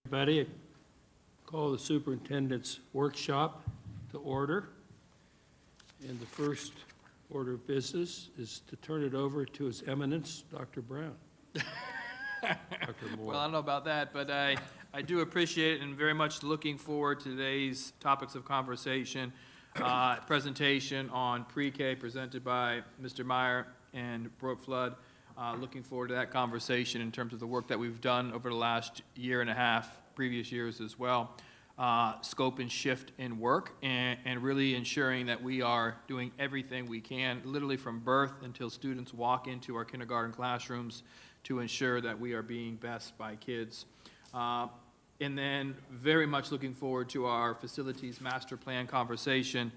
Everybody, I call the superintendent's workshop to order. And the first order of business is to turn it over to His Eminence, Dr. Brown. Dr. Moore. Well, I don't know about that, but I do appreciate it and very much looking forward to today's topics of conversation. Presentation on pre-K presented by Mr. Meyer and Brooke Flood. Looking forward to that conversation in terms of the work that we've done over the last year and a half, previous years as well. Scope and shift in work and really ensuring that we are doing everything we can, literally from birth until students walk into our kindergarten classrooms, to ensure that we are being best by kids. And then very much looking forward to our facilities master plan conversation.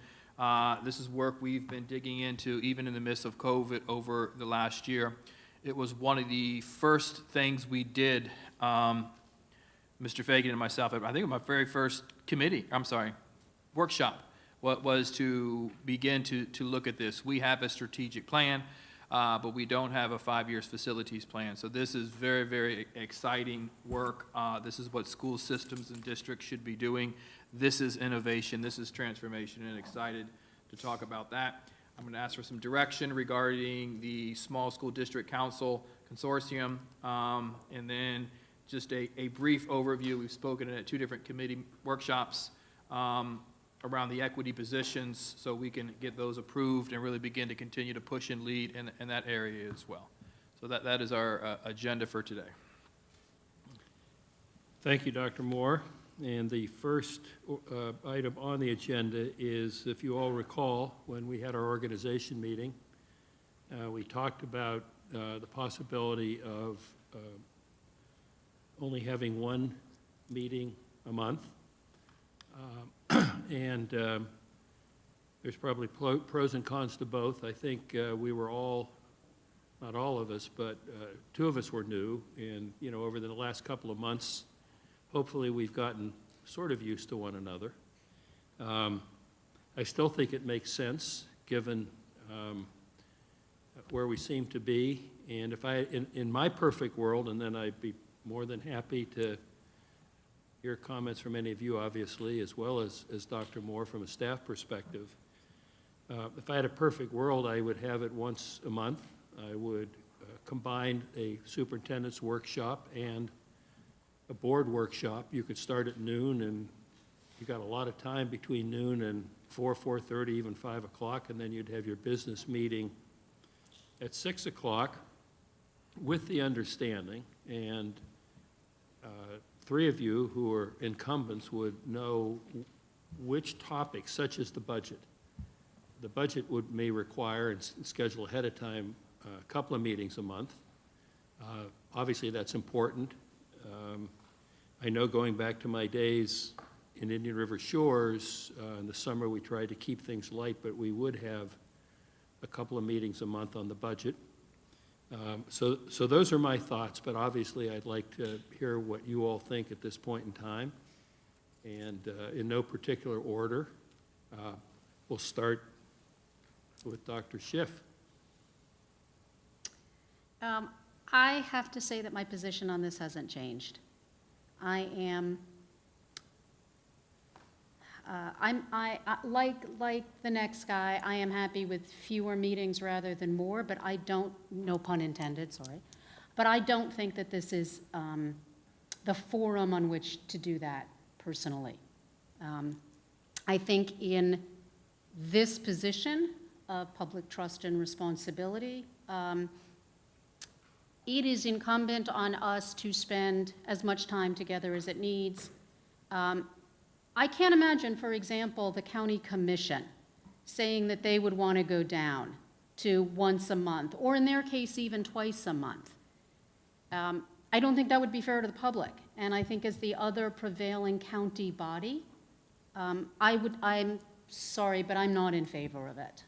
This is work we've been digging into even in the midst of COVID over the last year. It was one of the first things we did, Mr. Fagan and myself, I think my very first workshop, was to begin to look at this. We have a strategic plan, but we don't have a 5-year facilities plan. So this is very, very exciting work. This is what school systems and districts should be doing. This is innovation, this is transformation, and excited to talk about that. I'm going to ask for some direction regarding the Small School District Council Consortium, and then just a brief overview. We've spoken at 2 different committee workshops around the equity positions, so we can get those approved and really begin to continue to push and lead in that area as well. So that is our agenda for today. Thank you, Dr. Moore. And the first item on the agenda is, if you all recall, when we had our organization meeting, we talked about the possibility of only having 1 meeting a month. And there's probably pros and cons to both. I think we were all, not all of us, but 2 of us were new. And, you know, over the last couple of months, hopefully we've gotten sort of used to one another. I still think it makes sense, given where we seem to be. And if in my perfect world, and then I'd be more than happy to hear comments from any of you, obviously, as well as Dr. Moore from a staff perspective. If I had a perfect world, I would have it once a month. I would combine a superintendent's workshop and a board workshop. You could start at noon, and you got a lot of time between noon and 4:30, even 5 o'clock, and then you'd have your business meeting at 6 o'clock with the understanding, and 3 of you who are incumbents would know which topics, such as the budget. The budget may require and schedule ahead of time a couple of meetings a month. Obviously, that's important. I know, going back to my days in Indian River Shores, in the summer we tried to keep things light, but we would have a couple of meetings a month on the budget. So those are my thoughts, but obviously I'd like to hear what you all think at this point in time. And in no particular order, we'll start with Dr. Schiff. I have to say that my position on this hasn't changed. I am, like the next guy, I am happy with fewer meetings rather than more, but I don't, no pun intended, sorry, but I don't think that this is the forum on which to do that personally. I think in this position of public trust and responsibility, it is incumbent on us to spend as much time together as it needs. I can't imagine, for example, the county commission saying that they would want to go down to once a month, or in their case, even twice a month. I don't think that would be fair to the public. And I think as the other prevailing county body, I'm sorry, but I'm not in favor of it.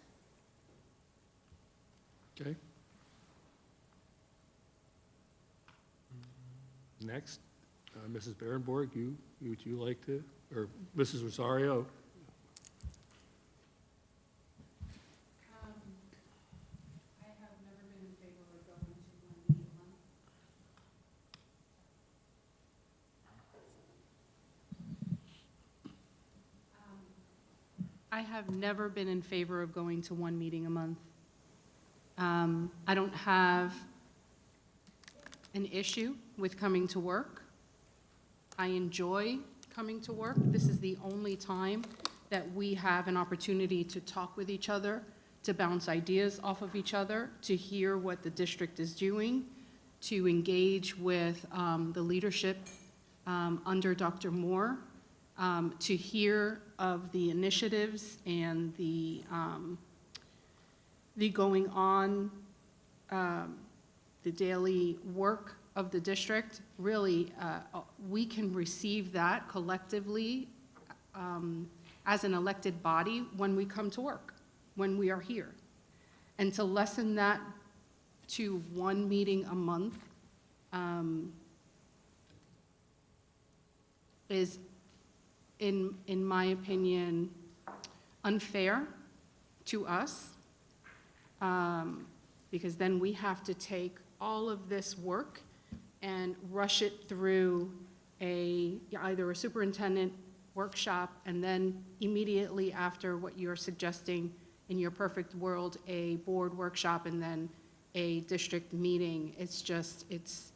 Okay. Next, Mrs. Berenborg, would you like to, or Mrs. Rosario? I have never been in favor of going to 1 meeting a month. I have never been in favor of going to one meeting a month. I don't have an issue with coming to work. I enjoy coming to work. This is the only time that we have an opportunity to talk with each other, to bounce ideas off of each other, to hear what the district is doing, to engage with the leadership under Dr. Moore, to hear of the initiatives and the going on, the daily work of the district. Really, we can receive that collectively as an elected body when we come to work, when we are here. And to lessen that to one meeting a month is, in my opinion, unfair to us, because then we have to take all of this work and rush it through either a superintendent workshop, and then immediately after what you're suggesting, in your perfect world, a board workshop, and then a district meeting. It's just, it's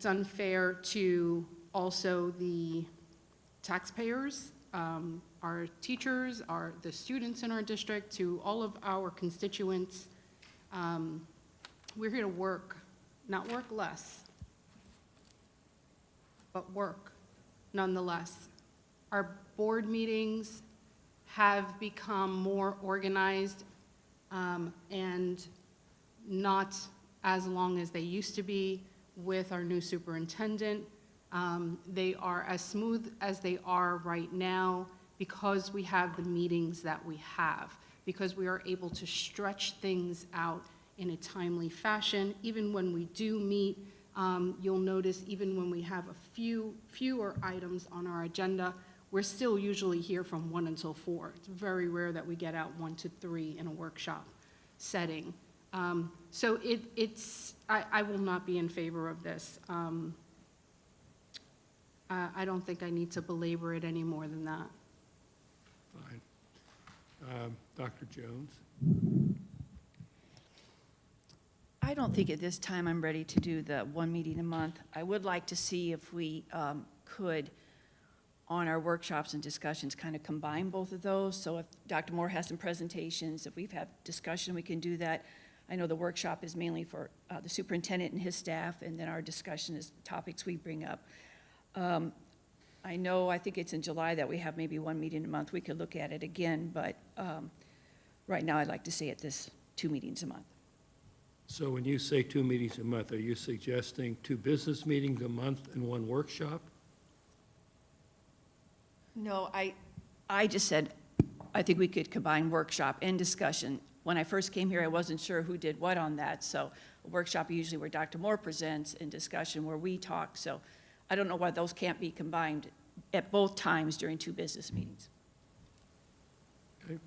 unfair to also the taxpayers, our teachers, the students in our district, to all of our constituents. We're here to work, not work less, but work nonetheless. Our board meetings have become more organized and not as long as they used to be with our new superintendent. They are as smooth as they are right now because we have the meetings that we have, because we are able to stretch things out in a timely fashion. Even when we do meet, you'll notice even when we have fewer items on our agenda, we're still usually here from 1 until 4. It's very rare that we get out 1 to 3 in a workshop setting. So I will not be in favor of this. I don't think I need to belabor it any more than that. Fine. Dr. Jones? I don't think at this time I'm ready to do the one meeting a month. I would like to see if we could, on our workshops and discussions, kind of combine both of those. So if Dr. Moore has some presentations, if we've had discussion, we can do that. I know the workshop is mainly for the superintendent and his staff, and then our discussion is topics we bring up. I think it's in July that we have maybe one meeting a month. We could look at it again, but right now I'd like to see it this 2 meetings a month. So when you say 2 meetings a month, are you suggesting 2 business meetings a month and 1 workshop? No, I just said, I think we could combine workshop and discussion. When I first came here, I wasn't sure who did what on that, so a workshop usually where Dr. Moore presents, and discussion where we talk, so I don't know why those can't be combined at both times during 2 business meetings. Okay.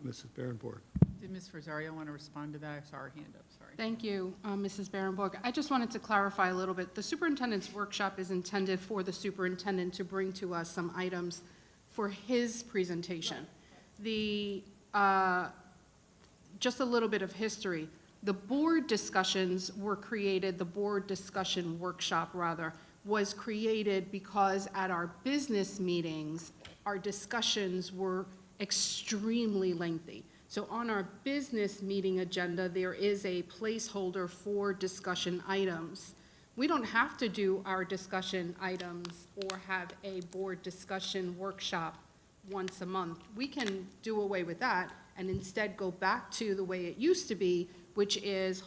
Mrs. Berenborg? Did Ms. Rosario want to respond to that? I saw her hand up, sorry. Thank you, Mrs. Berenborg. I just wanted to clarify a little bit. The superintendent's workshop is intended for the superintendent to bring to us some items for his presentation. Just a little bit of history. The board discussions were created, the board discussion workshop, rather, was created because at our business meetings, our discussions were extremely lengthy. So on our business meeting agenda, there is a placeholder for discussion items. We don't have to do our discussion items or have a board discussion workshop once a month. We can do away with that and instead go back to the way it used to be, which is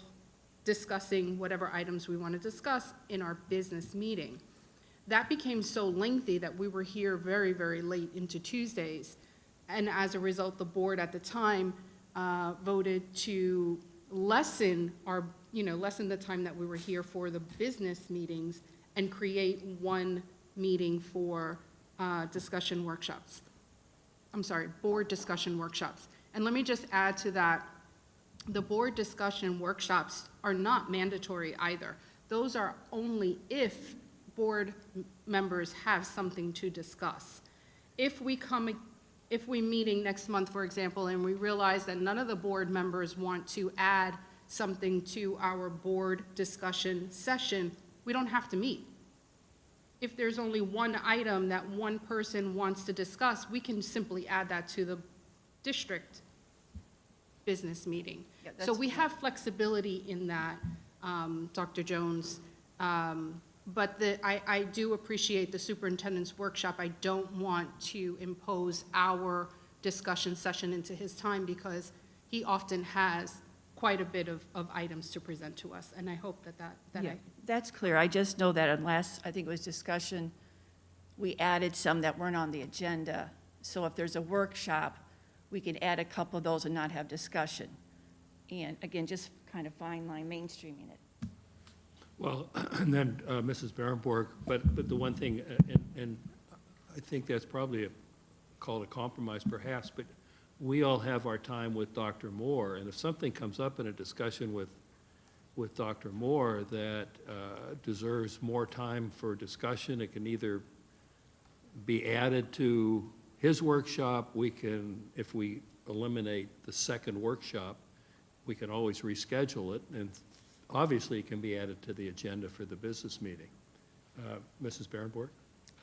discussing whatever items we want to discuss in our business meeting. That became so lengthy that we were here very, very late into Tuesdays. And as a result, the board at the time voted to lessen the time that we were here for the business meetings and create one meeting for discussion workshops. I'm sorry, board discussion workshops. And let me just add to that, the board discussion workshops are not mandatory either. Those are only if board members have something to discuss. if we meeting next month, for example, and we realize that none of the board members want to add something to our board discussion session, we don't have to meet. If there's only one item that one person wants to discuss, we can simply add that to the district business meeting. Yeah, So that's we have flexibility in that, Dr. Jones. But I do appreciate the superintendent's workshop. I don't want to impose our discussion session into his time because he often has quite a bit of items to present to us. And I hope that Yeah, that's clear. I just know that unless, I think it was discussion, we added some that weren't on the agenda. So if there's a workshop, we can add a couple of those and not have discussion. And again, just kind of fine line mainstreaming it. Well, and then Mrs. Berenborg, but the one thing, and I think that's probably called a compromise perhaps, but we all have our time with Dr. Moore, and if something comes up in a discussion with Dr. Moore that deserves more time for discussion, it can either be added to his workshop, we can, if we eliminate the second workshop, we can always reschedule it, and obviously it can be added to the agenda for the business meeting. Mrs. Berenborg?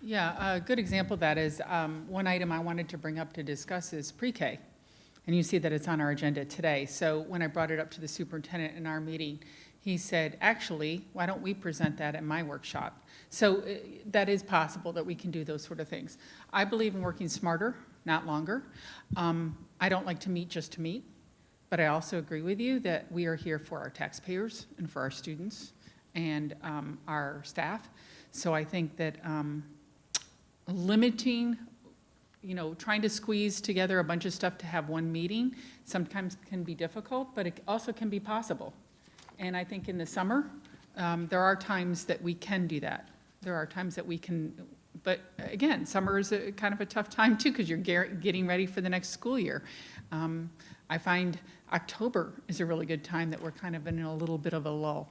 Yeah, a good example of that is, one item I wanted to bring up to discuss is pre-K. And you see that it's on our agenda today. So when I brought it up to the superintendent in our meeting, he said, actually, why don't we present that at my workshop? So that is possible that we can do those sort of things. I believe in working smarter, not longer. I don't like to meet just to meet, but I also agree with you that we are here for our taxpayers and for our students and our staff. So I think that limiting, trying to squeeze together a bunch of stuff to have one meeting sometimes can be difficult, but it also can be possible. And I think in the summer, there are times that we can do that. There are times that we can, but again, summer is kind of a tough time too, because you're getting ready for the next school year. I find October is a really good time that we're kind of in a little bit of a lull.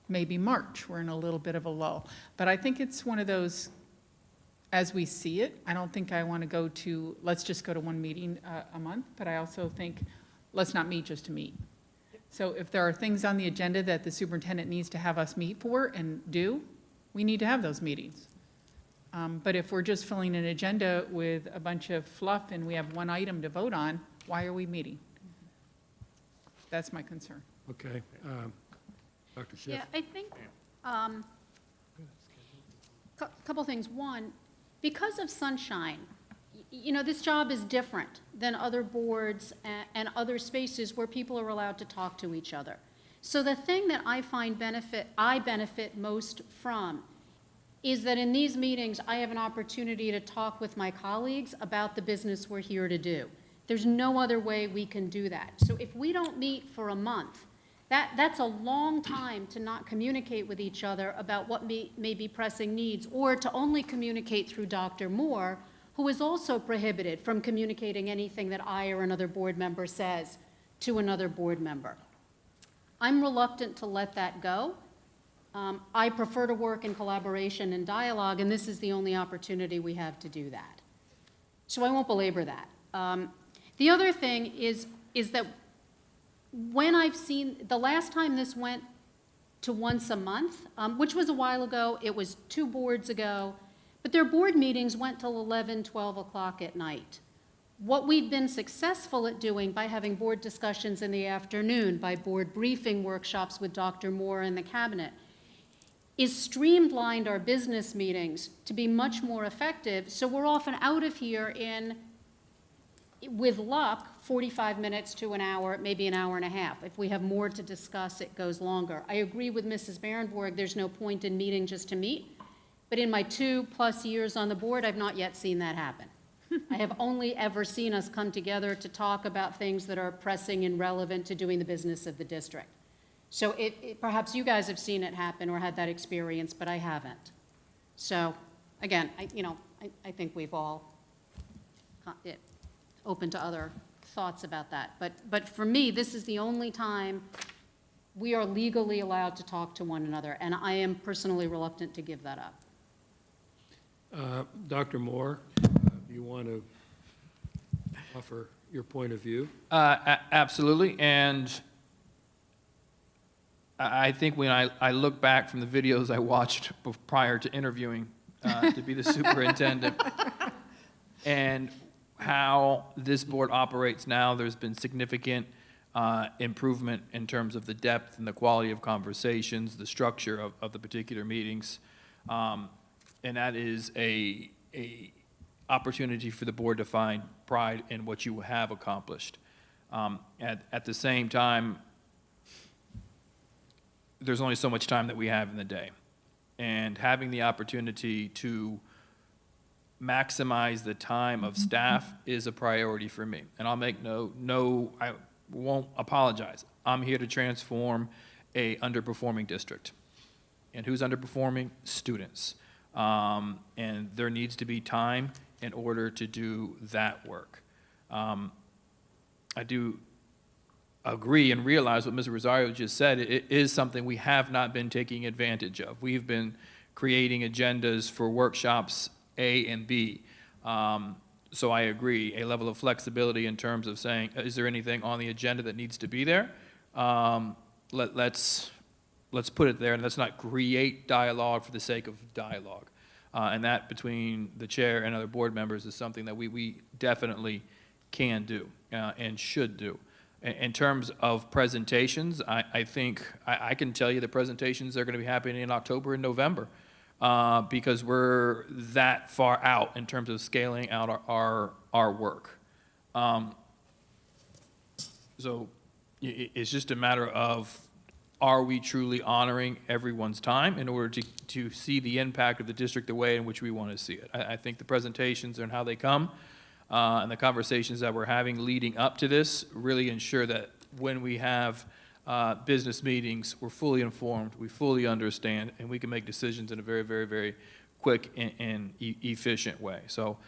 Maybe March, we're in a little bit of a lull. But I think it's one of those, as we see it, I don't think I want to go to, let's just go to one meeting a month, but I also think, let's not meet just to meet. So if there are things on the agenda that the superintendent needs to have us meet for and do, we need to have those meetings. But if we're just filling an agenda with a bunch of fluff and we have one item to vote on, why are we meeting? That's my concern. Okay. Dr. Schiff? Yeah, I think, couple things. One, because of sunshine, this job is different than other boards and other spaces where people are allowed to talk to each other. So the thing that I find I benefit most from is that in these meetings, I have an opportunity to talk with my colleagues about the business we're here to do. There's no other way we can do that. So if we don't meet for a month, that's a long time to not communicate with each other about what may be pressing needs, or to only communicate through Dr. Moore, who is also prohibited from communicating anything that I or another board member says to another board member. I'm reluctant to let that go. I prefer to work in collaboration and dialogue, and this is the only opportunity we have to do that. So I won't belabor that. The other thing is that when I've seen, the last time this went to once a month, which was a while ago, it was 2 boards ago, but their board meetings went till 11, 12 o'clock at night. What we've been successful at doing by having board discussions in the afternoon, by board briefing workshops with Dr. Moore and the cabinet, is streamlined our business meetings to be much more effective. So we're often out of here in, with luck, 45 minutes to an hour, maybe an hour and a half. If we have more to discuss, it goes longer. I agree with Mrs. Berenborg, there's no point in meeting just to meet. But in my 2+ years on the board, I've not yet seen that happen. I have only ever seen us come together to talk about things that are pressing and relevant to doing the business of the district. So perhaps you guys have seen it happen or had that experience, but I haven't. So again, I think we've all open to other thoughts about that. But for me, this is the only time we are legally allowed to talk to one another, and I am personally reluctant to give that up. Dr. Moore, offer your point of view. Absolutely, and I think when I look back from the videos I watched prior to interviewing to be the superintendent, and how this board operates now, there's been significant improvement in terms of the depth and the quality of conversations, the structure of the particular meetings, and that is a opportunity for the board to find pride in what you have accomplished. At the same time, there's only so much time that we have in the day. And having the opportunity to maximize the time of staff is a priority for me. And I'll make I won't apologize. I'm here to transform a underperforming district. And who's underperforming? Students. And there needs to be time in order to do that work. I do agree and realize what Mr. Rosario just said. It is something we have not been taking advantage of. We've been creating agendas for workshops A and B. So I agree, a level of flexibility in terms of saying, is there anything on the agenda that needs to be there? Let's put it there, and let's not create dialogue for the sake of dialogue. And that between the chair and other board members is something that we definitely can do and should do. In terms of presentations, I think I can tell you the presentations are going to be happening in October and November because we're that far out in terms of scaling out our work. So it's just a matter of, are we truly honoring everyone's time in order to see the impact of the district the way in which we want to see it? I think the presentations and how they come and the conversations that we're having leading up to this really ensure that when we have business meetings, we're fully informed, we fully understand, and we can make decisions in a very, very, very quick and efficient way. So,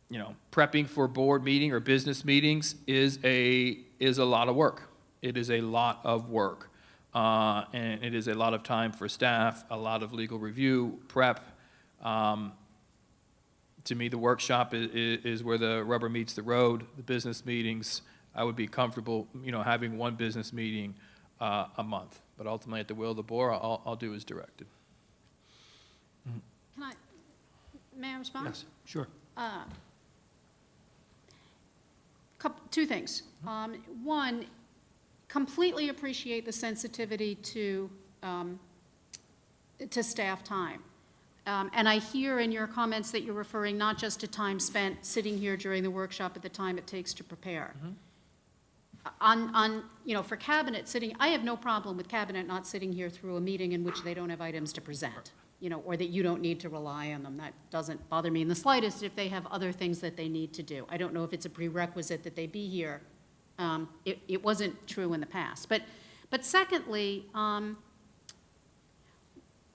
you know, prepping for board meeting or business meetings is a lot of work. It is a lot of work. And it is a lot of time for staff, a lot of legal review, prep. To me, the workshop is where the rubber meets the road. The business meetings, I would be comfortable, you know, having one business meeting a month. But ultimately, at the will of the board, I'll do as directed. May I respond? Yes, sure. Two things. One, completely appreciate the sensitivity to staff time. And I hear in your comments that you're referring not just to time spent sitting here during the workshop, but the time it takes to prepare. You know, for cabinet sitting, I have no problem with cabinet not sitting here through a meeting in which they don't have items to present, you know, or that you don't need to rely on them. That doesn't bother me in the slightest if they have other things that they need to do. I don't know if it's a prerequisite that they be here. It wasn't true in the past. But secondly,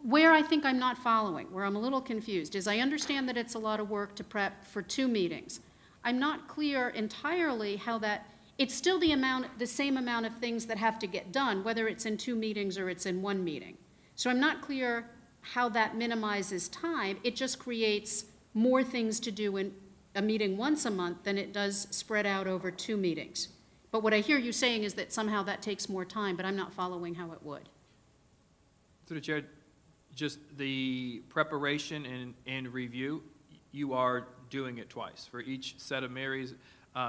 where I think I'm not following, where I'm a little confused, is I understand that it's a lot of work to prep for 2 meetings. I'm not clear entirely how that, it's still the same amount of things that have to get done, whether it's in 2 meetings or it's in 1 meeting. So I'm not clear how that minimizes time. It just creates more things to do in a meeting once a month than it does spread out over 2 meetings. But what I hear you saying is that somehow that takes more time, but I'm not following how it would. Through the chair, just the preparation and review, you are doing it twice for each set of Mary's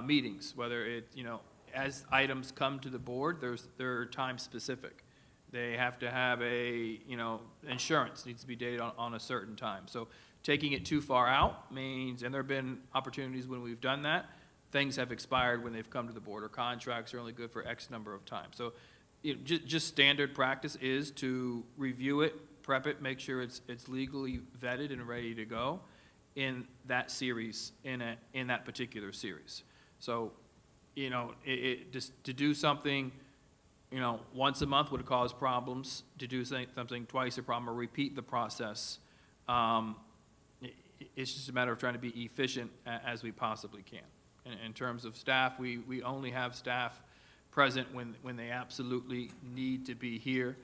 meetings, whether it, you know, as items come to the board, they're time specific. They have to have you know, insurance needs to be dated on a certain time. So taking it too far out means, and there have been opportunities when we've done that, things have expired when they've come to the board, or contracts are only good for X number of time. So just standard practice is to review it, prep it, make sure it's legally vetted and ready to go in that series, in that particular series. So, you know, just to do something, you know, once a month would cause problems. To do something twice a problem, or repeat the process, it's just a matter of trying to be efficient as we possibly can. In terms of staff, we only have staff present when they absolutely need to be here.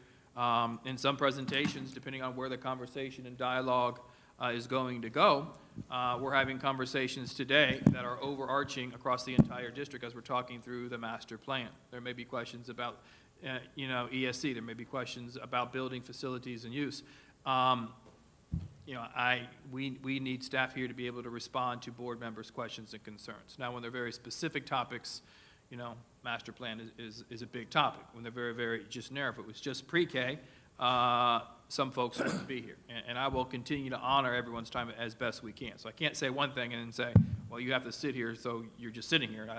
In some presentations, depending on where the conversation and dialogue is going to go, we're having conversations today that are overarching across the entire district as we're talking through the master plan. There may be questions about, ESC. There may be questions about building facilities and use. We need staff here to be able to respond to board members' questions and concerns. Now, when they're very specific topics, master plan is a big topic. When they're very, very just narrow, if it was just pre-K, some folks wouldn't be here. And I will continue to honor everyone's time as best we can. So I can't say one thing and then say, well, you have to sit here, so you're just sitting here.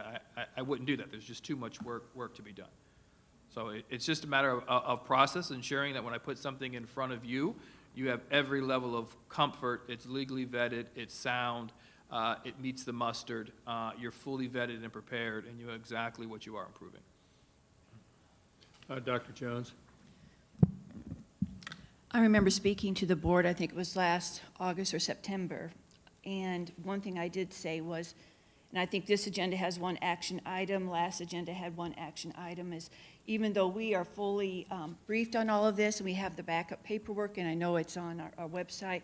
I wouldn't do that. There's just too much work to be done. So it's just a matter of process, ensuring that when I put something in front of you, you have every level of comfort, it's legally vetted, it's sound, it meets the mustard, you're fully vetted and prepared, and you know exactly what you are improving. Dr. Jones? I remember speaking to the board, I think it was last August or September, and one thing I did say was, and I think this agenda has one action item, last agenda had one action item, is even though we are fully briefed on all of this, and we have the backup paperwork, and I know it's on our website,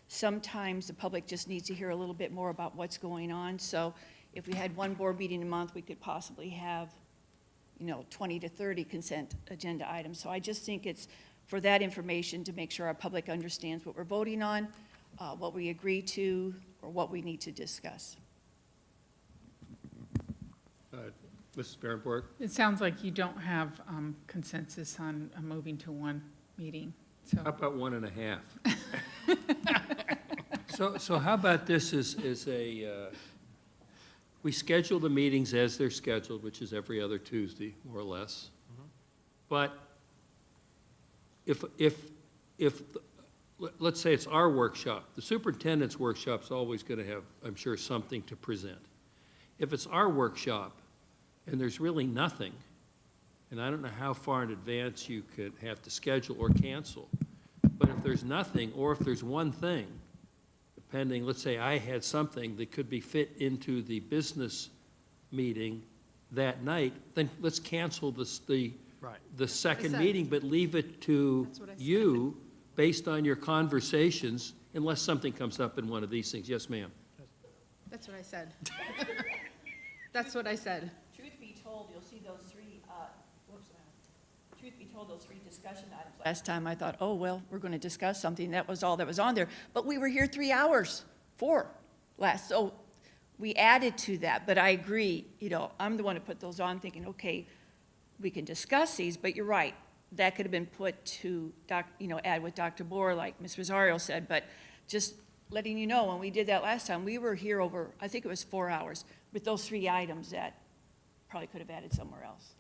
sometimes the public just needs to hear a little bit more about what's going on. So if we had one board meeting a month, we could possibly have, 20 to 30 consent agenda items. So I just think it's for that information to make sure our public understands what we're voting on, what we agree to, or what we need to discuss. Mrs. Berenborg? It sounds like you don't have consensus on moving to one meeting, so. How about 1.5? So how about this is we schedule the meetings as they're scheduled, which is every other Tuesday, more or less. But if let's say it's our workshop, the superintendent's workshop's always going to have, I'm sure, something to present. If it's our workshop and there's really nothing, and I don't know how far in advance you could have to schedule or cancel, but if there's nothing, or if there's one thing, depending, let's say I had something that could be fit into the business meeting that night, then let's cancel the second said. meeting, but leave it to That's what I said. you, based on your conversations, unless something comes up in one of these things. Yes, ma'am. That's what I said. That's what I said. Truth be told, you'll see those three discussion items. Last time I thought, oh, well, we're going to discuss something. That was all that was on there. But we were here 3 hours, 4 last. So we added to that. But I agree, I'm the one who put those on thinking, okay, we can discuss these, but you're right. That could have been put to, add with Dr. Bohr, like Ms. Rosario said. But just letting you know, when we did that last time, we were here over, I think it was 4 hours, with those 3 items that probably could have added somewhere else.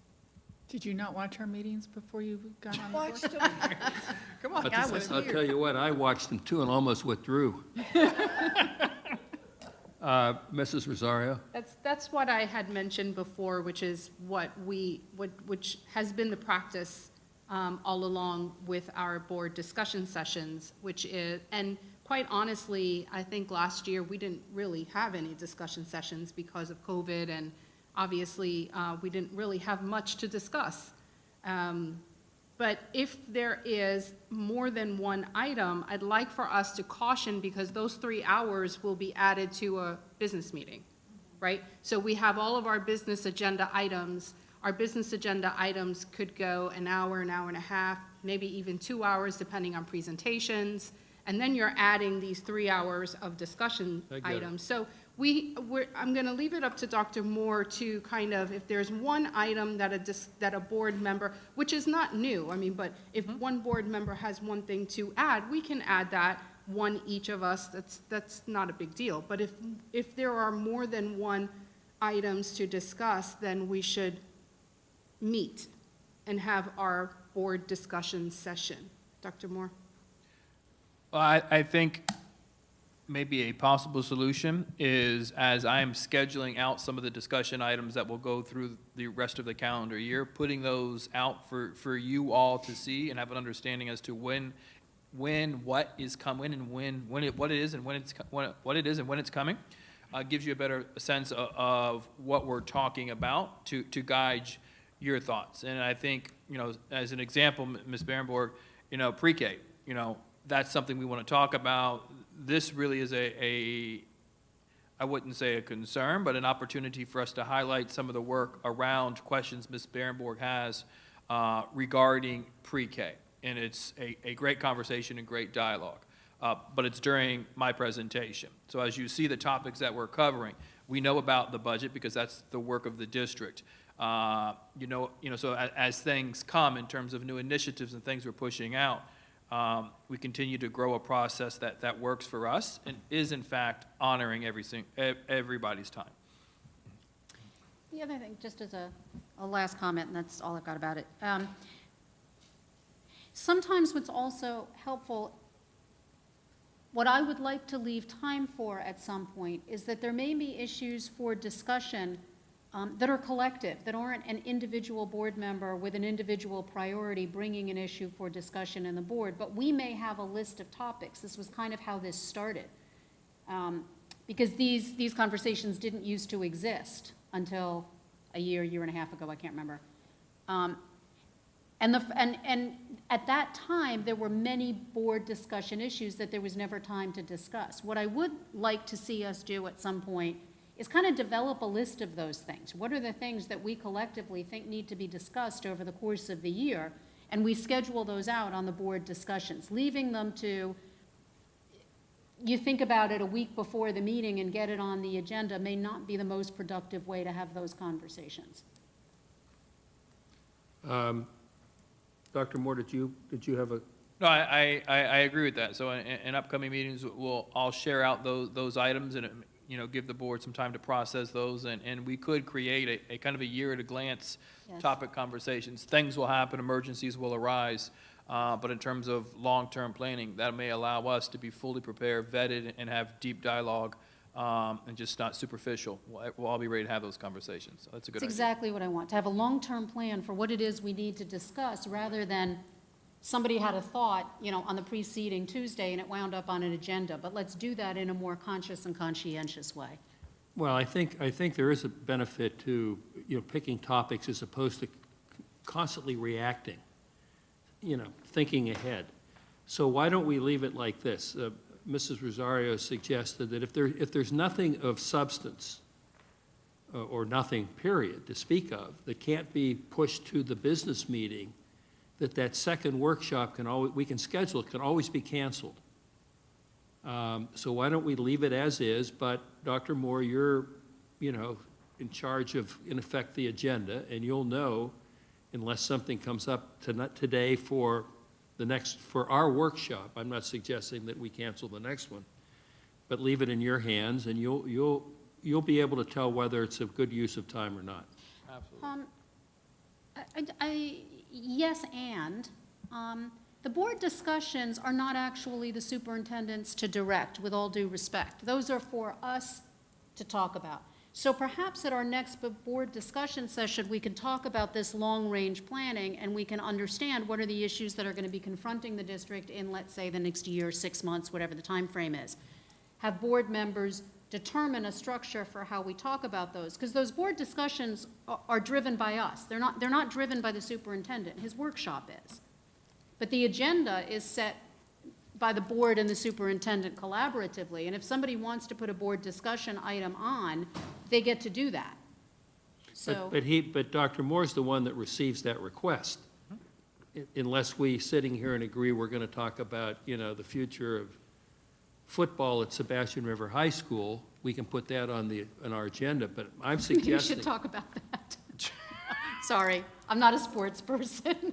Did you not watch our meetings before you got on the board? Watched them. Come on. I was I'll here. tell you what, I watched them too and almost withdrew. Mrs. Rosario? That's what I had mentioned before, which is which has been the practice all along with our board discussion sessions, which is, and quite honestly, I think last year we didn't really have any discussion sessions because of COVID, and obviously we didn't really have much to discuss. But if there is more than one item, I'd like for us to caution, because those 3 hours will be added to a business meeting, right? So we have all of our business agenda items. Our business agenda items could go an hour and a half, maybe even 2 hours, depending on presentations. And then you're adding these 3 hours of discussion I get it. items. So I'm going to leave it up to Dr. Moore to kind of, if there's one item that a board member, which is not new, but if one board member has one thing to add, we can add that, one each of us, that's not a big deal. But if there are more than one items to discuss, then we should meet and have our board discussion session. Dr. Moore? Well, I think maybe a possible solution is, as I am scheduling out some of the discussion items that will go through the rest of the calendar year, putting those out for you all to see and have an understanding as to what is coming and what it is and when it's coming, gives you a better sense of what we're talking about to guide your thoughts. And I think, as an example, Ms. Berenborg, pre-K, that's something we want to talk about. this really is I wouldn't say a concern, but an opportunity for us to highlight some of the work around questions Ms. Berenborg has regarding pre-K. And it's a great conversation and great dialogue. But it's during my presentation. So as you see the topics that we're covering, we know about the budget because that's the work of the district. So as things come in terms of new initiatives and things we're pushing out, we continue to grow a process that works for us and is in fact honoring everybody's time. The other thing, just as a last comment, and that's all I've got about it. Sometimes what's also helpful, what I would like to leave time for at some point is that there may be issues for discussion that are collective, that aren't an individual board member with an individual priority bringing an issue for discussion in the board, but we may have a list of topics. This was kind of how this started. Because these conversations didn't used to exist until a year and a half ago, I can't remember. And at that time, there were many board discussion issues that there was never time to discuss. What I would like to see us do at some point is kind of develop a list of those things. What are the things that we collectively think need to be discussed over the course of the year? And we schedule those out on the board discussions, leaving them to, you think about it a week before the meeting and get it on the agenda may not be the most productive way to have those conversations. Dr. Moore, did you have a? No, I agree with that. So in upcoming meetings, I'll share out those items and, give the board some time to process those. And we could create a kind of a year at a glance Yes. topic conversations. Things will happen, emergencies will arise. But in terms of long-term planning, that may allow us to be fully prepared, vetted, and have deep dialogue, and just not superficial. We'll all be ready to have those conversations. So that's a good That's idea. exactly what I want, to have a long-term plan for what it is we need to discuss, rather than somebody had a thought, on the preceding Tuesday, and it wound up on an agenda. But let's do that in a more conscious and conscientious way. Well, I think there is a benefit to, picking topics as opposed to constantly reacting, thinking ahead. So why don't we leave it like this? Mrs. Rosario suggested that if there's nothing of substance, or nothing, period, to speak of, that can't be pushed to the business meeting, that second workshop can always be canceled. So why don't we leave it as is, but Dr. Moore, you're, in charge of, in effect, the agenda, and you'll know, unless something comes up today for our workshop. I'm not suggesting that we cancel the next one, but leave it in your hands, and you'll be able to tell whether it's a good use of time or not. Absolutely. Yes, and the board discussions are not actually the superintendent's to direct, with all due respect. Those are for us to talk about. So perhaps at our next board discussion session, we can talk about this long-range planning, and we can understand what are the issues that are going to be confronting the district in, let's say, the next year, 6 months, whatever the time frame is. Have board members determine a structure for how we talk about those, because those board discussions are driven by us. They're not driven by the superintendent. His workshop is. But the agenda is set by the board and the superintendent collaboratively, and if somebody wants to put a board discussion item on, they get to do that. So, But Dr. Moore's the one that receives that request. Unless we, sitting here and agree we're going to talk about, the future of football at Sebastian River High School, we can put that on our agenda, but I'm suggesting. you should talk about that. Sorry, I'm not a sports person.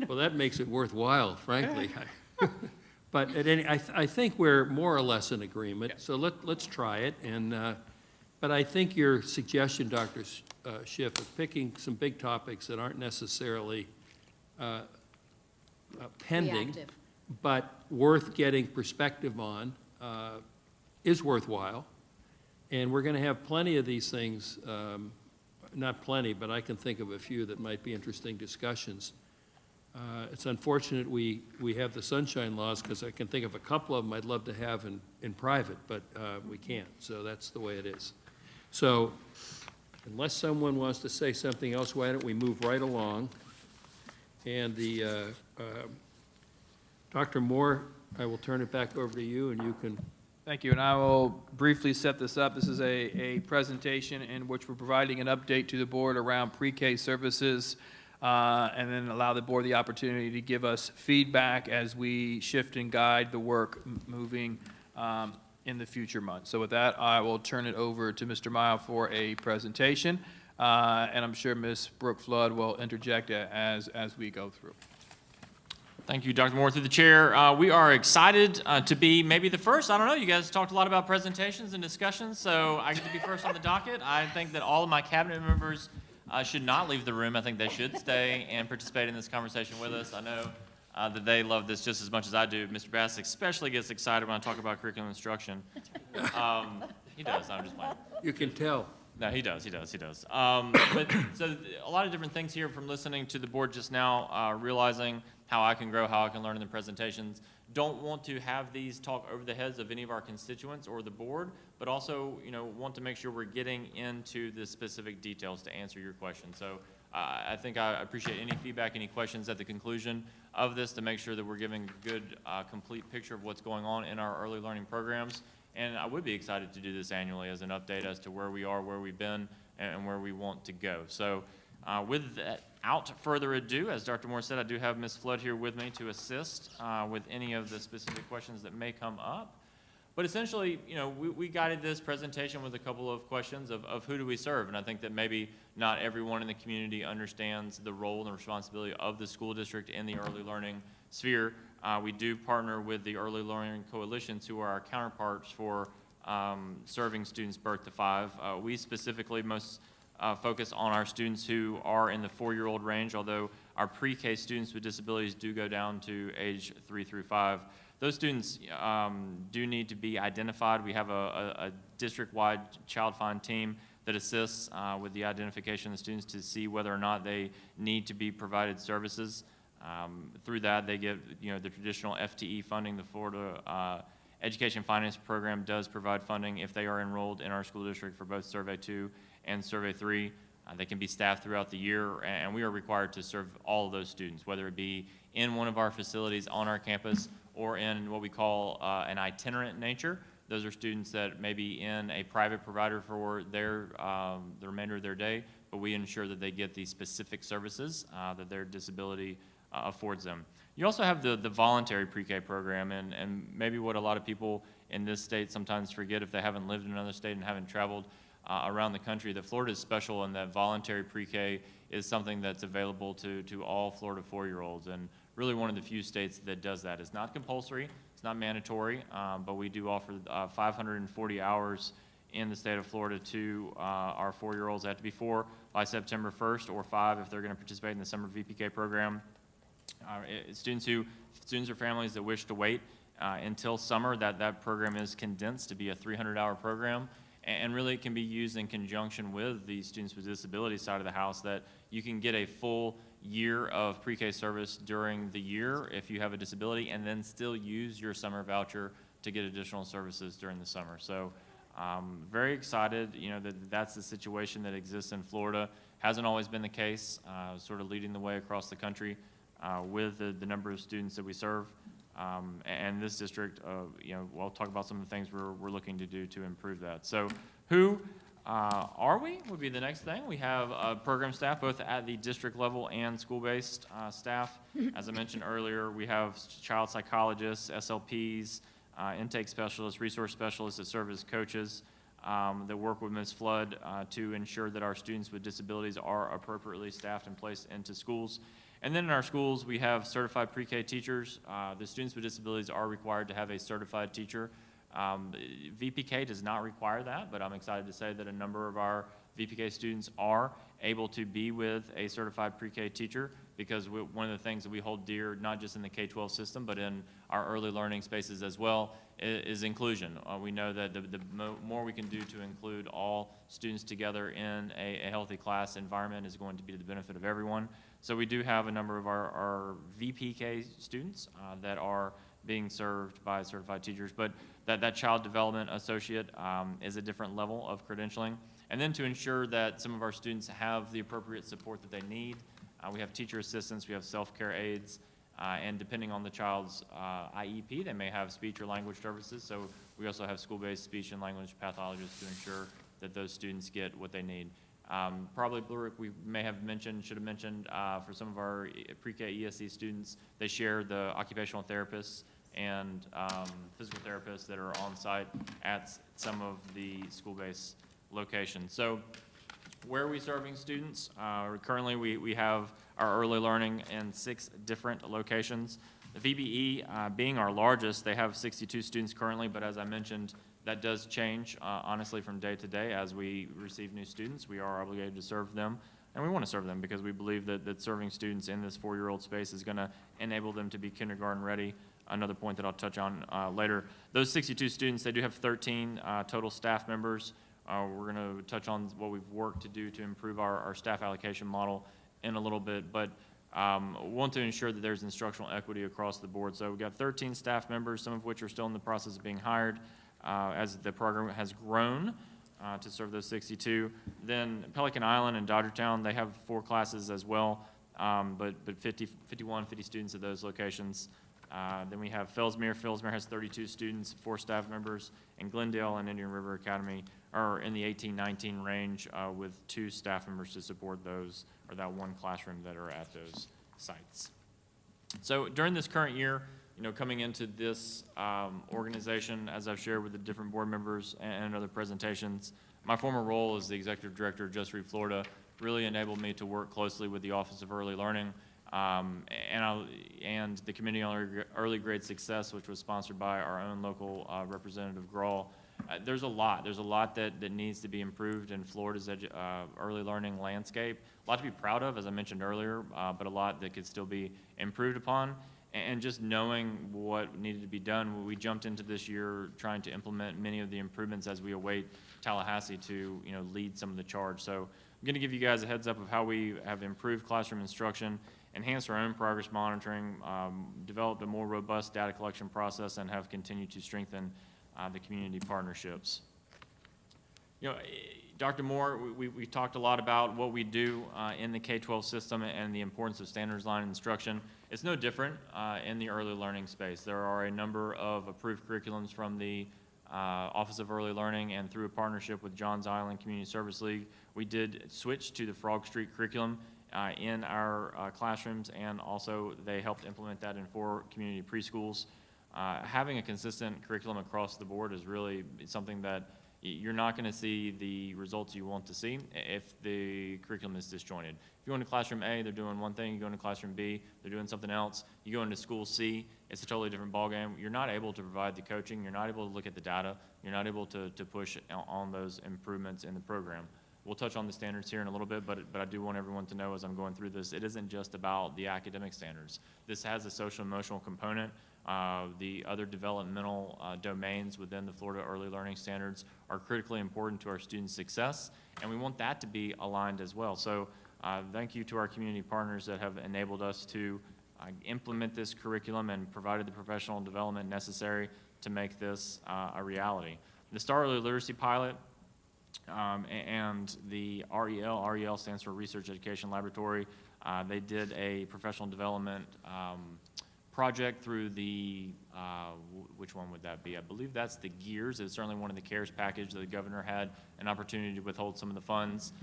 Well, that makes it worthwhile, frankly. But I think we're more or less in agreement, so let's try it. But I think your suggestion, Dr. Schiff, of picking some big topics that aren't necessarily pending, Reactive. but worth getting perspective on, is worthwhile. And we're going to have plenty of these things, not plenty, but I can think of a few that might be interesting discussions. It's unfortunate we have the sunshine laws, because I can think of a couple of them I'd love to have in private, but we can't, so that's the way it is. So unless someone wants to say something else, why don't we move right along? And Dr. Moore I will turn it back over to you, and you can, Thank you, and I will briefly set this up. This is a presentation in which we're providing an update to the board around pre-K services, and then allow the board the opportunity to give us feedback as we shift and guide the work moving in the future months. So with that, I will turn it over to Mr. Mile for a presentation, and I'm sure Ms. Brooke Flood will interject as we go through. Thank you, Dr. Moore, through the chair. We are excited to be maybe the first. I don't know, you guys talked a lot about presentations and discussions, so I get to be first on the docket. I think that all of my cabinet members should not leave the room. I think they should stay and participate in this conversation with us. I know that they love this just as much as I do. Mr. Bass especially gets excited when I talk about curriculum instruction. He does, I'm just playing. you can tell. No, he does. But so a lot of different things here from listening to the board just now, realizing how I can grow, how I can learn in the presentations. Don't want to have these talk over the heads of any of our constituents or the board, but also, want to make sure we're getting into the specific details to answer your questions. So I think I appreciate any feedback, any questions at the conclusion of this to make sure that we're giving a good, complete picture of what's going on in our early learning programs. And I would be excited to do this annually as an update as to where we are, where we've been, and where we want to go. So without further ado, as Dr. Moore said, I do have Ms. Flood here with me to assist with any of the specific questions that may come up. But essentially, we guided this presentation with a couple of questions of who do we serve? And I think that maybe not everyone in the community understands the role and the responsibility of the school district in the early learning sphere. We do partner with the Early Learning Coalitions, who are our counterparts for serving students birth to 5. We specifically most focus on our students who are in the 4-year-old range, although our pre-K students with disabilities do go down to age 3 through 5. Those students do need to be identified. We have a district-wide child find team that assists with the identification of the students to see whether or not they need to be provided services. Through that, they get the traditional FTE funding. The Florida Education Finance Program does provide funding if they are enrolled in our school district for both Survey 2 and Survey 3. They can be staffed throughout the year, and we are required to serve all of those students, whether it be in one of our facilities on our campus or in what we call an itinerant nature. Those are students that may be in a private provider for the remainder of their day, but we ensure that they get the specific services that their disability affords them. You also have the voluntary pre-K program, and maybe what a lot of people in this state sometimes forget if they haven't lived in another state and haven't traveled around the country, that Florida is special in that voluntary pre-K is something that's available to all Florida 4-year-olds, and really one of the few states that does that. It's not compulsory, it's not mandatory, but we do offer 540 hours in the state of Florida to our 4-year-olds. They have to be 4 by September 1st or 5 if they're going to participate in the summer VPK program. Students or families that wish to wait until summer, that program is condensed to be a 300-hour program, and really it can be used in conjunction with the students with disabilities side of the house, that you can get a full year of pre-K service during the year if you have a disability, and then still use your summer voucher to get additional services during the summer. So very excited, that's the situation that exists in Florida. Hasn't always been the case, sort of leading the way across the country with the number of students that we serve. And this district, we'll talk about some of the things we're looking to do to improve that. So who are we would be the next thing. We have program staff both at the district level and school-based staff. As I mentioned earlier, we have child psychologists, SLPs, intake specialists, resource specialists that serve as coaches that work with Ms. Flood to ensure that our students with disabilities are appropriately staffed and placed into schools. And then in our schools, we have certified pre-K teachers. The students with disabilities are required to have a certified teacher. VPK does not require that, but I'm excited to say that a number of our VPK students are able to be with a certified pre-K teacher, because one of the things that we hold dear, not just in the K-12 system, but in our early learning spaces as well, is inclusion. We know that the more we can do to include all students together in a healthy class environment is going to be to the benefit of everyone. So we do have a number of our VPK students that are being served by certified teachers, but that child development associate is a different level of credentialing. And then to ensure that some of our students have the appropriate support that they need, we have teacher assistants, we have self-care aides, And depending on the child's IEP, they may have speech or language services. So we also have school-based speech and language pathologists to ensure that those students get what they need. Probably Blue Rick, we may have mentioned, should have mentioned, for some of our pre-K ESC students, they share the occupational therapists and physical therapists that are on site at some of the school-based locations. So where are we serving students? Currently, we have our early learning in 6 different locations. The VBE being our largest, they have 62 students currently, but as I mentioned, that does change, honestly, from day to day. As we receive new students, we are obligated to serve them, and we want to serve them because we believe that serving students in this 4-year-old space is going to enable them to be kindergarten ready. Another point that I'll touch on later. Those 62 students, they do have 13 total staff members. We're going to touch on what we've worked to do to improve our staff allocation model in a little bit, but want to ensure that there's instructional equity across the board. So we've got 13 staff members, some of which are still in the process of being hired as the program has grown to serve those 62. Then Pelican Island and Dodgertown, they have 4 classes as well, but 50 students at those locations. Then we have Fellsmere. Fellsmere has 32 students, 4 staff members, and Glendale and Indian River Academy are in the 18-19 range with 2 staff members to support those, or that 1 classroom that are at those sites. So during this current year, coming into this organization, as I've shared with the different board members and other presentations, my former role as the executive director of Just Read Florida really enabled me to work closely with the Office of Early Learning and the Committee on Early Grade Success, which was sponsored by our own local Representative Grawl. There's a lot that needs to be improved in Florida's early learning landscape. A lot to be proud of, as I mentioned earlier, but a lot that could still be improved upon. And just knowing what needed to be done, we jumped into this year trying to implement many of the improvements as we await Tallahassee to lead some of the charge. So I'm going to give you guys a heads up of how we have improved classroom instruction, enhanced our own progress monitoring, developed a more robust data collection process, and have continued to strengthen the community partnerships. Dr. Moore, we talked a lot about what we do in the K-12 system and the importance of standards line instruction. It's no different in the early learning space. There are a number of approved curriculums from the Office of Early Learning, and through a partnership with Johns Island Community Service League, we did switch to the Frog Street curriculum in our classrooms, and also they helped implement that in 4 community preschools. Having a consistent curriculum across the board is really something that you're not going to see the results you want to see if the curriculum is disjointed. If you go into classroom A, they're doing one thing. You go into classroom B, they're doing something else. You go into school C, it's a totally different ballgame. You're not able to provide the coaching. You're not able to look at the data. You're not able to push on those improvements in the program. We'll touch on the standards here in a little bit, but I do want everyone to know as I'm going through this, it isn't just about the academic standards. This has a social emotional component. The other developmental domains within the Florida Early Learning Standards are critically important to our students' success, and we want that to be aligned as well. So thank you to our community partners that have enabled us to implement this curriculum and provided the professional development necessary to make this a reality. The Star Early Literacy Pilot and the REL stands for Research Education Laboratory. They did a professional development project through the, which one would that be? I believe that's the GEARS. It's certainly one of the CARES package that the governor had an opportunity to withhold some of the funds.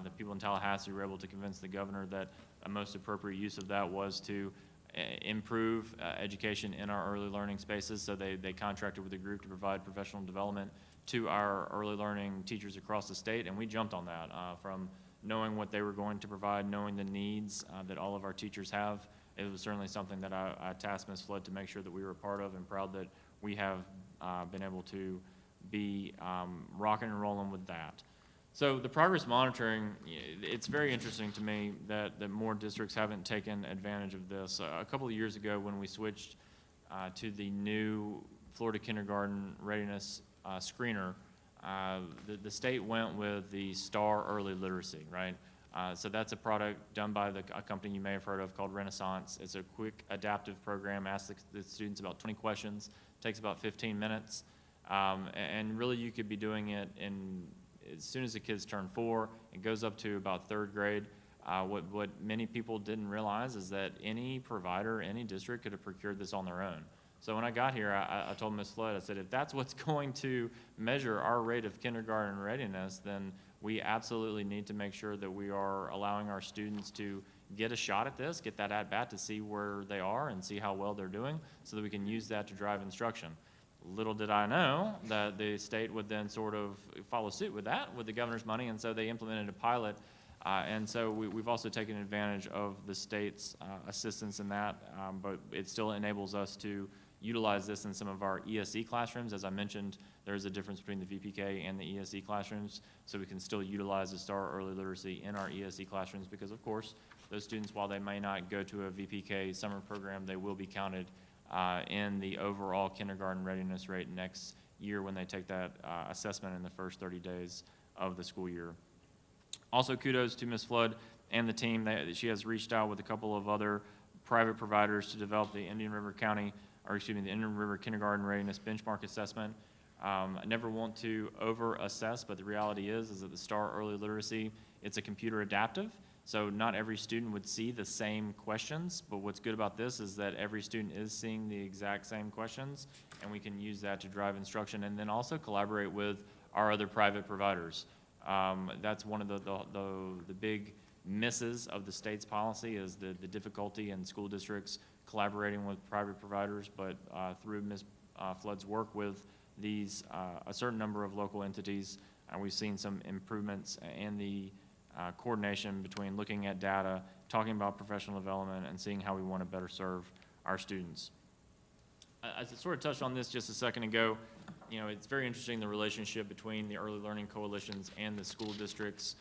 The people in Tallahassee were able to convince the governor that a most appropriate use of that was to improve education in our early learning spaces. So they contracted with a group to provide professional development to our early learning teachers across the state, and we jumped on that from knowing what they were going to provide, knowing the needs that all of our teachers have. It was certainly something that I tasked Ms. Flood to make sure that we were a part of, and proud that we have been able to be rocking and rolling with that. So the progress monitoring, it's very interesting to me that more districts haven't taken advantage of this. A couple of years ago when we switched to the new Florida Kindergarten Readiness Screener, the state went with the STAR Early Literacy, right? So that's a product done by a company you may have heard of called Renaissance. It's a quick adaptive program, asks the students about 20 questions, takes about 15 minutes, and really you could be doing it as soon as the kids turn 4. It goes up to about 3rd grade. What many people didn't realize is that any provider, any district could have procured this on their own. So when I got here, I told Ms. Flood, I said, if that's what's going to measure our rate of kindergarten readiness, then we absolutely need to make sure that we are allowing our students to get a shot at this, get that at-bat to see where they are and see how well they're doing, so that we can use that to drive instruction. Little did I know that the state would then sort of follow suit with that, with the governor's money, and so they implemented a pilot. And so we've also taken advantage of the state's assistance in that, but it still enables us to utilize this in some of our ESE classrooms. As I mentioned, there's a difference between the VPK and the ESE classrooms, so we can still utilize the STAR Early Literacy in our ESE classrooms because, of course, those students, while they may not go to a VPK summer program, they will be counted in the overall kindergarten readiness rate next year when they take that assessment in the first 30 days of the school year. Also, kudos to Ms. Flood and the team. She has reached out with a couple of other private providers to develop the Indian River Kindergarten Readiness Benchmark Assessment. I never want to over-assess, but the reality is that the STAR Early Literacy, it's a computer adaptive, so not every student would see the same questions, but what's good about this is that every student is seeing the exact same questions, and we can use that to drive instruction and then also collaborate with our other private providers. That's one of the big misses of the state's policy is the difficulty in school districts collaborating with private providers, but through Ms. Flood's work with these, a certain number of local entities, we've seen some improvements in the coordination between looking at data, talking about professional development, and seeing how we want to better serve our students. As I sort of touched on this just a second ago, you know, it's very interesting the relationship between the early learning coalitions and the school districts.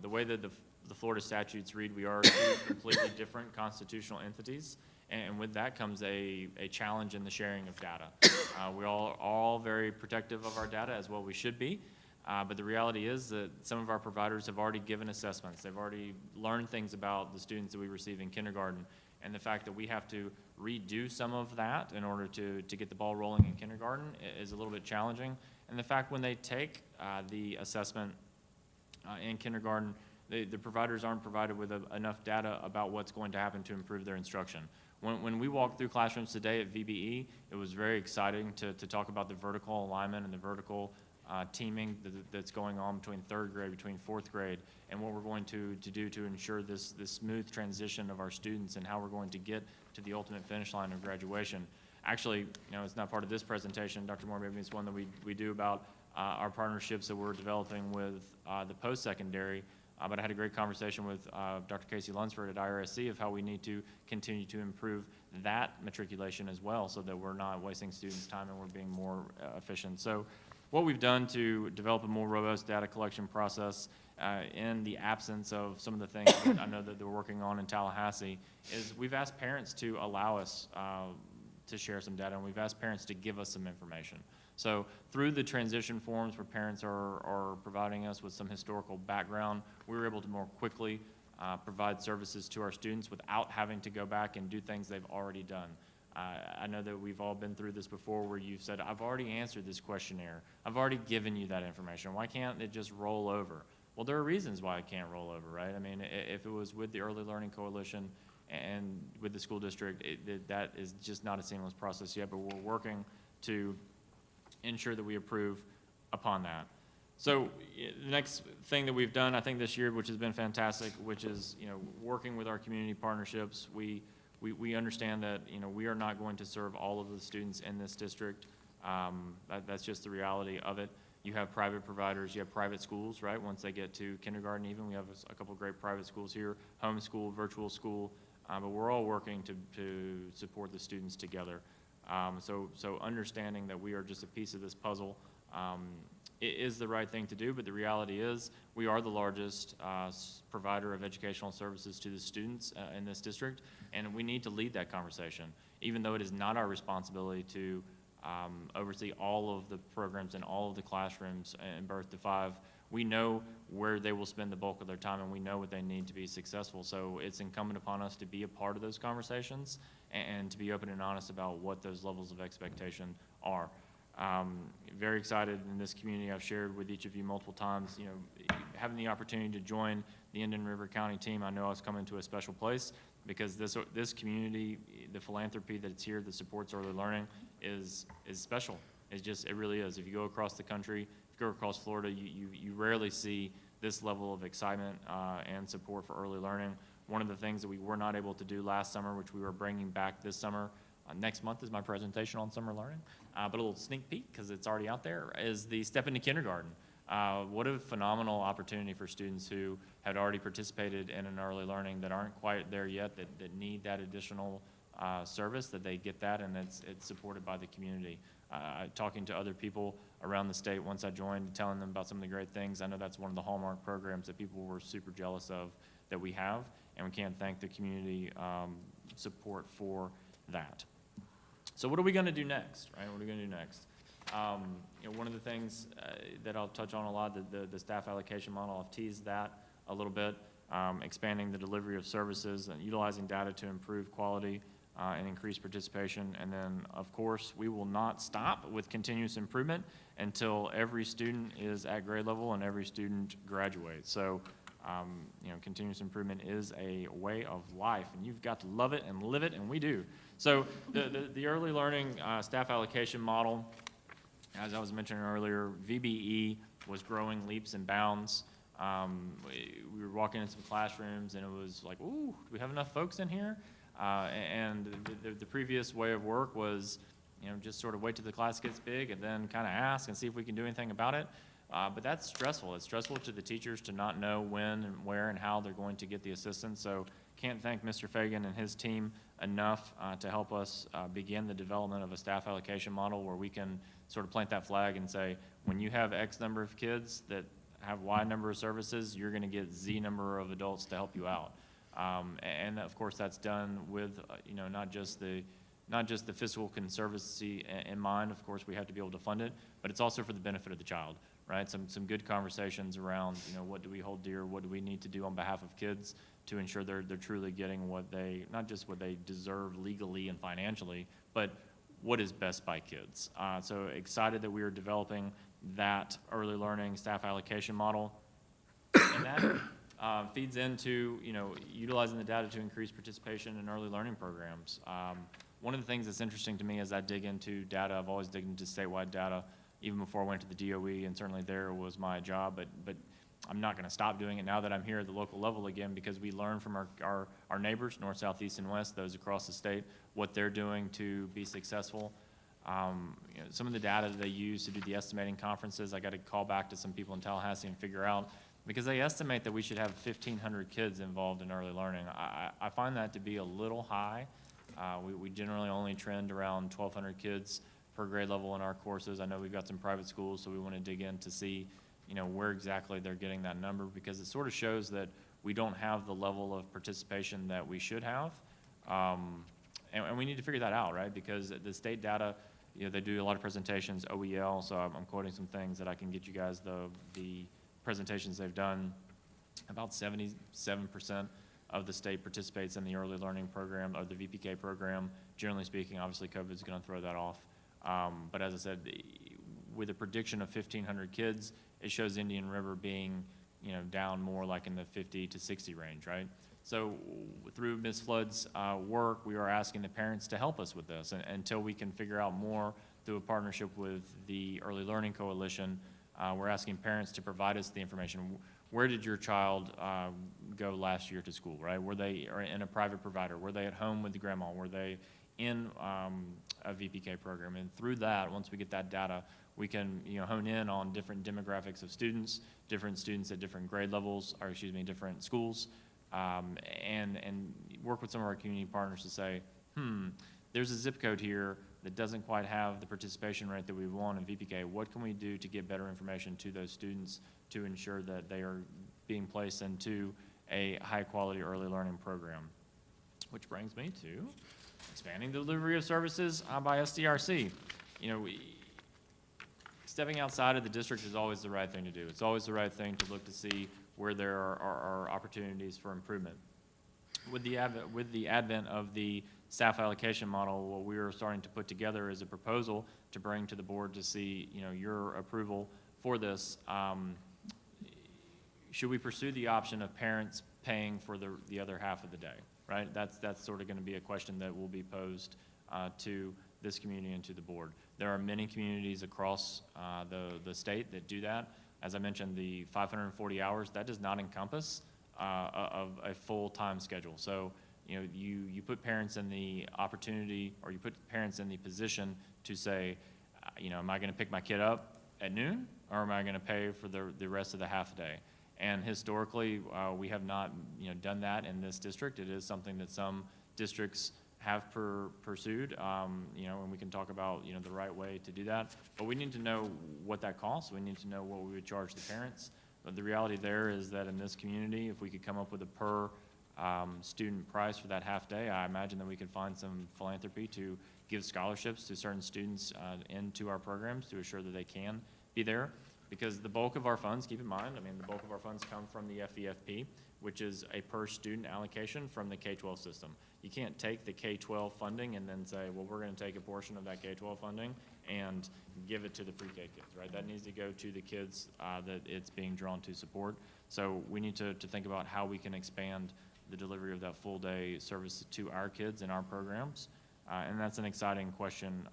The way that the Florida statutes read, we are two completely different constitutional entities, and with that comes a challenge in the sharing of data. We're all very protective of our data, as well we should be, but the reality is that some of our providers have already given assessments. They've already learned things about the students that we receive in kindergarten, and the fact that we have to redo some of that in order to get the ball rolling in kindergarten is a little bit challenging. And the fact when they take the assessment in kindergarten, the providers aren't provided with enough data about what's going to happen to improve their instruction. When we walked through classrooms today at VBE, it was very exciting to talk about the vertical alignment and the vertical teaming that's going on between third grade, between fourth grade, and what we're going to do to ensure this smooth transition of our students and how we're going to get to the ultimate finish line of graduation. Actually, you know, it's not part of this presentation. Dr. Moore, maybe it's one that we do about our partnerships that we're developing with the post-secondary. But I had a great conversation with Dr. Casey Lunsford at IRSC of how we need to continue to improve that matriculation as well so that we're not wasting students' time and we're being more efficient. So what we've done to develop a more robust data collection process in the absence of some of the things that I know that they're working on in Tallahassee is we've asked parents to allow us to share some data, and we've asked parents to give us some information. So through the transition forms where parents are providing us with some historical background, we were able to more quickly provide services to our students without having to go back and do things they've already done. I know that we've all been through this before where you've said, I've already answered this questionnaire. I've already given you that information. Why can't it just roll over? Well, there are reasons why it can't roll over, right? I mean, if it was with the Early Learning Coalition and with the school district, that is just not a seamless process yet, but we're working to ensure that we approve upon that. So the next thing that we've done, I think this year, which has been fantastic, which is, you know, working with our community partnerships. We understand that, you know, we are not going to serve all of the students in this district. That's just the reality of it. You have private providers, you have private schools, right? Once they get to kindergarten even, we have a couple of great private schools here, homeschool, virtual school, but we're all working to support the students together. So understanding that we are just a piece of this puzzle, it is the right thing to do, but the reality is we are the largest provider of educational services to the students in this district, and we need to lead that conversation. Even though it is not our responsibility to oversee all of the programs in all of the classrooms in birth to 5, we know where they will spend the bulk of their time, and we know what they need to be successful. So it's incumbent upon us to be a part of those conversations and to be open and honest about what those levels of expectation are. Very excited in this community. I've shared with each of you multiple times, you know, having the opportunity to join the Indian River County team, I know I was coming to a special place because this community, the philanthropy that's here that supports early learning is special. It really is. If you go across the country, if you go across Florida, you rarely see this level of excitement and support for early learning. One of the things that we were not able to do last summer, which we were bringing back this summer, next month is my presentation on summer learning, but a little sneak peek because it's already out there, is the Step into Kindergarten. What a phenomenal opportunity for students who had already participated in an early learning that aren't quite there yet, that need that additional service, that they get that, and it's supported by the community. Talking to other people around the state once I joined, telling them about some of the great things, I know that's one of the hallmark programs that people were super jealous of that we have, and we can't thank the community support for that. So what are we going to do next, right? What are we going to do next? You know, one of the things that I'll touch on a lot, the staff allocation model, I've teased that a little bit, expanding the delivery of services and utilizing data to improve quality and increase participation. And then, of course, we will not stop with continuous improvement until every student is at grade level and every student graduates. So, you know, continuous improvement is a way of life, and you've got to love it and live it, and we do. So the early learning staff allocation model, as I was mentioning earlier, VBE was growing leaps and bounds. We were walking in some classrooms, and it was like, ooh, do we have enough folks in here? And the previous way of work was, you know, just sort of wait till the class gets big and then kind of ask and see if we can do anything about it. But that's stressful. It's stressful to the teachers to not know when and where and how they're going to get the assistance. So can't thank Mr. Fagan and his team enough to help us begin the development of a staff allocation model where we can sort of plant that flag and say, when you have X number of kids that have Y number of services, you're going to get Z number of adults to help you out. And of course, that's done with you know, not just the fiscal conservancy in mind. Of course, we have to be able to fund it, but it's also for the benefit of the child, right? Some good conversations around, you know, what do we hold dear, what do we need to do on behalf of kids to ensure they're truly getting what they, not just what they deserve legally and financially, but what is best by kids. So excited that we are developing that early learning staff allocation model, and that feeds into, you know, utilizing the data to increase participation in early learning programs. One of the things that's interesting to me as I dig into data, I've always digged into statewide data, even before I went to the DOE, and certainly there was my job, but I'm not gonna stop doing it now that I'm here at the local level again, because we learn from our neighbors, north, south, east, and west, those across the state, what they're doing to be successful. You know, some of the data that they use to do the estimating conferences, I gotta call back to some people in Tallahassee and figure out, because they estimate that we should have 1,500 kids involved in early learning. I find that to be a little high. We generally only trend around 1,200 kids per grade level in our courses. I know we've got some private schools, so we want to dig in to see, you know, where exactly they're getting that number, because it sort of shows that we don't have the level of participation that we should have. And we need to figure that out, right? Because the state data, you know, they do a lot of presentations, OEL, so I'm quoting some things that I can get you guys the presentations they've done. About 77% of the state participates in the early learning program, or the VPK program. Generally speaking, obviously COVID is going to throw that off. But as I said, with a prediction of 1,500 kids, it shows Indian River being, you know, down more like in the 50 to 60 range, right? So through Ms. Flood's work, we are asking the parents to help us with this, and until we can figure out more through a partnership with the Early Learning Coalition. We're asking parents to provide us the information. Where did your child go last year to school, right? Were they in a private provider? Were they at home with the grandma? Were they in a VPK program? And through that, once we get that data, we can, you know, hone in on different demographics of students, different students at different grade levels, or excuse me, different schools, and work with some of our community partners to say, there's a zip code here that doesn't quite have the participation rate that we want in VPK. What can we do to get better information to those students to ensure that they are being placed into a high-quality early learning program? Which brings me to expanding the delivery of services by SDRC. You know, stepping outside of the district is always the right thing to do. It's always the right thing to look to see where there are opportunities for improvement. With the advent of the staff allocation model, what we are starting to put together is a proposal to bring to the board to see, your approval for this. Should we pursue the option of parents paying for the other half of the day, right? That's sort of going to be a question that will be posed to this community and to the board. There are many communities across the state that do that. As I mentioned, the 540 hours, that does not encompass of a full-time schedule. So, you put parents in the opportunity, or you put parents in the position to say, am I going to pick my kid up at noon, or am I going to pay for the rest of the half day? And historically, we have not, done that in this district. It is something that some districts have pursued, and we can talk about, the right way to do that. But we need to know what that costs. We need to know what we would charge the parents. But the reality there is that in this community, if we could come up with a per student price for that half day, I imagine that we could find some philanthropy to give scholarships to certain students into our programs to assure that they can be there. Because the bulk of our funds, keep in mind, the bulk of our funds come from the FEFP, which is a per student allocation from the K-12 system. You can't take the K-12 funding and then say, well, we're going to take a portion of that K-12 funding and give it to the pre-K kids, right? That needs to go to the kids that it's being drawn to support. So we need to think about how we can expand the delivery of that full day service to our kids in our programs. And that's an exciting question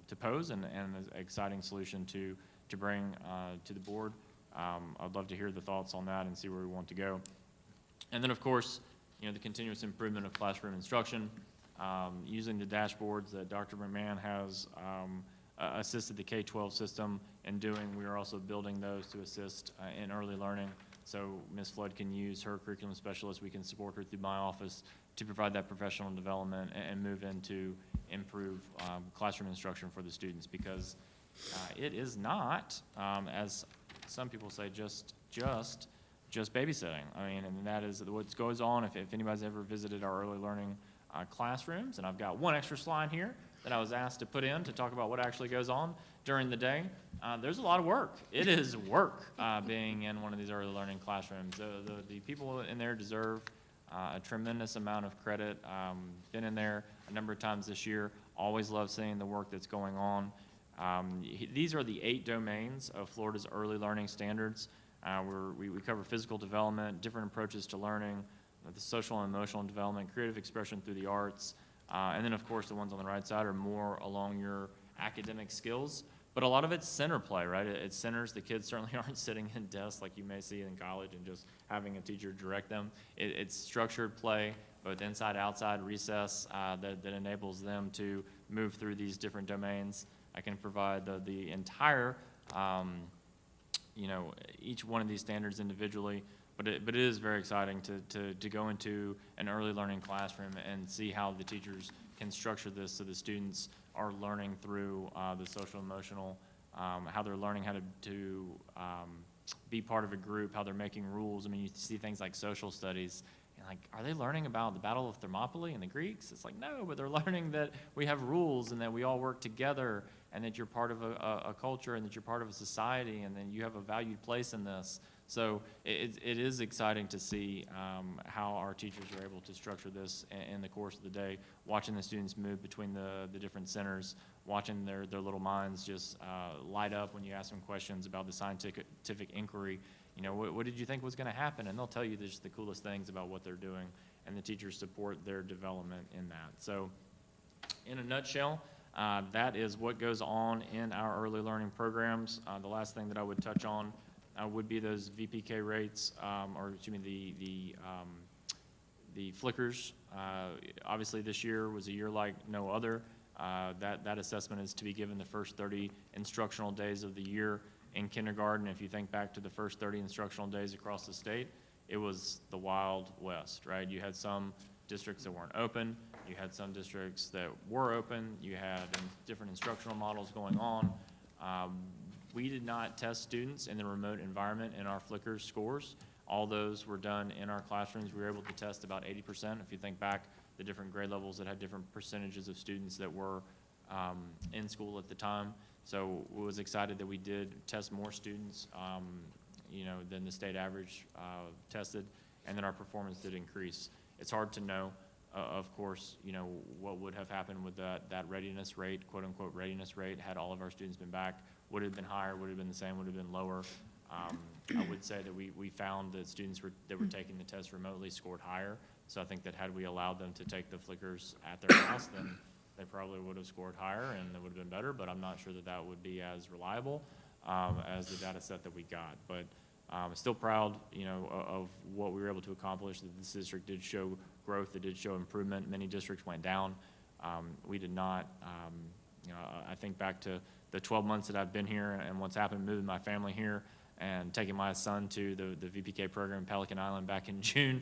to pose and an exciting solution to bring to the board. I'd love to hear the thoughts on that and see where we want to go. And then, of course, the continuous improvement of classroom instruction, using the dashboards that Dr. McMahon has assisted the K-12 system in doing. We are also building those to assist in early learning. So Ms. Flood can use her curriculum specialist. We can support her through my office to provide that professional development and move into improve classroom instruction for the students, because it is not, as some people say, just babysitting. And that is what goes on. If anybody's ever visited our early learning classrooms, and I've got one extra slide here that I was asked to put in to talk about what actually goes on during the day. There's a lot of work. It is work being in one of these early learning classrooms. The people in there deserve a tremendous amount of credit. Been in there a number of times this year. Always love seeing the work that's going on. These are the 8 domains of Florida's early learning standards. We cover physical development, different approaches to learning, the social and emotional development, creative expression through the arts, and then, of course, the ones on the right side are more along your academic skills. But a lot of it's center play, right? It centers. The kids certainly aren't sitting in desks like you may see in college and just having a teacher direct them. It's structured play, both inside, outside, recess, that enables them to move through these different domains. I can provide the entire, each one of these standards individually, but it is very exciting to go into an early learning classroom and see how the teachers can structure this so the students are learning through the social emotional, how they're learning how to be part of a group, how they're making rules. You see things like social studies. Are they learning about the Battle of Thermopylae and the Greeks? It's no, but they're learning that we have rules and that we all work together and that you're part of a culture and that you're part of a society and then you have a valued place in this. So it is exciting to see how our teachers are able to structure this in the course of the day, watching the students move between the different centers, watching their little minds just light up when you ask them questions about the scientific inquiry. What did you think was going to happen? And they'll tell you just the coolest things about what they're doing, and the teachers support their development in that. So in a nutshell, that is what goes on in our early learning programs. The last thing that I would touch on would be those VPK rates, the flickers. Obviously, this year was a year like no other. That assessment is to be given the first 30 instructional days of the year in kindergarten. If you think back to the first 30 instructional days across the state, it was the Wild West, right? You had some districts that weren't open. You had some districts that were open. You had different instructional models going on. We did not test students in the remote environment in our Flickr scores. All those were done in our classrooms. We were able to test about 80%. If you think back, the different grade levels that had different percentages of students that were in school at the time. So we was excited that we did test more students, than the state average tested, and then our performance did increase. It's hard to know of course, you know, what would have happened with that readiness rate, quote-unquote readiness rate, had all of our students been back? Would it have been higher, would it have been the same, would it have been lower? I would say that we found that students that were taking the test remotely scored higher. So I think that had we allowed them to take the flickers at their house, then they probably would have scored higher and it would have been better, but I'm not sure that that would be as reliable as the data set that we got. But still proud, you know, of what we were able to accomplish, that this district did show growth, it did show improvement. Many districts went down. We did not. You know, I think back to the 12 months that I've been here and what's happened, moving my family here and taking my son to the VPK program in Pelican Island back in June.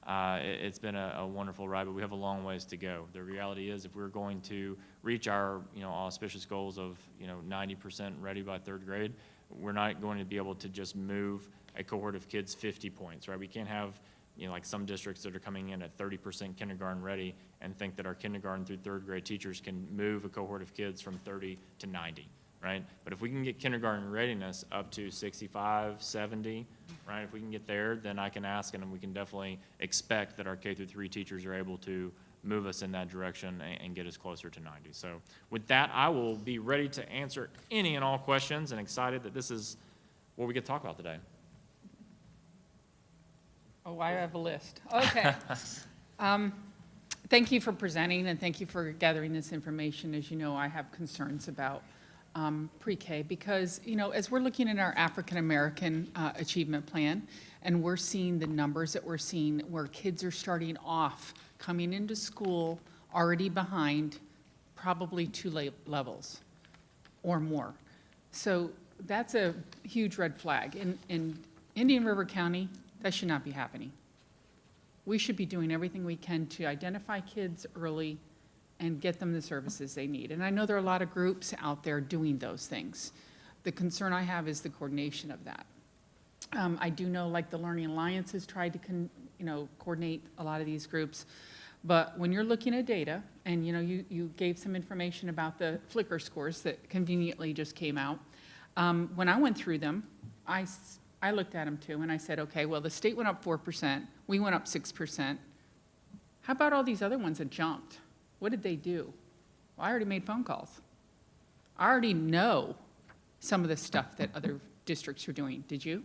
It's been a wonderful ride, but we have a long ways to go. The reality is, if we're going to reach our, you know, auspicious goals of, you know, 90% ready by third grade, we're not going to be able to just move a cohort of kids 50 points, right? We can't have, you know, like some districts that are coming in at 30% kindergarten ready and think that our kindergarten through third grade teachers can move a cohort of kids from 30 to 90, right? But if we can get kindergarten readiness up to 65, 70, right? If we can get there, then I can ask, and we can definitely expect that our K through 3 teachers are able to move us in that direction and get us closer to 90. So with that, I will be ready to answer any and all questions, and excited that this is what we get to talk about today. Oh, I have a list. Okay. Thank you for presenting, and thank you for gathering this information. As you know, I have concerns about pre-K because, you know, as we're looking at our African-American achievement plan, and we're seeing the numbers that we're seeing where kids are starting off, coming into school already behind probably 2 levels or more. So that's a huge red flag. In Indian River County, that should not be happening. We should be doing everything we can to identify kids early and get them the services they need. And I know there are a lot of groups out there doing those things. The concern I have is the coordination of that. I do know, like, the Learning Alliance has tried to coordinate a lot of these groups. But when you're looking at data, and, you know, you gave some information about the Flickr scores that conveniently just came out. When I went through them, I looked at them too, and I said, okay, well, the state went up 4%, we went up 6%. How about all these other ones that jumped? What did they do? Well, I already made phone calls. I already know some of the stuff that other districts are doing. Did you?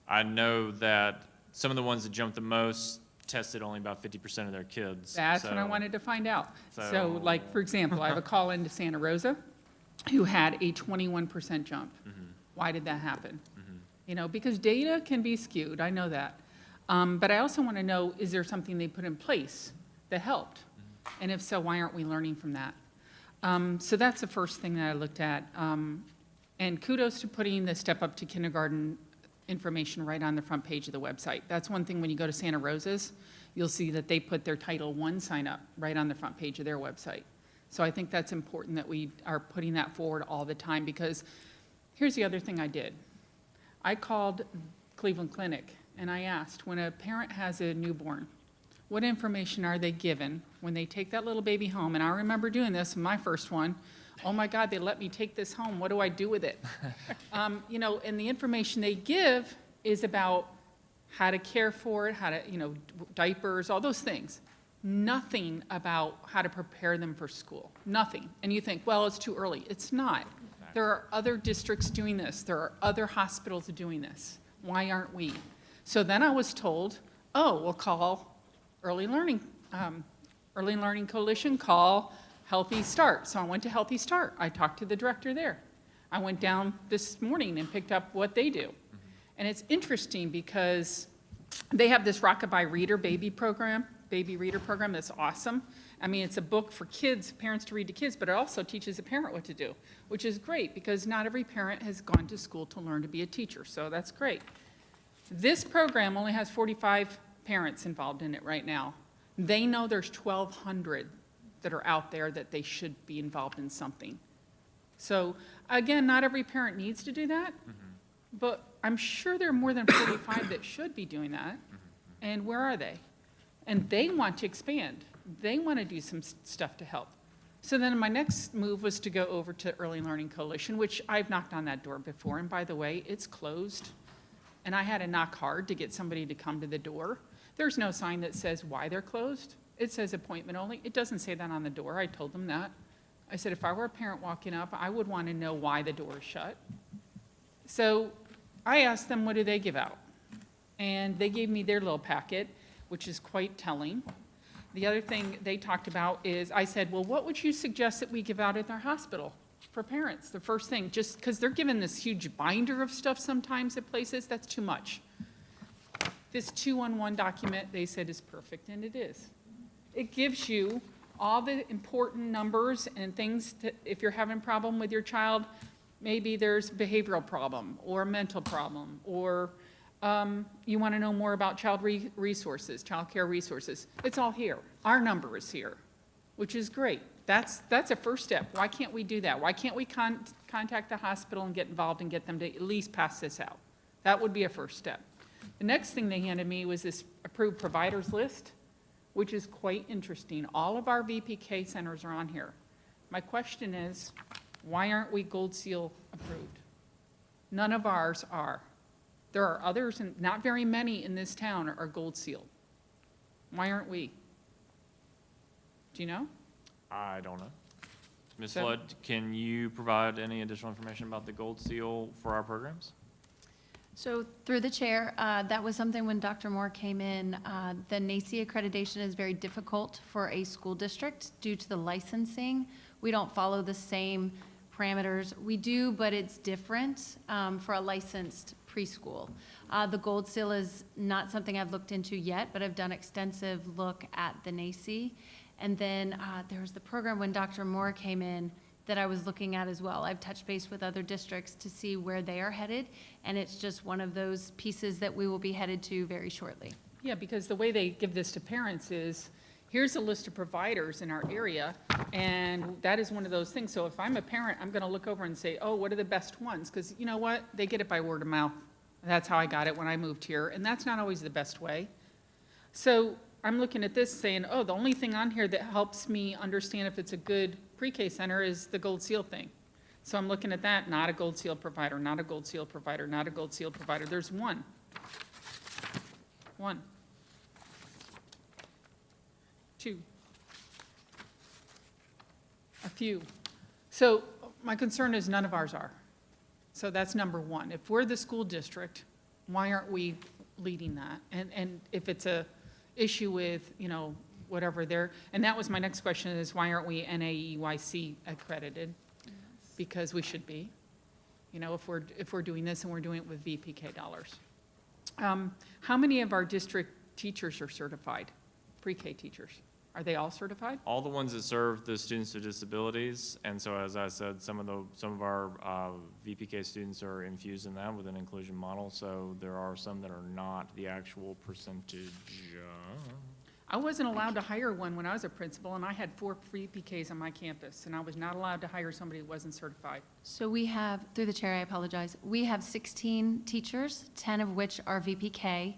I know that some of the ones that jumped the most tested only about 50% of their kids. That's what I wanted to find out. So, like, for example, I have a call into Santa Rosa who had a 21% jump. Why did that happen? You know, because data can be skewed, I know that. But I also want to know, is there something they put in place that helped? And if so, why aren't we learning from that? So that's the first thing that I looked at. And kudos to putting the Step Up to Kindergarten information right on the front page of the website. That's one thing when you go to Santa Rosa's, you'll see that they put their Title I sign up right on the front page of their website. So I think that's important that we are putting that forward all the time, because here's the other thing I did. I called Cleveland Clinic and I asked, when a parent has a newborn, what information are they given when they take that little baby home? And I remember doing this, my first one. Oh my God, they let me take this home. What do I do with it? You know, and the information they give is about how to care for it, how to, you know, diapers, all those things. Nothing about how to prepare them for school. Nothing. And you think, well, it's too early. It's not. There are other districts doing this. There are other hospitals doing this. Why aren't we? So then I was told, oh, we'll call Early Learning Coalition, call Healthy Start. So I went to Healthy Start. I talked to the director there. I went down this morning and picked up what they do. And it's interesting because they have this Rockabye Reader baby reader program that's awesome. I mean, it's a book for kids, parents to read to kids, but it also teaches a parent what to do, which is great because not every parent has gone to school to learn to be a teacher, so that's great. This program only has 45 parents involved in it right now. They know there's 1,200 that are out there that they should be involved in something. So again, not every parent needs to do that, but I'm sure there are more than 45 that should be doing that. And where are they? And they want to expand. They want to do some stuff to help. So then my next move was to go over to Early Learning Coalition, which I've knocked on that door before. And by the way, it's closed. And I had to knock hard to get somebody to come to the door. There's no sign that says why they're closed. It says appointment only. It doesn't say that on the door. I told them that. I said, if I were a parent walking up, I would want to know why the door is shut. So I asked them, what do they give out? And they gave me their little packet, which is quite telling. The other thing they talked about is, I said, well, what would you suggest that we give out at our hospital for parents? The first thing, just because they're given this huge binder of stuff sometimes at places, that's too much. This 2-on-1 document, they said, is perfect, and it is. It gives you all the important numbers and things that, if you're having a problem with your child, maybe there's a behavioral problem or a mental problem, or you want to know more about child resources, child care resources. It's all here. Our number is here, which is great. That's a first step. Why can't we do that? Why can't we contact the hospital and get involved and get them to at least pass this out? That would be a first step. The next thing they handed me was this approved providers list, which is quite interesting. All of our VPK centers are on here. My question is, why aren't we Gold Seal approved? None of ours are. There are others, and not very many in this town are Gold Sealed. Why aren't we? Do you know? I don't know. Ms. So- Flood, can you provide any additional information about the Gold Seal for our programs? So through the chair, that was something when Dr. Moore came in. The NACI accreditation is very difficult for a school district due to the licensing. We don't follow the same parameters. We do, but it's different for a licensed preschool. The Gold Seal is not something I've looked into yet, but I've done extensive look at the NACI. And then there was the program when Dr. Moore came in that I was looking at as well. I've touched base with other districts to see where they are headed, and it's just one of those pieces that we will be headed to very shortly. Yeah, because the way they give this to parents is, here's a list of providers in our area, and that is one of those things. So if I'm a parent, I'm going to look over and say, oh, what are the best ones? Because you know what? They get it by word of mouth. That's how I got it when I moved here, and that's not always the best way. So I'm looking at this saying, oh, the only thing on here that helps me understand if it's a good pre-K center is the Gold Seal thing. So I'm looking at that, not a Gold Seal provider, not a Gold Seal provider, not a Gold Seal provider. There's one. One. Two. A few. So my concern is none of ours are. So that's number one. If we're the school district, why aren't we leading that? And if it's a issue with, you know, whatever there, and that was my next question is, why aren't we NAEYC accredited? Because we should be, you know, if we're doing this and we're doing it with VPK dollars. How many of our district teachers are certified, pre-K teachers? Are they all certified? All the ones that serve the students with disabilities, and so as I said, some of our VPK students are infused in that with an inclusion model, so there are some that are not the actual percentage. I wasn't allowed to hire one when I was a principal, and I had 4 VPKs on my campus, and I was not allowed to hire somebody who wasn't certified. So we have, through the chair, I apologize, we have 16 teachers, 10 of which are VPK.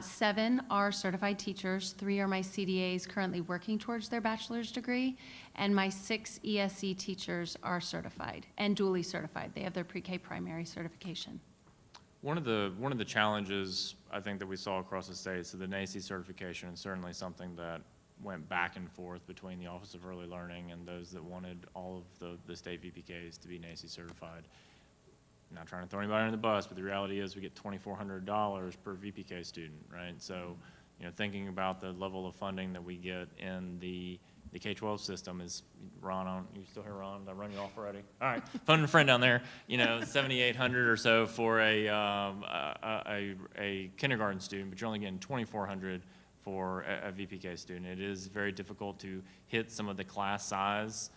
7 are certified teachers, 3 are my CDAs currently working towards their bachelor's degree, and my 6 ESE teachers are certified and duly certified. They have their pre-K primary certification. One of the challenges I think that we saw across the state, so the NACI certification is certainly something that went back and forth between the Office of Early Learning and those that wanted all of the state VPKs to be NACI certified. Not trying to throw anybody under the bus, but the reality is we get $2,400 per VPK student, right? So, you know, thinking about the level of funding that we get in the K-12 system is, Ron, you still here, Ron? Did I run you off already? All right, phone a friend down there, you know, $7,800 or so for a kindergarten student, but you're only getting $2,400 for a VPK student. It is very difficult to hit some of the class size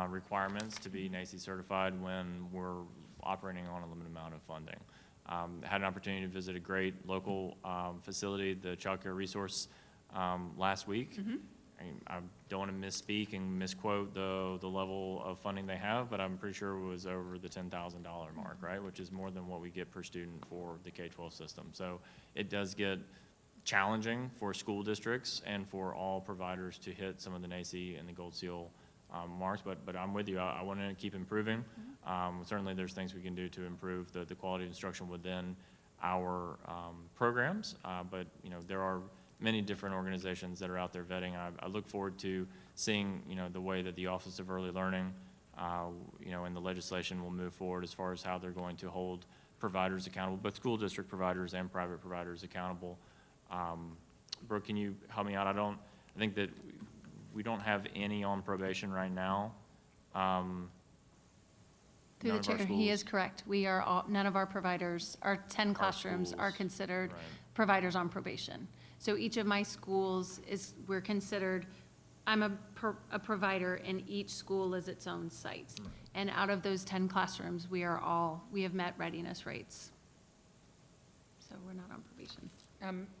requirements to be NACI certified when we're operating on a limited amount of funding. Had an opportunity to visit a great local facility, the Child Care Resource, last week. I don't want to misspeak and misquote the level of funding they have, but I'm pretty sure it was over the $10,000 mark, right? Which is more than what we get per student for the K-12 system. So it does get challenging for school districts and for all providers to hit some of the NACI and the Gold Seal marks, but I'm with you. I want to keep improving. Certainly there's things we can do to improve the quality of instruction within our programs, but you know, there are many different organizations that are out there vetting. I look forward to seeing, the way that the Office of Early Learning, and the legislation will move forward as far as how they're going to hold providers accountable, both school district providers and private providers accountable. Brooke, can you help me out? I think that we don't have any on probation right now. Through None the of our chair, he schools. is correct. We are all, none of our providers, our 10 classrooms are schools, considered right. providers on probation. So each of my schools we're considered, I'm a provider, and each school is its own site. And out of those 10 classrooms, we have met readiness rates. So we're not on probation.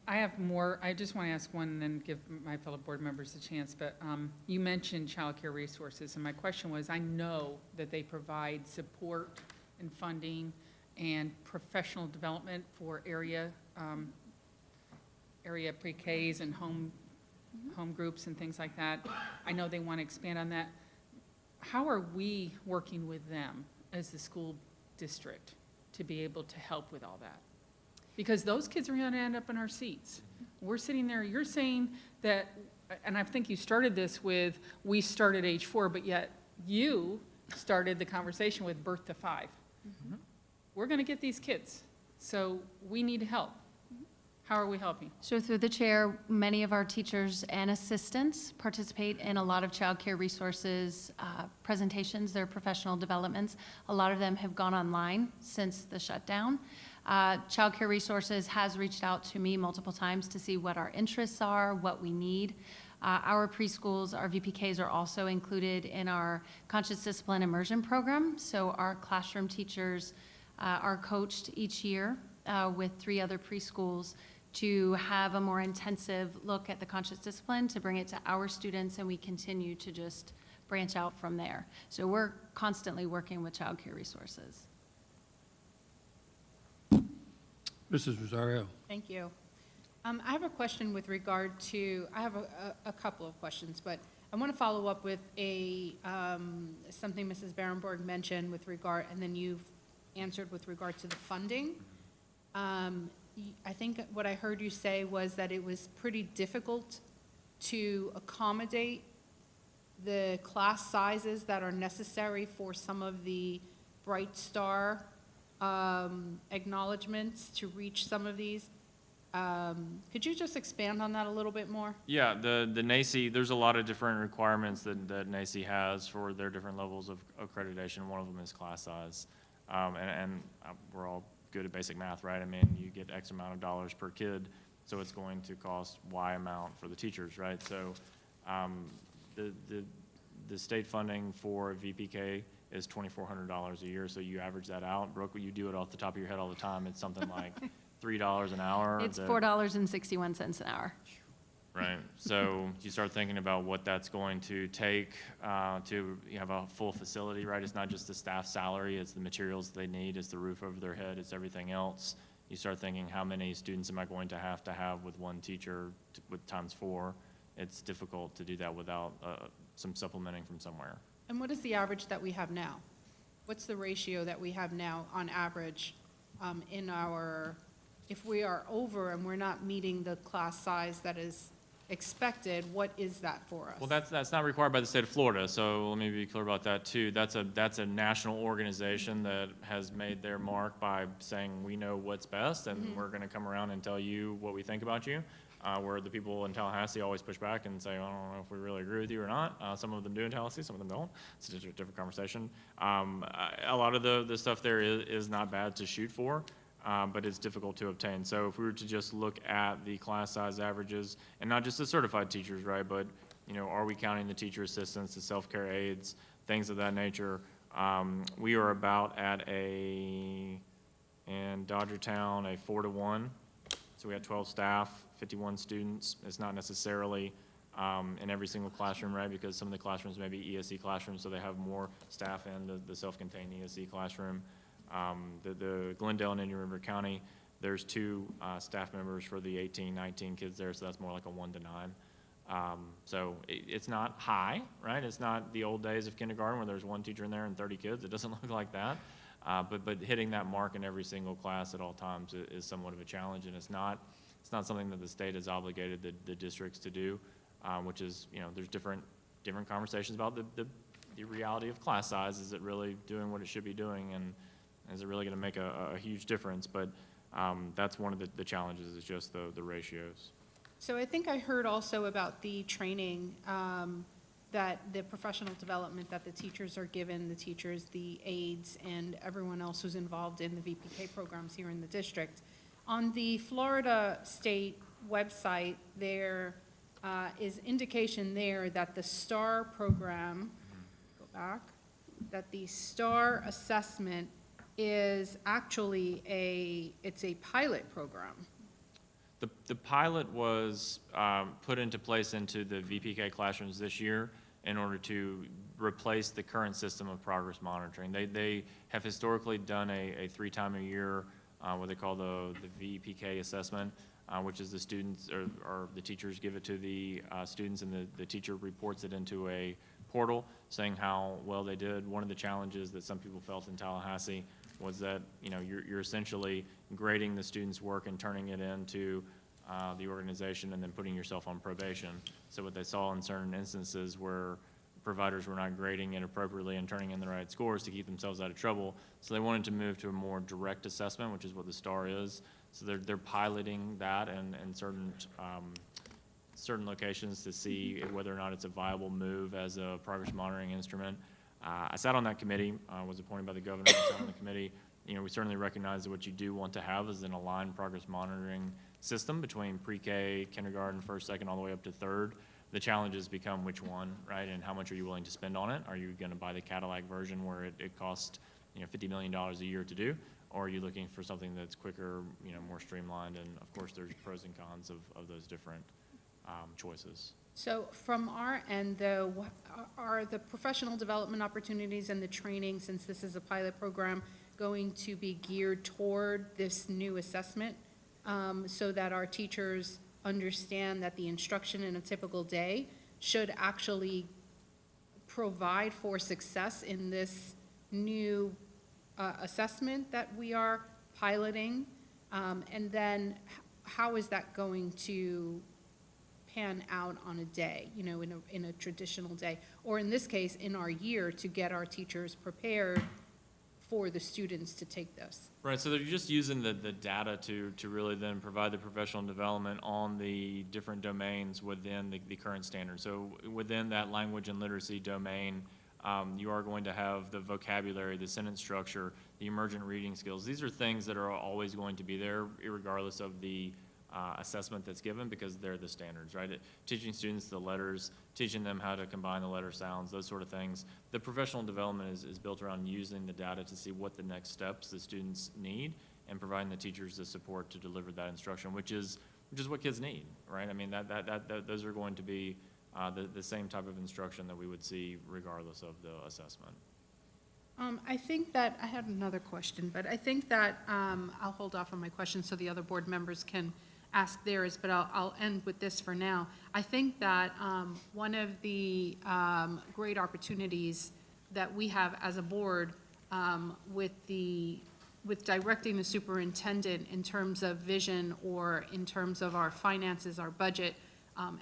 I have more, I just want to ask one and then give my fellow board members a chance, but you mentioned childcare resources, and my question was, I know that they provide support and funding and professional development for area pre-Ks and home groups and things like that. I know they want to expand on that. How are we working with them as the school district to be able to help with all that? Because those kids are going to end up in our seats. We're sitting there, you're saying that, and I think you started this with, we start at age 4, but yet you started the conversation with birth to 5. We're going to get these kids, so we need help. How are we helping? So through the chair, many of our teachers and assistants participate in a lot of childcare resources presentations, their professional developments. A lot of them have gone online since the shutdown. Childcare Resources has reached out to me multiple times to see what our interests are, what we need. Our preschools, our VPKs are also included in our conscious discipline immersion program. So our classroom teachers are coached each year with 3 other preschools to have a more intensive look at the conscious discipline, to bring it to our students, and we continue to just branch out from there. So we're constantly working with Childcare Resources. Mrs. Rosario. Thank you. I have a question with regard to, I have a couple of questions, but I want to follow up with something Mrs. Berenborg mentioned with regard, and then you've answered with regard to the funding. I think what I heard you say was that it was pretty difficult to accommodate the class sizes that are necessary for some of the Bright Star acknowledgements to reach some of these. Could you just expand on that a little bit more? Yeah, the NACE, there's a lot of different requirements that NACE has for their different levels of accreditation. One of them is class size. And we're all good at basic math, right? I mean, you get X amount of dollars per kid, so it's going to cost Y amount for the teachers, right? So the state funding for VPK is $2,400 a year, so you average that out. Brooke, you do it off the top of your head all the time. It's something like $3 an hour. It's $4.61 an hour. Right, so you start thinking about what that's going to take to have a full facility, right? It's not just the staff salary, it's the materials they need, it's the roof over their head, it's everything else. You start thinking, how many students am I going to have with one teacher with times 4? It's difficult to do that without some supplementing from somewhere. And what is the average that we have now? What's the ratio that we have now on average in our, if we are over and we're not meeting the class size that is expected, what is that for us? Well, that's not required by the state of Florida, so let me be clear about that too. That's a national organization that has made their mark by saying we know what's best, and we're going to come around and tell you what we think about you. Where the people in Tallahassee always push back and say, I don't know if we really agree with you or not. Some of them do in Tallahassee, some of them don't. It's a different conversation. A lot of the stuff there is not bad to shoot for. But it's difficult to obtain. So if we were to just look at the class size averages, and not just the certified teachers, right, but, are we counting the teacher assistants, the self-care aides, things of that nature? We are about at in Dodgertown, a 4-to-1. So we have 12 staff, 51 students. It's not necessarily in every single classroom, right, because some of the classrooms may be ESE classrooms, so they have more staff in the self-contained ESE classroom. The Glendale and Indian River County, there's 2 staff members for the 18, 19 kids there, so that's more like a 1 to 9. So it's not high, right? It's not the old days of kindergarten where there's 1 teacher in there and 30 kids. It doesn't look like that. But hitting that mark in every single class at all times is somewhat of a challenge, and it's not It's not something that the state has obligated the districts to do, which is, there's different conversations about the reality of class size. Is it really doing what it should be doing, and is it really going to make a huge difference? But that's one of the challenges, is just the ratios. So I think I heard also about the training, that the professional development that the teachers are given, the teachers, the aides, and everyone else who's involved in the VPK programs here in the district. On the Florida State website, there is indication there that the STAR program, go back, that the STAR assessment is actually it's a pilot program. The pilot was put into place into the VPK classrooms this year in order to replace the current system of progress monitoring. They have historically done a 3-time-a-year, what they call the VPK assessment, which is the students or the teachers give it to the students, and the teacher reports it into a portal saying how well they did. One of the challenges that some people felt in Tallahassee was that, you're essentially grading the student's work and turning it into the organization and then putting yourself on probation. So what they saw in certain instances where providers were not grading it appropriately and turning in the right scores to keep themselves out of trouble. So they wanted to move to a more direct assessment, which is what the STAR is. So they're piloting that in certain locations to see whether or not it's a viable move as a progress monitoring instrument. I sat on that committee, was appointed by the governor, I sat on the committee. We certainly recognize that what you do want to have is an aligned progress monitoring system between pre-K, kindergarten, first, second, all the way up to third. The challenges become which one, right, and how much are you willing to spend on it? Are you going to buy the Cadillac version where it costs, $50 million a year to do? Or are you looking for something that's quicker, more streamlined? And of course, there's pros and cons of those different choices. So from our end, though, are the professional development opportunities and the training, since this is a pilot program, going to be geared toward this new assessment, so that our teachers understand that the instruction in a typical day should actually provide for success in this new assessment that we are piloting? And then how is that going to pan out on a day, in a traditional day? Or in this case, in our year, to get our teachers prepared for the students to take this? Right, so they're just using the data to really then provide the professional development on the different domains within the current standard. So within that language and literacy domain, you are going to have the vocabulary, the sentence structure, the emergent reading skills. These are things that are always going to be there regardless of the assessment that's given, because they're the standards, right? Teaching students the letters, teaching them how to combine the letter sounds, those sort of things. The professional development is built around using the data to see what the next steps the students need and providing the teachers the support to deliver that instruction, which is what kids need, right? I mean, those are going to be the same type of instruction that we would see regardless of the assessment. I think that, I had another question, but I think that I'll hold off on my question so the other board members can ask theirs, but I'll end with this for now. I think that one of the great opportunities that we have as a board with directing the superintendent in terms of vision or in terms of our finances, our budget,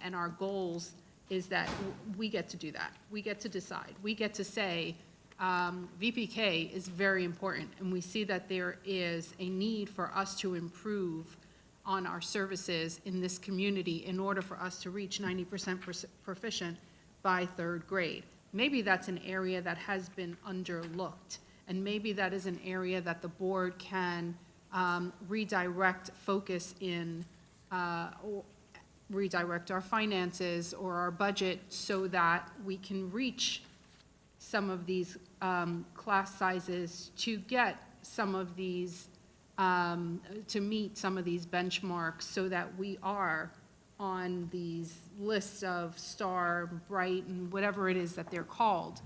and our goals, is that we get to do that. We get to decide. We get to say, VPK is very important, and we see that there is a need for us to improve on our services in this community in order for us to reach 90% proficient by third grade. Maybe that's an area that has been underlooked, and maybe that is an area that the board can redirect focus in, or redirect our finances or our budget so that we can reach some of these class sizes to get some of these, to meet some of these benchmarks so that we are on these lists of STAR, Bright, and whatever it is that they're called.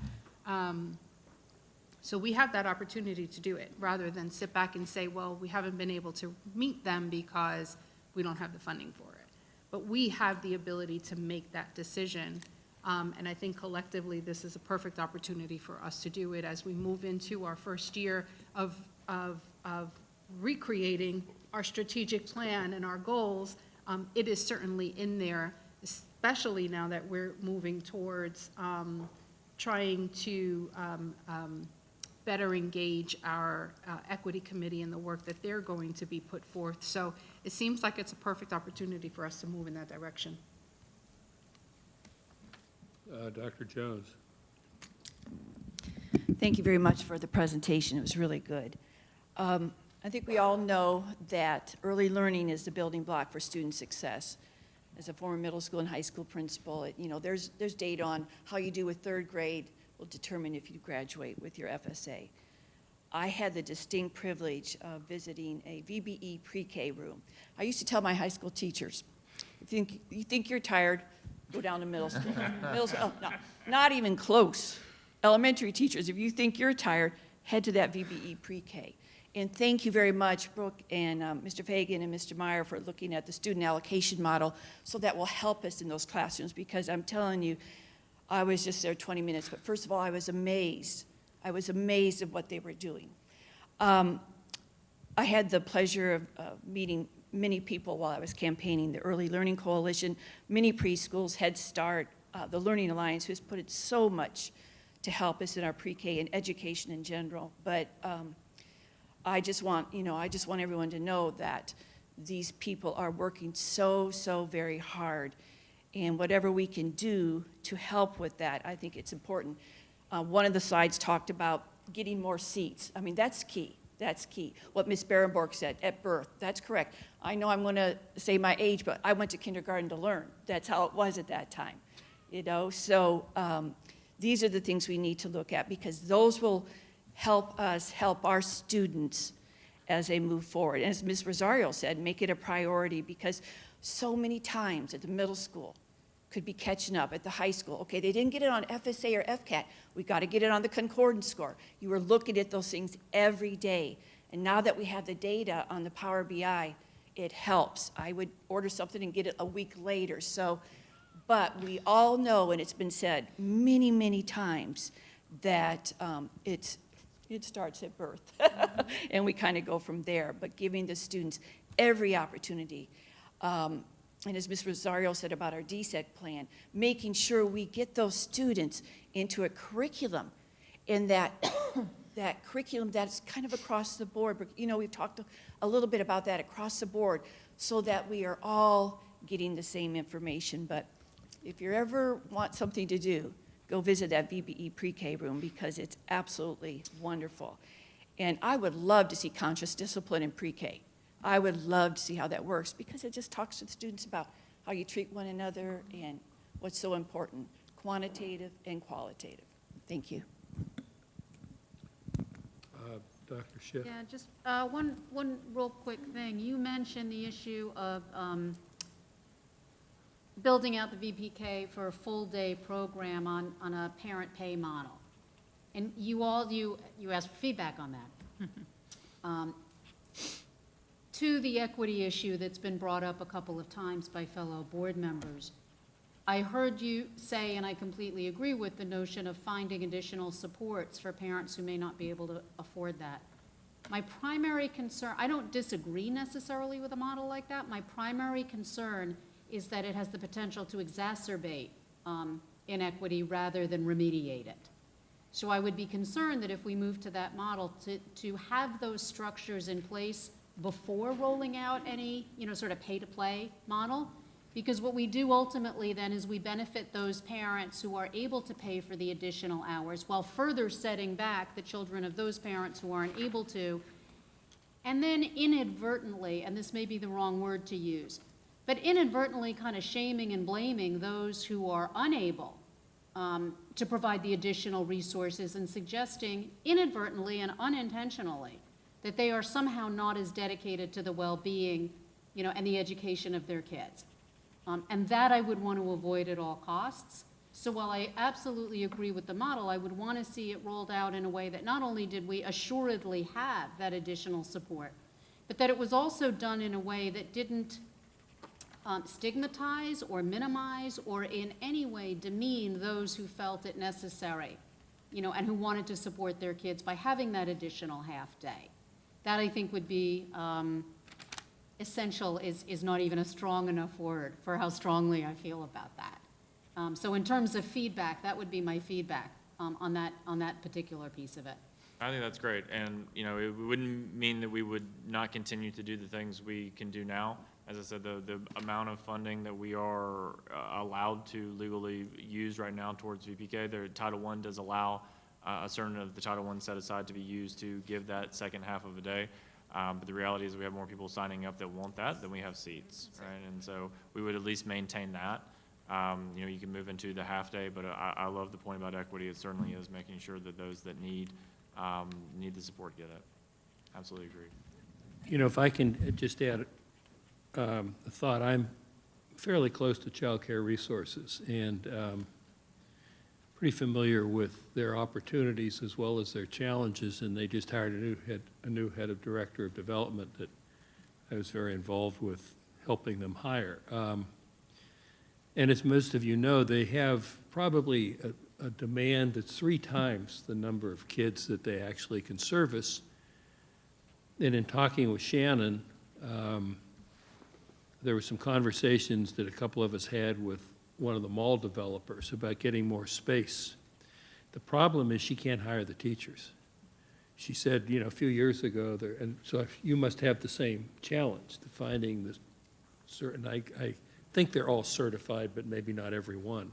So we have that opportunity to do it, rather than sit back and say, well, we haven't been able to meet them because we don't have the funding for it. But we have the ability to make that decision. And I think collectively, this is a perfect opportunity for us to do it as we move into our first year of recreating our strategic plan and our goals, it is certainly in there, especially now that we're moving towards trying to better engage our equity committee in the work that they're going to be put forth. So it seems like it's a perfect opportunity for us to move in that direction. Dr. Jones. Thank you very much for the presentation. It was really good. I think we all know that early learning is the building block for student success. As a former middle school and high school principal, there's data on how you do with third grade will determine if you graduate with your FSA. I had the distinct privilege of visiting a VBE pre-K room. I used to tell my high school teachers, you think you're tired, go down to middle school. Middle school, oh, no, not even close. Elementary teachers, if you think you're tired, head to that VBE pre-K. And thank you very much, Brooke and Mr. Fagan and Mr. Meyer, for looking at the student allocation model, so that will help us in those classrooms, because I'm telling you, I was just there 20 minutes, but first of all, I was amazed. I was amazed at what they were doing. I had the pleasure of meeting many people while I was campaigning, the Early Learning Coalition, many preschools, Head Start, the Learning Alliance, who's put in so much to help us in our pre-K and education in general. But I just want everyone to know that these people are working so very hard. And whatever we can do to help with that, I think it's important. One of the slides talked about getting more seats. I mean, that's key. That's key. What Ms. Berenborg said, at birth, that's correct. I know I'm going to say my age, but I went to kindergarten to learn. That's how it was at that time. So these are the things we need to look at, because those will help us help our students as they move forward. And as Ms. Rosario said, make it a priority, because so many times at the middle school, could be catching up at the high school. Okay, they didn't get it on FSA or FCAT. We got to get it on the concordance score. You were looking at those things every day. And now that we have the data on the Power BI, it helps. I would order something and get it a week later. So, but we all know, and it's been said many times, that it starts at birth. And we kind of go from there, but giving the students every opportunity. And as Ms. Rosario said about our DSEC plan, making sure we get those students into a curriculum, and that curriculum that's kind of across the board. We've talked a little bit about that across the board, so that we are all getting the same information. But if you ever want something to do, go visit that VBE pre-K room, because it's absolutely wonderful. And I would love to see conscious discipline in pre-K. I would love to see how that works, because it just talks to the students about how you treat one another and what's so important, quantitative and qualitative. Thank you. Dr. Schiff. Yeah, just one real quick thing. You mentioned the issue of building out the VPK for a full-day program on a parent pay model. And you asked for feedback on that. To the equity issue that's been brought up a couple of times by fellow board members, I heard you say, and I completely agree with the notion of finding additional supports for parents who may not be able to afford that. My primary concern, I don't disagree necessarily with a model like that. My primary concern is that it has the potential to exacerbate inequity rather than remediate it. So I would be concerned that if we move to that model, to have those structures in place before rolling out any, sort of pay-to-play model, because what we do ultimately then is we benefit those parents who are able to pay for the additional hours, while further setting back the children of those parents who aren't able to, and then inadvertently, and this may be the wrong word to use, but inadvertently kind of shaming and blaming those who are unable to provide the additional resources, and suggesting inadvertently and unintentionally that they are somehow not as dedicated to the well-being, and the education of their kids. And that I would want to avoid at all costs. So while I absolutely agree with the model, I would want to see it rolled out in a way that not only did we assuredly have that additional support, but that it was also done in a way that didn't stigmatize or minimize or in any way demean those who felt it necessary, and who wanted to support their kids by having that additional half day. That I think would be essential is not even a strong enough word for how strongly I feel about that. So in terms of feedback, that would be my feedback on that particular piece of it. I think that's great, and, you know, it wouldn't mean that we would not continue to do the things we can do now. As I said, the amount of funding that we are allowed to legally use right now towards VPK, Title I does allow a certain of the Title I set aside to be used to give that second half of a day. But the reality is we have more people signing up that want that than we have seats, right? And so we would at least maintain that. You know, you can move into the half day, but I love the point about equity. It certainly is making sure that those that need the support get it. Absolutely agree. You know, if I can just add a thought, I'm fairly close to Child Care Resources and pretty familiar with their opportunities as well as their challenges, and they just hired a new head of director of development that I was very involved with helping them hire. And as most of you know, they have probably a demand that's 3 times the number of kids that they actually can service. And in talking with Shannon, there were some conversations that a couple of us had with one of the mall developers about getting more space. The problem is she can't hire the teachers. She said, you know, a few years ago, and so you must have the same challenge to finding the certain, I think they're all certified, but maybe not every one.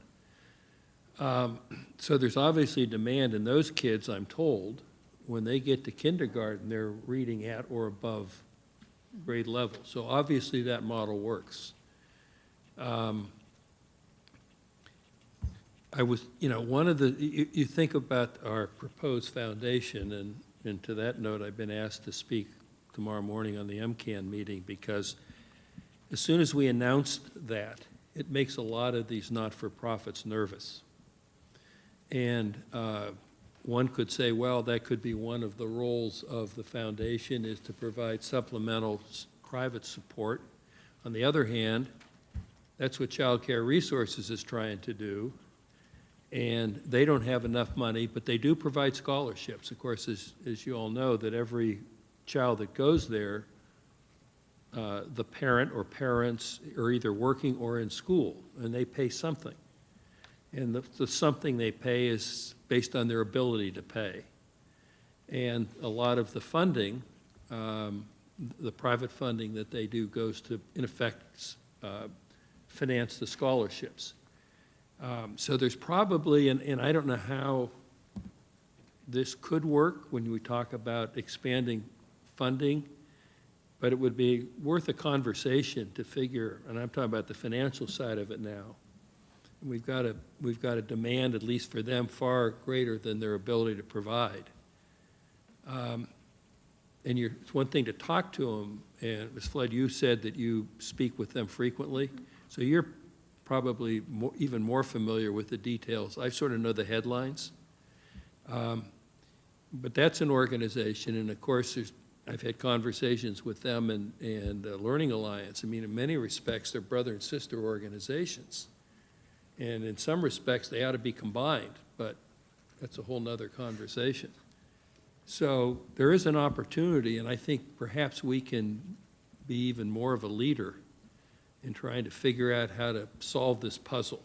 So there's obviously demand, and those kids, I'm told, when they get to kindergarten, they're reading at or above grade level. So obviously that model works. I was, you know, one of the, you think about our proposed foundation, and to that note, I've been asked to speak tomorrow morning on the MCAN meeting, because as soon as we announced that, it makes a lot of these not-for-profits nervous. And one could say, well, that could be one of the roles of the foundation, is to provide supplemental private support. On the other hand, that's what Child Care Resources is trying to do, and they don't have enough money, but they do provide scholarships. Of course, as you all know, that every child that goes there, the parent or parents are either working or in school, and they pay something. And the something they pay is based on their ability to pay. And a lot of the funding, the private funding that they do, goes to, in effect, finance the scholarships. So there's probably, and I don't know how this could work when we talk about expanding funding, but it would be worth a conversation to figure, and I'm talking about the financial side of it now. We've got a demand, at least for them, far greater than their ability to provide. And it's one thing to talk to them, and Ms. Flood, you said that you speak with them frequently, so you're probably even more familiar with the details. I sort of know the headlines. But that's an organization, and of course, I've had conversations with them and Learning Alliance. I mean, in many respects, they're brother and sister organizations. And in some respects, they ought to be combined, but that's a whole nother conversation. So there is an opportunity, and I think perhaps we can be even more of a leader in trying to figure out how to solve this puzzle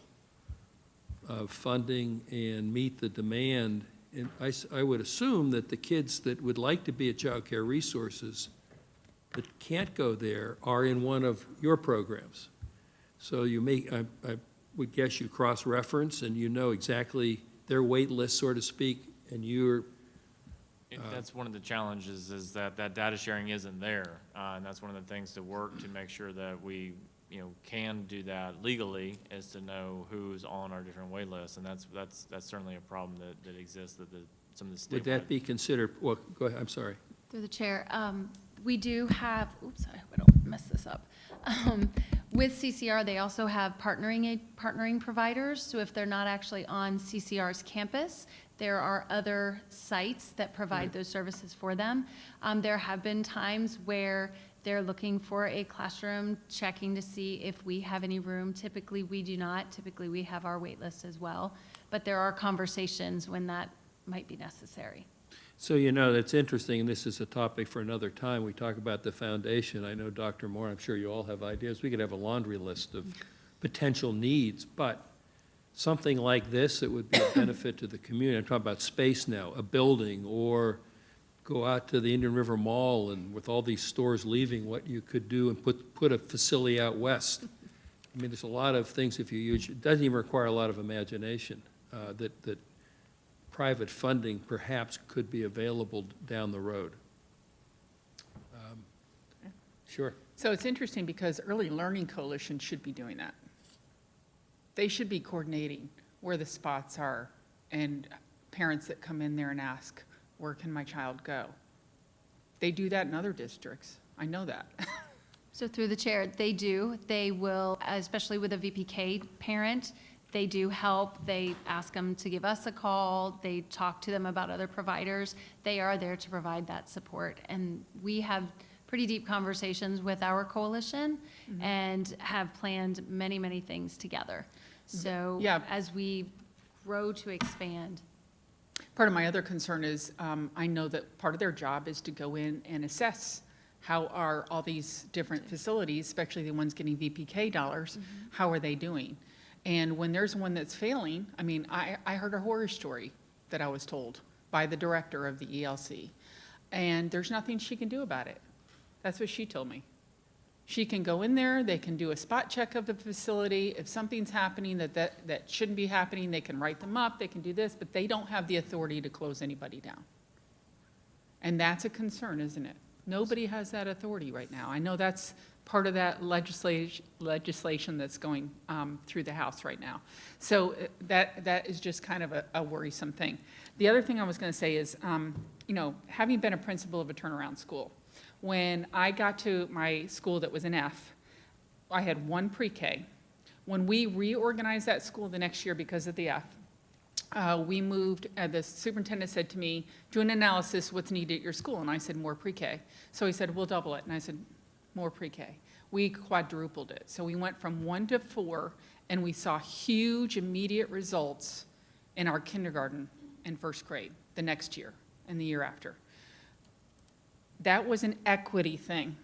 of funding and meet the demand. And I would assume that the kids that would like to be at Child Care Resources that can't go there are in one of your programs. So you may, I would guess you cross-reference and you know exactly their wait list, so to speak, and you're. That's one of the challenges, is that data sharing isn't there. And that's one of the things to work to make sure that we, you know, can do that legally, is to know who's on our different wait lists. And that's certainly a problem that exists, that some of the state. Would that be considered, well, go ahead, I'm sorry. Through the chair, we do have, oops, I hope I don't mess this up. With CCR, they also have partnering providers. So if they're not actually on CCR's campus, there are other sites that provide those services for them. There have been times where they're looking for a classroom, checking to see if we have any room. Typically, we do not. Typically, we have our wait list as well. But there are conversations when that might be necessary. So, you know, that's interesting, and this is a topic for another time. We talk about the foundation. I know, Dr. Moore, I'm sure you all have ideas. We could have a laundry list of potential needs, but something like this that would be a benefit to the community, I'm talking about space now, a building, or go out to the Indian River Mall, and with all these stores leaving, what you could do and put a facility out west. I mean, there's a lot of things if you use, it doesn't even require a lot of imagination, that private funding perhaps could be available down the road. Sure. So it's interesting because Early Learning Coalition should be doing that. They should be coordinating where the spots are and parents that come in there and ask, where can my child go? They do that in other districts. I know that. So through the chair, they do. They will, especially with a VPK parent, they do help. They ask them to give us a call. They talk to them about other providers. They are there to provide that support. And we have pretty deep conversations with our coalition and have planned many, many things together. So Yeah. as we grow to expand. Part of my other concern is, I know that part of their job is to go in and assess how are all these different facilities, especially the ones getting VPK dollars, how are they doing? And when there's one that's failing, I mean, I heard a horror story that I was told by the director of the ELC, and there's nothing she can do about it. That's what she told me. She can go in there, they can do a spot check of the facility. If something's happening that shouldn't be happening, they can write them up, they can do this, but they don't have the authority to close anybody down. And that's a concern, isn't it? Nobody has that authority right now. I know that's part of that legislation that's going through the House right now. So that is just kind of a worrisome thing. The other thing I was going to say is, you know, having been a principal of a turnaround school, when I got to my school that was an F, I had one pre-K. When we reorganized that school the next year because of the F, we moved, the superintendent said to me, do an analysis, what's needed at your school? And I said, more pre-K. So he said, we'll double it. And I said, more pre-K. We quadrupled it. So we went from 1 to 4, and we saw huge immediate results in our kindergarten and first grade the next year and the year after. That was an equity thing.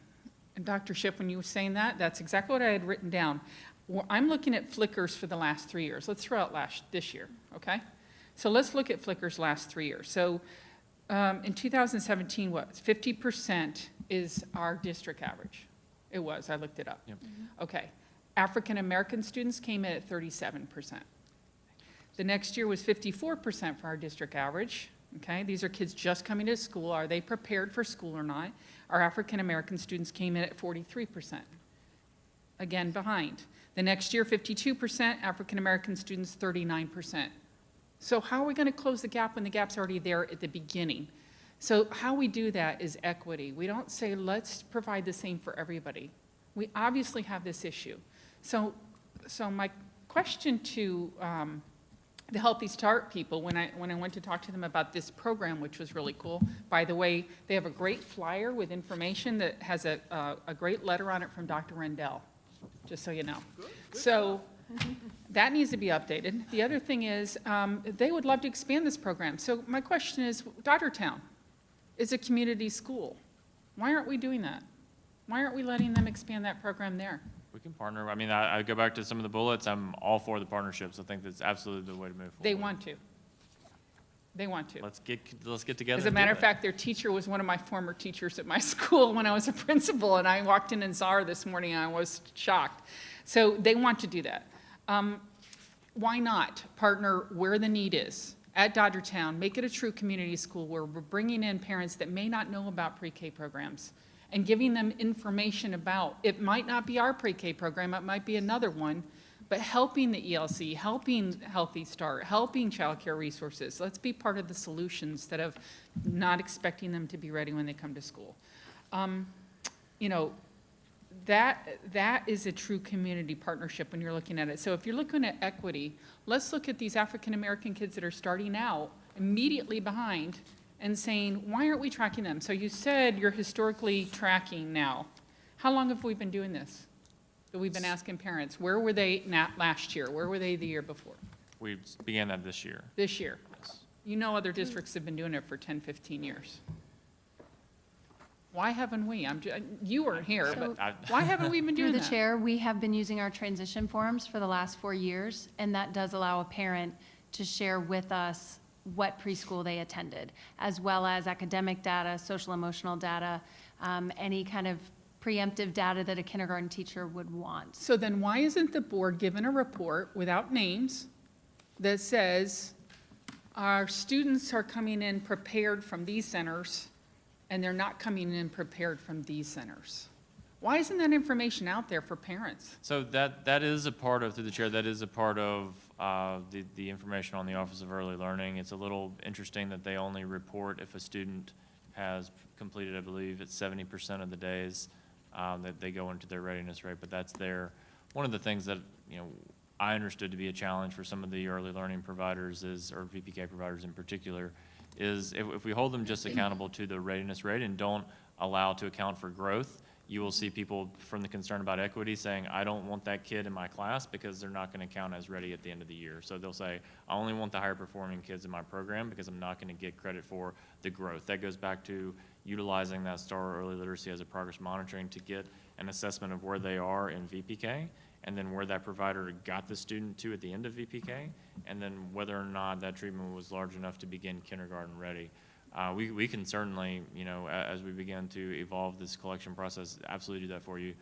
And Dr. Schiff, when you were saying that, that's exactly what I had written down. Well, I'm looking at flickers for the last 3 years. Let's throw out this year, okay? So let's look at flickers last 3 years. So in 2017, what, 50% is our district average. It was, I looked it up. Yep. Okay. African-American students came in at 37%. The next year was 54% for our district average. Okay, these are kids just coming to school. Are they prepared for school or not? Our African-American students came in at 43%. Again, behind. The next year, 52%, African-American students, 39%. So how are we going to close the gap when the gap's already there at the beginning? So how we do that is equity. We don't say, let's provide the same for everybody. We obviously have this issue. So my question to the Healthy Start people, when I went to talk to them about this program, which was really cool. By the way, they have a great flyer with information that has a great letter on it from Dr. Rendell, just so you know. So that needs to be updated. The other thing is, they would love to expand this program. So my question is, Dodgertown is a community school. Why aren't we doing that? Why aren't we letting them expand that program there? We can partner. I mean, I go back to some of the bullets. I'm all for the partnerships. I think that's absolutely the way to move forward. They want to. They want to. Let's get together. As a and do matter of that. fact, their teacher was one of my former teachers at my school when I was a principal, and I walked in and saw her this morning, and I was shocked. So they want to do that. Why not partner where the need is? At Dodgertown, make it a true community school where we're bringing in parents that may not know about pre-K programs and giving them information about, it might not be our pre-K program, it might be another one, but helping the ELC, helping Healthy Start, helping child care resources. Let's be part of the solution instead of not expecting them to be ready when they come to school. You know, that is a true community partnership when you're looking at it. So if you're looking at equity, let's look at these African-American kids that are starting out immediately behind and saying, why aren't we tracking them? So you said you're historically tracking now. How long have we been doing this? That we've been asking parents, where were they last year? Where were they the year before? We began that this year. This year? Yes. You know other districts have been doing it for 10, 15 years. Why haven't we? You weren't here, but why haven't we been Through doing the that? chair, we have been using our transition forums for the last 4 years, and that does allow a parent to share with us what preschool they attended, as well as academic data, social emotional data, any kind of preemptive data that a kindergarten teacher would want. So then why isn't the board given a report without names that says, our students are coming in prepared from these centers, and they're not coming in prepared from these centers? Why isn't that information out there for parents? So that is a part of, through the chair, that is a part of the information on the Office of Early Learning. It's a little interesting that they only report if a student has completed, I believe, it's 70% of the days that they go into their readiness rate, but that's one of the things that, I understood to be a challenge for some of the early learning providers or VPK providers in particular, is if we hold them just accountable to the readiness rate and don't allow to account for growth, you will see people from the concern about equity saying, I don't want that kid in my class because they're not going to count as ready at the end of the year. So they'll say, I only want the higher performing kids in my program because I'm not going to get credit for the growth. That goes back to utilizing that STAR early literacy as a progress monitoring to get an assessment of where they are in VPK, and then where that provider got the student to at the end of VPK, and then whether or not that treatment was large enough to begin kindergarten ready. We can certainly, as we begin to evolve this collection process, absolutely do that for you.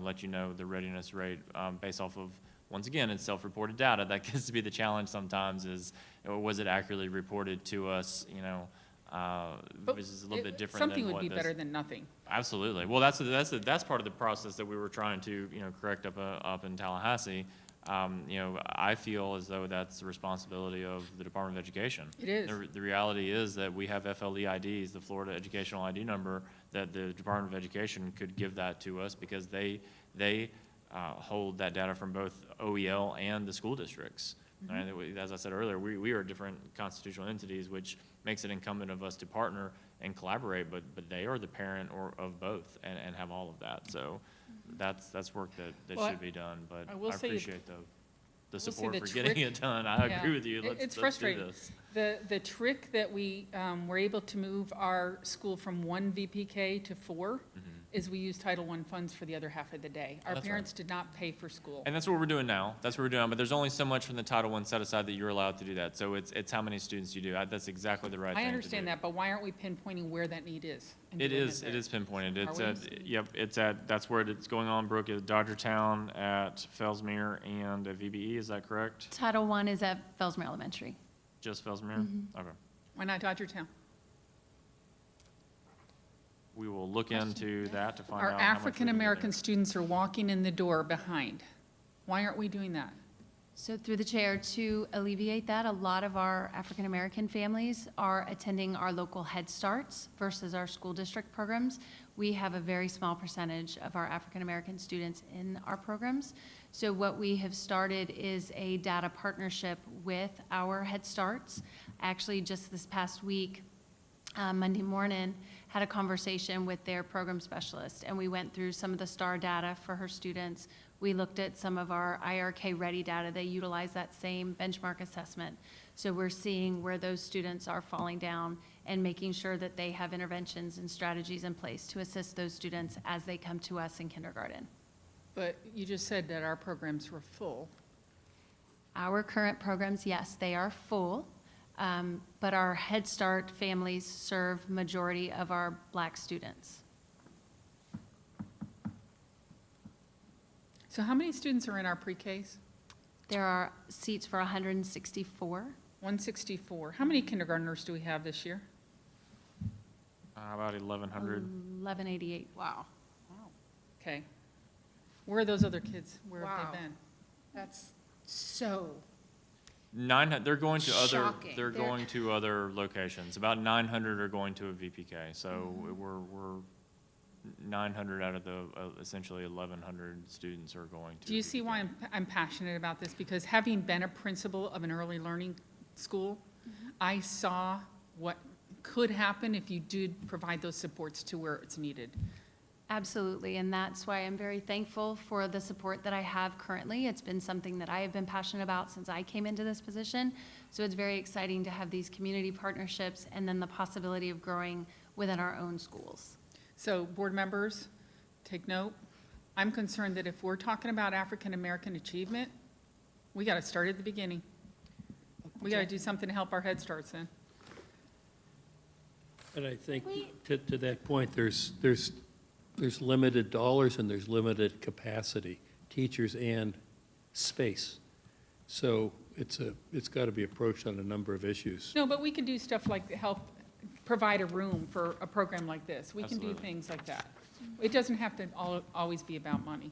Let you know the readiness rate based off of, once again, it's self-reported data. That gets to be the challenge sometimes is, was it accurately reported to us, which is a little bit different than Something would what be this- better than nothing. Absolutely. Well, that's part of the process that we were trying to, correct up in Tallahassee. I feel as though that's the responsibility of the Department of Education. It is. The reality is that we have FLE IDs, the Florida Educational ID number, that the Department of Education could give that to us because they hold that data from both OEL and the school districts. Right? As I said earlier, we are different constitutional entities, which makes it incumbent of us to partner and collaborate, but they are the parent of both and have all of that. So that's work that Well, should be done, but I I will say appreciate the will say support the for getting trick- it done. I Yeah. agree with you. It's Let's do frustrating. this. The trick that we were able to move our school from 1 VPK to 4 is we use Title I funds for the other half of the day. Our That's right. parents did not pay for school. And that's what we're doing now. That's what we're doing. But there's only so much from the Title I set aside that you're allowed to do that. So it's how many students you do. That's exactly the right thing I to understand do. that, but why aren't we pinpointing where that need is? and It doing is there? pinpointed. It's Are we? that's where it's going on, Brooke, at Dodgertown, at Fellsmere, and at VBE. Is that correct? Title I is at Fellsmere Elementary. Just Fellsmere? Okay. Why not Dodgertown? We will look into that to find Our out how much we can do African-American there. students are walking in the door behind. Why aren't we doing that? So through the chair, to alleviate that, a lot of our African-American families are attending our local Head Starts versus our school district programs. We have a very small percentage of our African-American students in our programs. So what we have started is a data partnership with our Head Starts. Actually, just this past week, Monday morning, had a conversation with their program specialist, and we went through some of the STAR data for her students. We looked at some of our IRK Ready data. They utilize that same benchmark assessment. So we're seeing where those students are falling down and making sure that they have interventions and strategies in place to assist those students as they come to us in kindergarten. But you just said that our programs were full. Our current programs, yes, they are full, but our Head Start families serve majority of our Black students. So how many students are in our pre-Ks? There are seats for 164. 164. How many kindergartners do we have this year? About 1,100. 1188. Wow. Okay. Where are those other kids? Where have Wow. they been? That's so, They're going to other. Shocking. They're They're- going to other locations. About 900 are going to a VPK. So Mm-hmm. we're 900 out of the essentially 1,100 students are going to. Do you see why I'm passionate about this? Because having been a principal of an early learning school, I saw what could happen if you did provide those supports to where it's needed. Absolutely, and that's why I'm very thankful for the support that I have currently. It's been something that I have been passionate about since I came into this position. So it's very exciting to have these community partnerships and then the possibility of growing within our own schools. So, board members, take note. I'm concerned that if we're talking about African-American achievement, we got to start at the beginning. We got to do something to help our Head Starts in. And I think to that point, there's limited dollars and there's limited capacity, teachers and space. So it's got to be approached on a number of issues. No, but we can do stuff like help provide a room for a program like this. We can do Absolutely. things like that. It doesn't have to always be about money.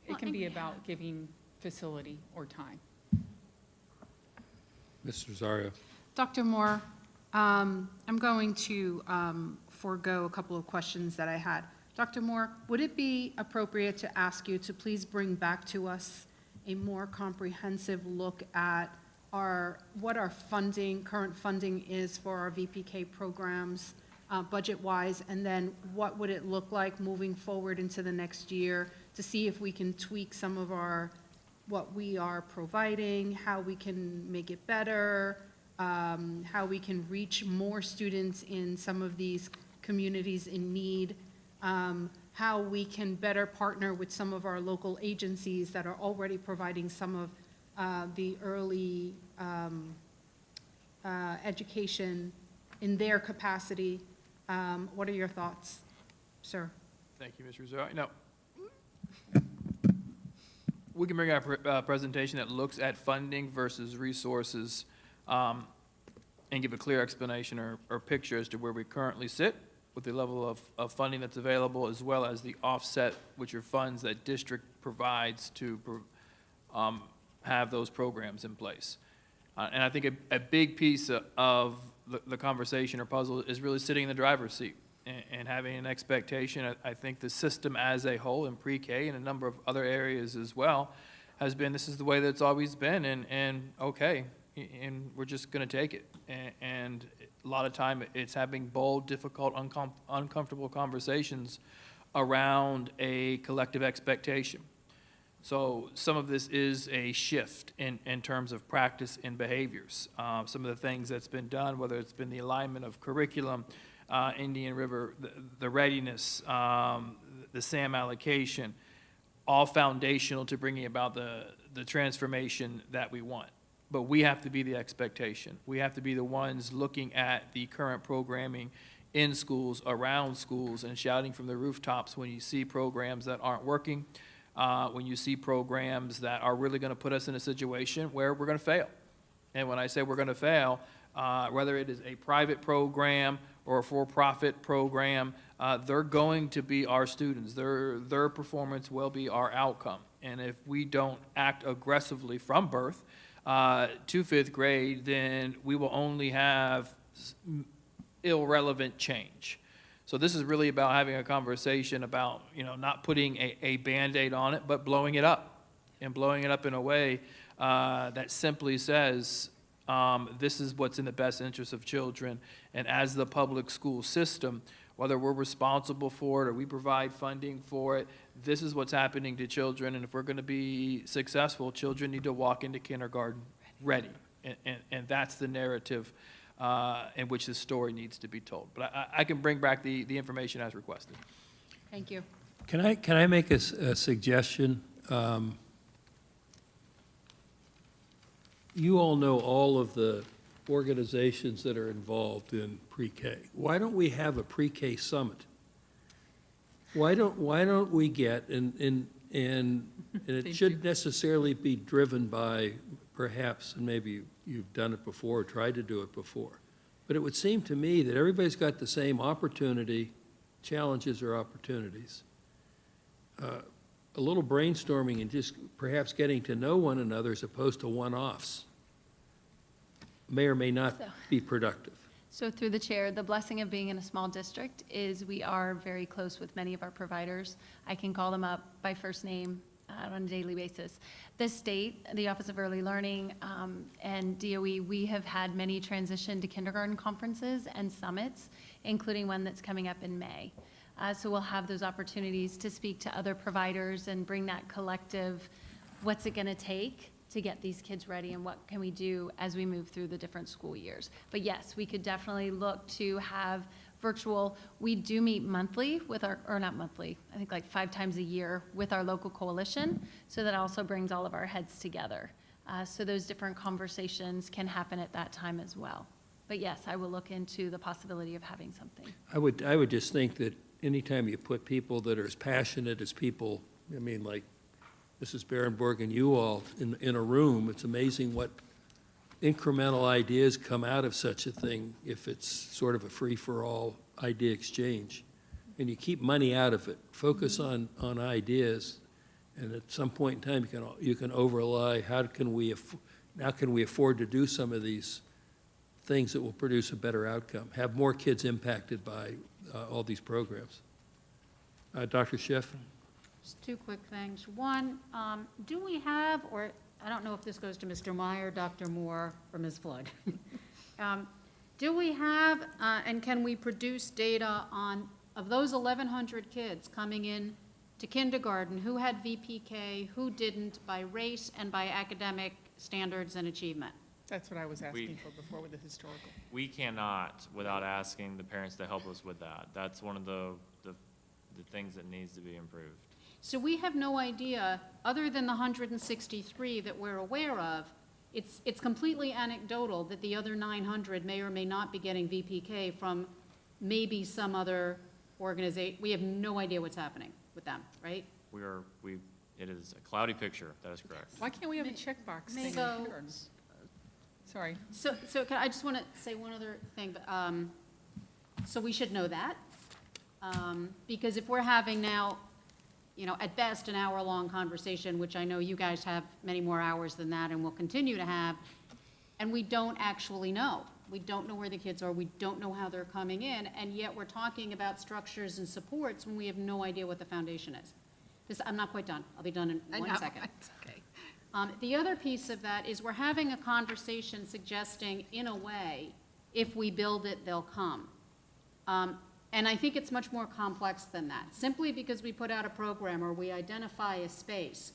It can be about giving facility or time. Mr. Rosario? Dr. Moore, I'm going to forego a couple of questions that I had. Dr. Moore, would it be appropriate to ask you to please bring back to us a more comprehensive look at what our funding, current funding is for our VPK programs, budget-wise, and then what would it look like moving forward into the next year to see if we can tweak some of what we are providing, how we can make it better, how we can reach more students in some of these communities in need, how we can better partner with some of our local agencies that are already providing some of the early education in their capacity. What are your thoughts, sir? Thank you, Mr. Rosario. No. We can bring out a presentation that looks at funding versus resources and give a clear explanation or picture as to where we currently sit with the level of funding that's available, as well as the offset, which are funds that district provides to have those programs in place. And I think a big piece of the conversation or puzzle is really sitting in the driver's seat and having an expectation. I think the system as a whole in pre-K and a number of other areas as well has been, this is the way that it's always been, and okay, and we're just going to take it. And a lot of time it's having bold, difficult, uncomfortable conversations around a collective expectation. So some of this is a shift in terms of practice and behaviors. Some of the things that's been done, whether it's been the alignment of curriculum, Indian River, the readiness, the SAM allocation, all foundational to bringing about the transformation that we want. But we have to be the expectation. We have to be the ones looking at the current programming in schools, around schools, and shouting from the rooftops when you see programs that aren't working, when you see programs that are really going to put us in a situation where we're going to fail. And when I say we're going to fail, whether it is a private program or a for-profit program, they're going to be our students. Their performance will be our outcome. And if we don't act aggressively from birth to fifth grade, then we will only have irrelevant change. So this is really about having a conversation about, not putting a Band-Aid on it, but blowing it up, and blowing it up in a way that simply says, this is what's in the best interest of children. And as the public school system, whether we're responsible for it or we provide funding for it, this is what's happening to children. And if we're going to be successful, children need to walk into kindergarten ready. And that's the narrative in which this story needs to be told. But I can bring back the information as requested. Thank you. Can I make a suggestion? You all know all of the organizations that are involved in pre-K. Why don't we have a pre-K summit? Why don't we get, and it shouldn't necessarily be driven by perhaps, and maybe you've done it before or tried to do it before, but it would seem to me that everybody's got the same opportunity, challenges or opportunities. A little brainstorming and just perhaps getting to know one another as opposed to one-offs may or may not be productive. So through the chair, the blessing of being in a small district is we are very close with many of our providers. I can call them up by first name on a daily basis. The state, the Office of Early Learning, and DOE, we have had many transition to kindergarten conferences and summits, including one that's coming up in May. So we'll have those opportunities to speak to other providers and bring that collective, what's it going to take to get these kids ready and what can we do as we move through the different school years. But yes, we could definitely look to have virtual. We do meet monthly with our, or not monthly, I think like 5 times a year with our local coalition. So that also brings all of our heads together. So those different conversations can happen at that time as well. But yes, I will look into the possibility of having something. I would just think that anytime you put people that are as passionate as people, I mean, like Mrs. Berenborg and you all in a room, it's amazing what incremental ideas come out of such a thing if it's sort of a free-for-all idea exchange. And you keep money out of it. Focus on ideas, and at some point in time, you can overlay, how can we afford to do some of these things that will produce a better outcome, have more kids impacted by all these programs. Dr. Schiff? Just 2 quick things. One, do we have, or I don't know if this goes to Mr. Meyer, Dr. Moore, or Ms. Flood. Do we have, and can we produce data on, of those 1,100 kids coming in to kindergarten, who had VPK, who didn't, by race and by academic standards and achievement? That's what I was asking for before with the historical. We cannot without asking the parents to help us with that. That's one of the things that needs to be improved. So we have no idea, other than the 163 that we're aware of, it's completely anecdotal that the other 900 may or may not be getting VPK from maybe some other organization. We have no idea what's happening with them, right? It is a cloudy picture, that is correct. Why can't we have a checkbox thing in So- kindergarten? Sorry. So I just want to say one other thing, but, so we should know that. Because if we're having now, at best, an hour-long conversation, which I know you guys have many more hours than that and will continue to have, and we don't actually know. We don't know where the kids are, we don't know how they're coming in, and yet we're talking about structures and supports when we have no idea what the foundation is. I'm not quite done. I'll be done in 1 second. It's okay. The other piece of that is we're having a conversation suggesting, in a way, if we build it, they'll come. And I think it's much more complex than that. Simply because we put out a program or we identify a space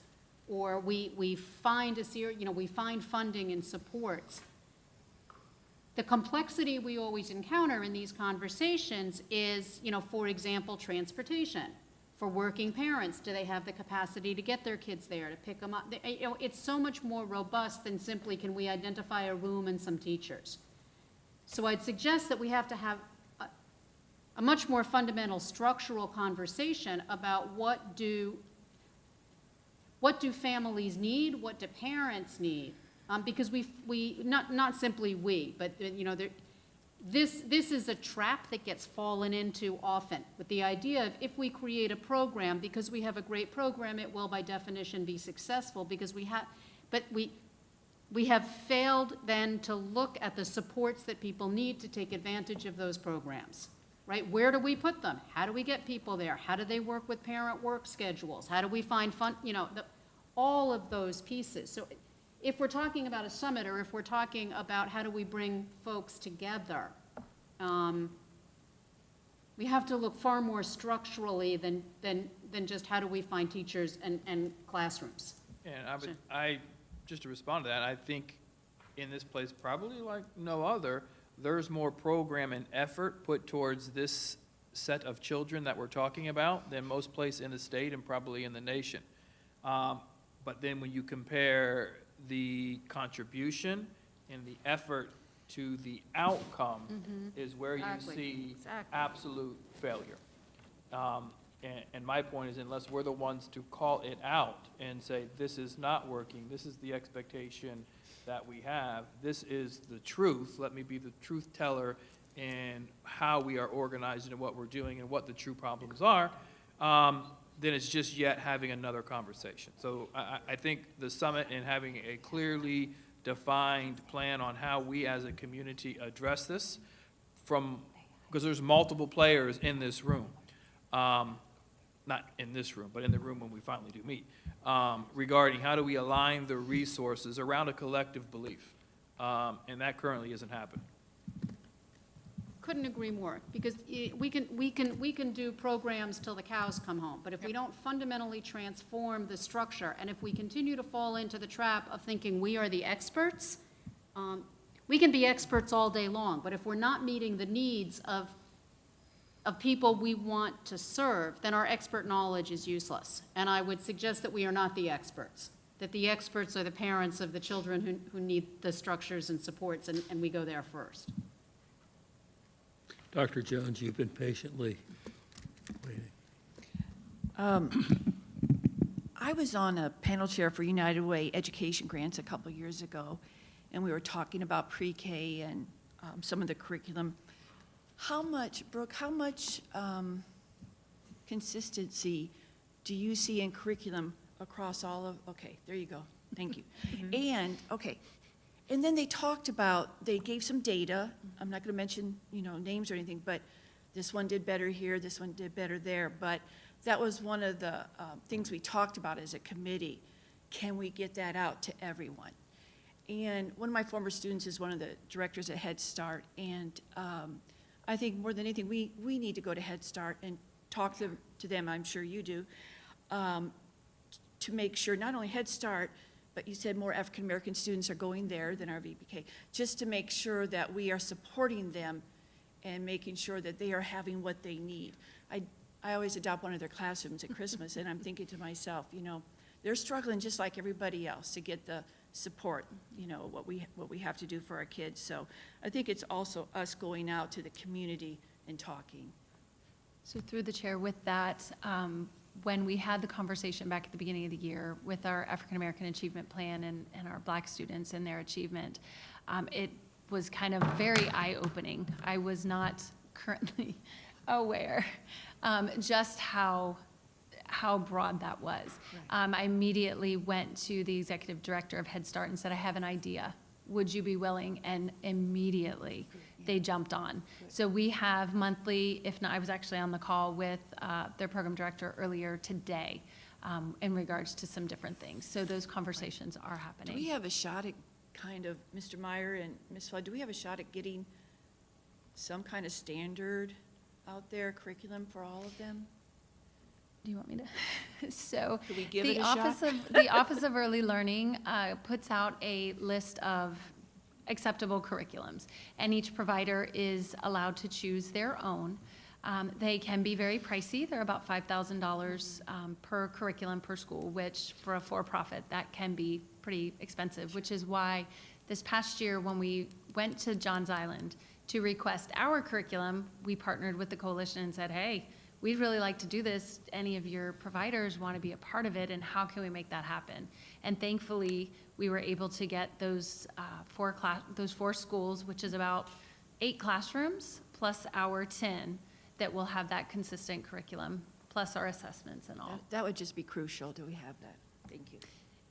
or we find we find funding and supports. The complexity we always encounter in these conversations is, for example, transportation. For working parents, do they have the capacity to get their kids there, to pick them up? It's so much more robust than simply can we identify a room and some teachers. So I'd suggest that we have to have a much more fundamental structural conversation about what do families need, what do parents need? Because not simply we, but this is a trap that gets fallen into often with the idea of if we create a program, because we have a great program, it will by definition be successful because we have failed then to look at the supports that people need to take advantage of those programs, right? Where do we put them? How do we get people there? How do they work with parent work schedules? How do we find all of those pieces? So if we're talking about a summit or if we're talking about how do we bring folks together, we have to look far more structurally than just how do we find teachers and classrooms. And just to respond to that, I think in this place, probably like no other, there's more program and effort put towards this set of children that we're talking about than most places in the state and probably in the nation. But then when you compare the contribution and the effort to the outcome is where you Exactly. see Exactly. absolute failure. And my point is, unless we're the ones to call it out and say, this is not working, this is the expectation that we have, this is the truth, let me be the truth teller in how we are organizing and what we're doing and what the true problems are, then it's just yet having another conversation. So I think the summit and having a clearly defined plan on how we as a community address this because there's multiple players in this room, not in this room, but in the room when we finally do meet, regarding how do we align the resources around a collective belief. And that currently isn't happening. couldn't agree more, because we can do programs till the cows come home, but if we don't fundamentally transform the structure, and if we continue to fall into the trap of thinking we are the experts, we can be experts all day long, but if we're not meeting the needs of people we want to serve, then our expert knowledge is useless. And I would suggest that we are not the experts, that the experts are the parents of the children who need the structures and supports, and we go there first. Dr. Jones, you've been patiently waiting. I was on a panel chair for United Way education grants a couple years ago, and we were talking about pre-K and some of the curriculum. How much, Brooke, consistency do you see in curriculum across all of, okay, there you go, thank you. And, okay, and then they talked about, they gave some data, I'm not gonna mention, names or anything, but this one did better here, this one did better there, but that was one of the things we talked about as a committee. Can we get that out to everyone? And one of my former students is one of the directors at Head Start, and I think more than anything, we need to go to Head Start and talk to them, I'm sure you do, to make sure not only Head Start, but you said more African-American students are going there than our VPK, just to make sure that we are supporting them and making sure that they are having what they need. I always adopt one of their classrooms at Christmas, and I'm thinking to myself, they're struggling just like everybody else to get the support, what we have to do for our kids. So I think it's also us going out to the community and talking. So through the chair, with that, when we had the conversation back at the beginning of the year with our African American Achievement Plan and our Black students and their achievement, it was kind of very eye-opening. I was not currently aware just how broad that was. I immediately went to the executive director of Head Start and said, I have an idea. Would you be willing? And immediately they jumped on. So we have monthly, if not, I was actually on the call with their program director earlier today in regards to some different things. So those conversations are happening. Do we have a shot at kind of, Mr. Meyer and Ms. Flood, do we have a shot at getting some kind of standard out there, curriculum for all of them? Do you want me to? So Could we give the it a shot? the Office of Early Learning puts out a list of acceptable curriculums, and each provider is allowed to choose their own. They can be very pricey. They're about $5,000 per curriculum per school, which for a for-profit, that can be pretty expensive, which is why this past year when we went to Johns Island to request our curriculum, we partnered with the coalition and said, hey, we'd really like to do this. Any of your providers want to be a part of it, and how can we make that happen? And thankfully, we were able to get those four schools, which is about 8 classrooms, plus our 10, that will have that consistent curriculum, plus our assessments and all. That would just be crucial. Do we have that? Thank you.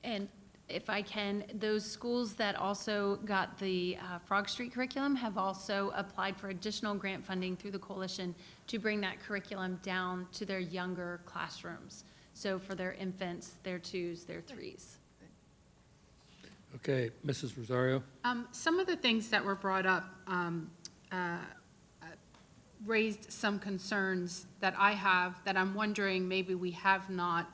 And if I can, those schools that also got the Frog Street curriculum have also applied for additional grant funding through the coalition to bring that curriculum down to their younger classrooms. So for their infants, their 2s, their 3s. Okay, Mrs. Rosario? Some of the things that were brought up raised some concerns that I have, that I'm wondering maybe we have not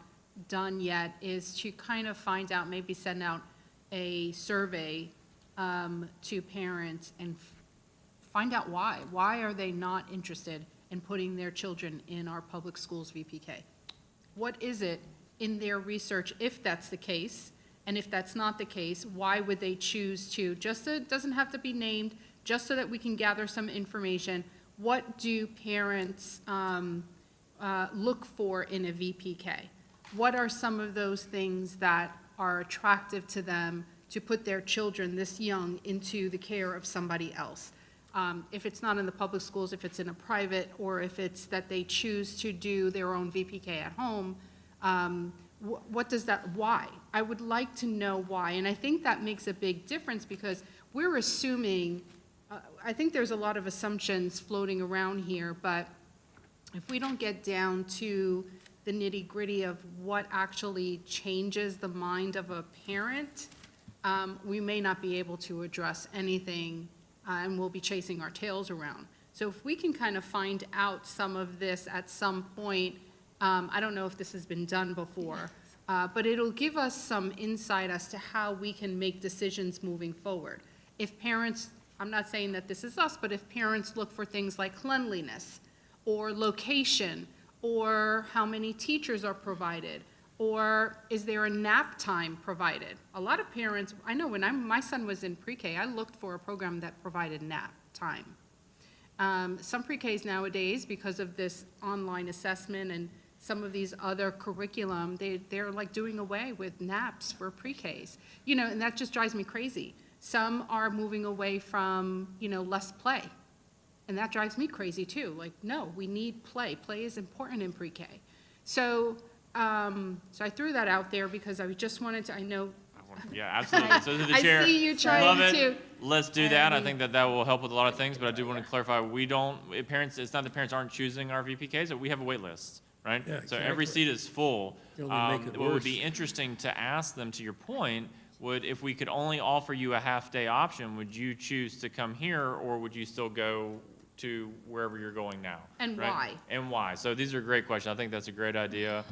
done yet, is to kind of find out, maybe send out a survey to parents and find out why. Why are they not interested in putting their children in our public schools VPK? What is it in their research, if that's the case, and if that's not the case, why would they choose to, just so it doesn't have to be named, just so that we can gather some information, what do parents look for in a VPK? What are some of those things that are attractive to them to put their children this young into the care of somebody else? If it's not in the public schools, if it's in a private, or if it's that they choose to do their own VPK at home, what does that, why? I would like to know why, and I think that makes a big difference, because we're assuming, I think there's a lot of assumptions floating around here, but if we don't get down to the nitty-gritty of what actually changes the mind of a parent, we may not be able to address anything, and we'll be chasing our tails around. So if we can kind of find out some of this at some point, I don't know if this has been done before, but it'll give us some insight as to how we can make decisions moving forward. If parents, I'm not saying that this is us, but if parents look for things like cleanliness, or location, or how many teachers are provided, or is there a nap time provided? A lot of parents, I know when my son was in pre-K, I looked for a program that provided nap time. Some pre-Ks nowadays, because of this online assessment and some of these other curriculum, they're like doing away with naps for pre-Ks. You know, and that just drives me crazy. Some are moving away from, you know, less play. And that drives me crazy too. Like, no, we need play. Play is important in pre-K. So I threw that out there because I just wanted to, I know. Yeah, absolutely. So to the chair. I see you trying Love to. it. Let's do that. I think that will help with a lot of things, but I do want to clarify, it's not that parents aren't choosing our VPKs, but we have a wait list, right? Yeah, So every exactly. seat is full. It'll make it What would worse. be interesting to ask them, to your point, if we could only offer you a half-day option, would you choose to come here, or would you still go to wherever you're going now? And right? why? And why? So these are great questions. I think that's a great idea.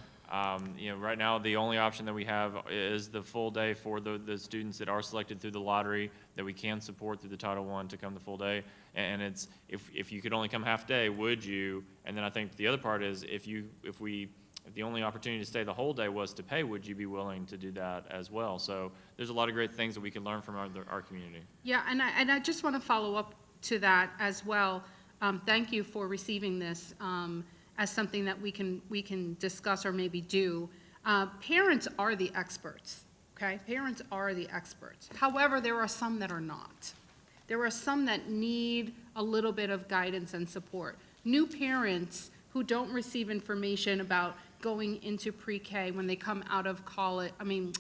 You know, right now, the only option that we have is the full day for the students that are selected through the lottery that we can support through the Title I to come the full day. And it's, if you could only come half day, would you? And then I think the other part is, if the only opportunity to stay the whole day was to pay, would you be willing to do that as well? So there's a lot of great things that we can learn from our community. Yeah, and I just want to follow up to that as well. Thank you for receiving this as something that we can discuss or maybe do. Parents are the experts, okay? Parents are the experts. However, there are some that are not. There are some that need a little bit of guidance and support. New parents who don't receive information about going into pre-K when they come out of college,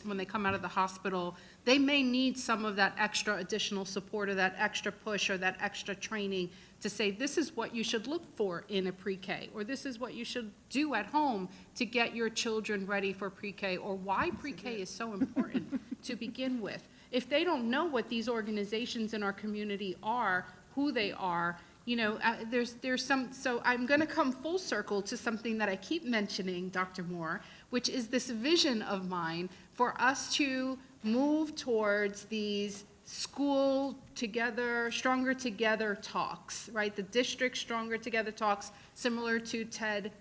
when they come out of the hospital, they may need some of that extra additional support or that extra push or that extra training to say, this is what you should look for in a pre-K, or this is what you should do at home to get your children ready for pre-K, or why pre-K is so important to begin with. If they don't know what these organizations in our community are, who they are, you know, there's some, so I'm going to come full circle to something that I keep mentioning, Dr. Moore, which is this vision of mine for us to move towards these school together, stronger together talks, right? The district stronger together talks, similar to TED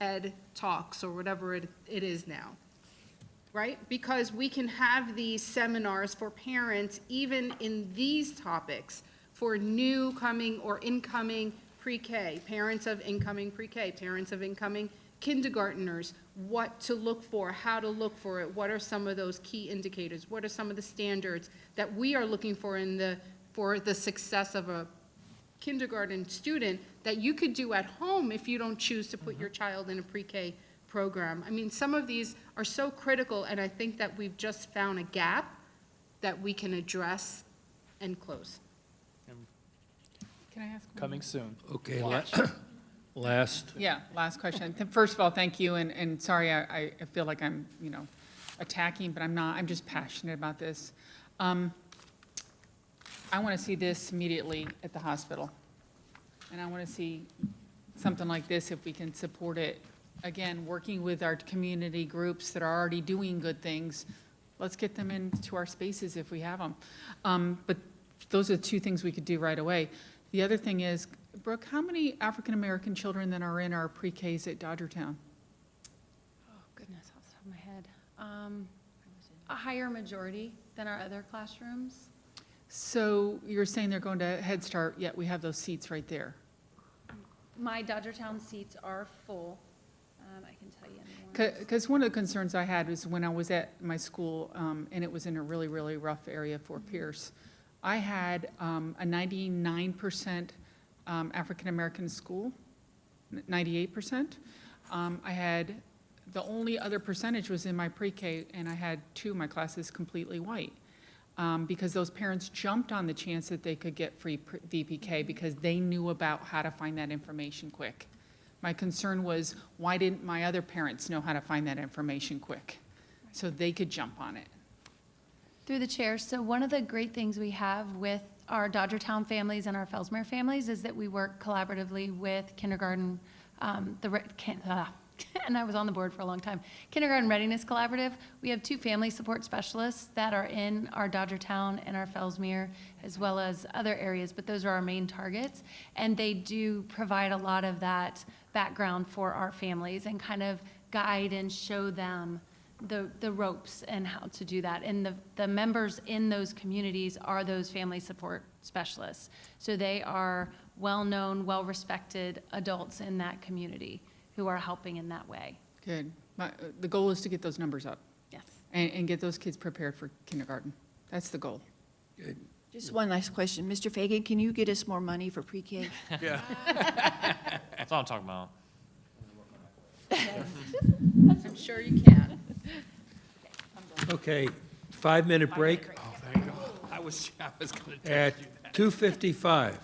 Ed talks or whatever it is now, right? Because we can have these seminars for parents, even in these topics, for new coming or incoming pre-K, parents of incoming pre-K, parents of incoming kindergarteners, what to look for, how to look for it, what are some of those key indicators, what are some of the standards that we are looking for for the success of a kindergarten student that you could do at home if you don't choose to put your child in a pre-K program. I mean, some of these are so critical, and I think that we've just found a gap that we can address and close. Can I ask? one Coming soon. Okay, last, Yeah, last question. First of all, thank you, and sorry, I feel like I'm, attacking, but I'm not. I'm just passionate about this. I want to see this immediately at the hospital, and I want to see something like this if we can support it. Again, working with our community groups that are already doing good things, let's get them into our spaces if we have them. But those are the two things we could do right away. The other thing is, Brooke, how many African-American children that are in our pre-Ks at Dodgertown? Oh, goodness, off the top of my head. A higher majority than our other classrooms. So you're saying they're going to Head Start, yet we have those seats right there. My Dodgertown seats are full. I can tell you in the morning. Because one of the concerns I had was when I was at my school, and it was in a really, really rough area for Pierce, I had a 99% African-American school, 98%. I had, the only other percentage was in my pre-K, and I had two of my classes completely white. Because those parents jumped on the chance that they could get free VPK because they knew about how to find that information quick. My concern was, why didn't my other parents know how to find that information quick? So they could jump on it. Through the chair, so one of the great things we have with our Dodgertown families and our Fellsmere families is that we work collaboratively with kindergarten, and I was on the board for a long time, Kindergarten Readiness Collaborative. We have 2 family support specialists that are in our Dodgertown and our Fellsmere, as well as other areas, but those are our main targets. And they do provide a lot of that background for our families and kind of guide and show them the ropes and how to do that. And the members in those communities are those family support specialists. So they are well-known, well-respected adults in that community who are helping in that way. Good. The goal is to get those numbers up Yes. and get those kids prepared for kindergarten. That's the goal. Just one last question. Mr. Fagan, can you get us more money for pre-K? That's all I'm talking about. I'm sure you can. Okay, 5-minute break Oh, thank God. I was going to at 2:55.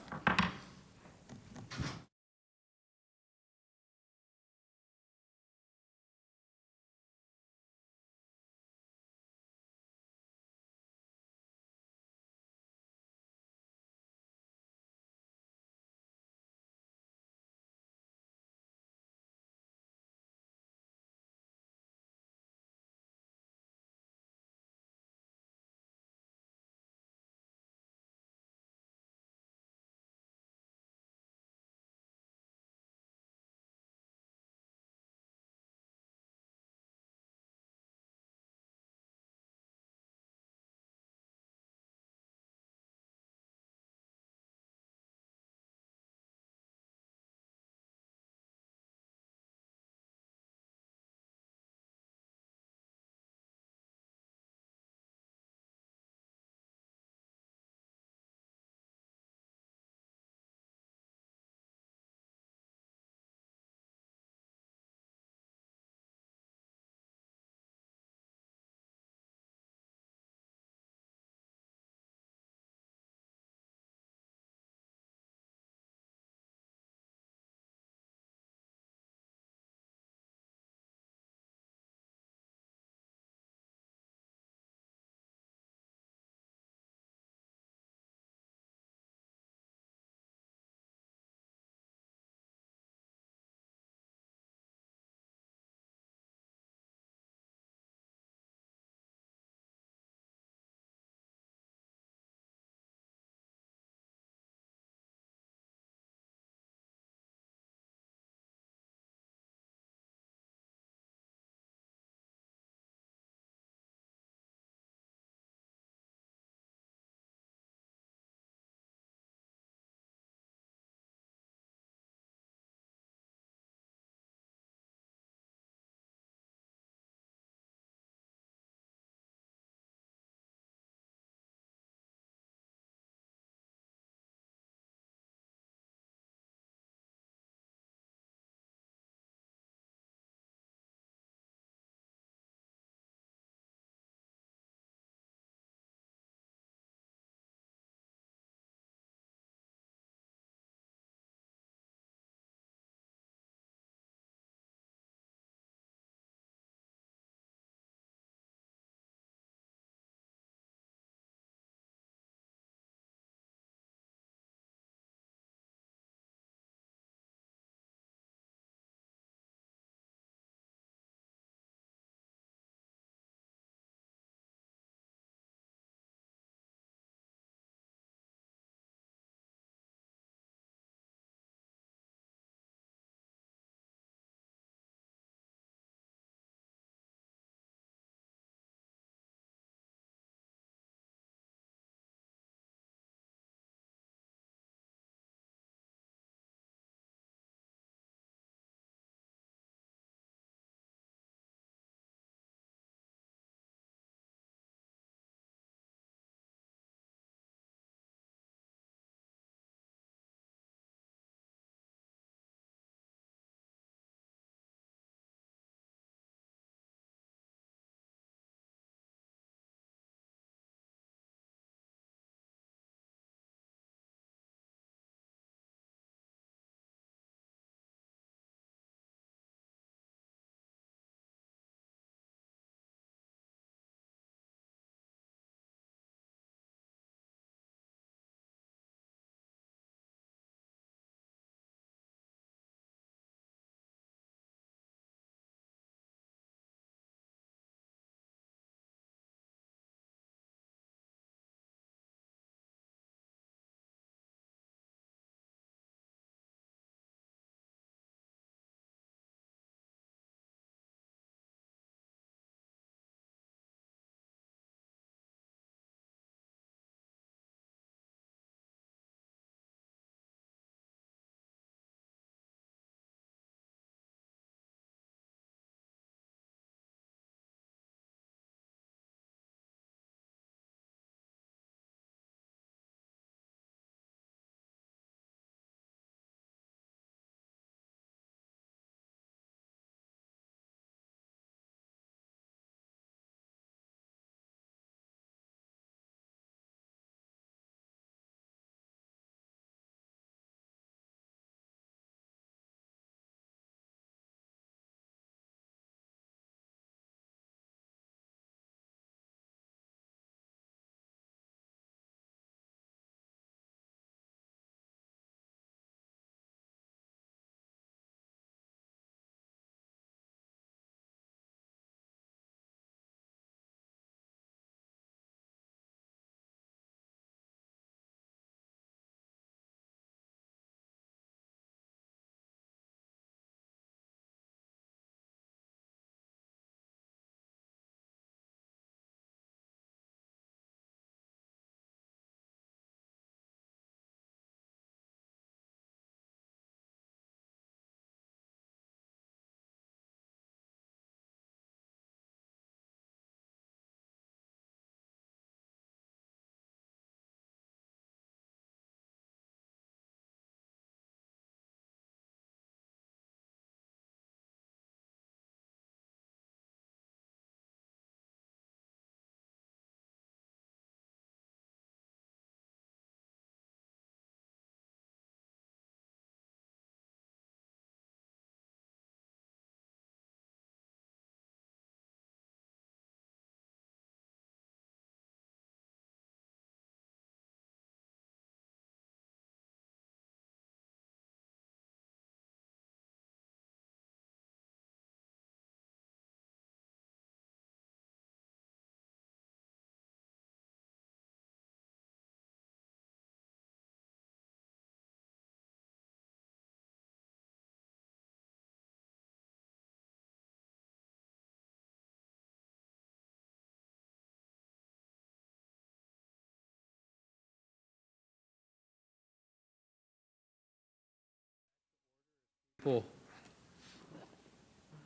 people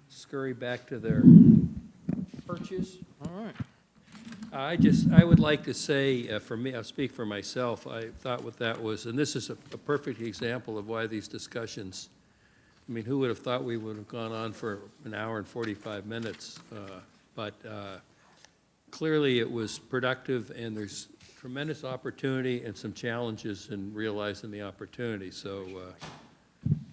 scurry back to their perches. All right. I would like to say, for me, I'll speak for myself, I thought what that was, and this is a perfect example of why these discussions, I mean, who would have thought we would have gone on for an hour and 45 minutes? But clearly it was productive, and there's tremendous opportunity and some challenges in realizing the opportunity. So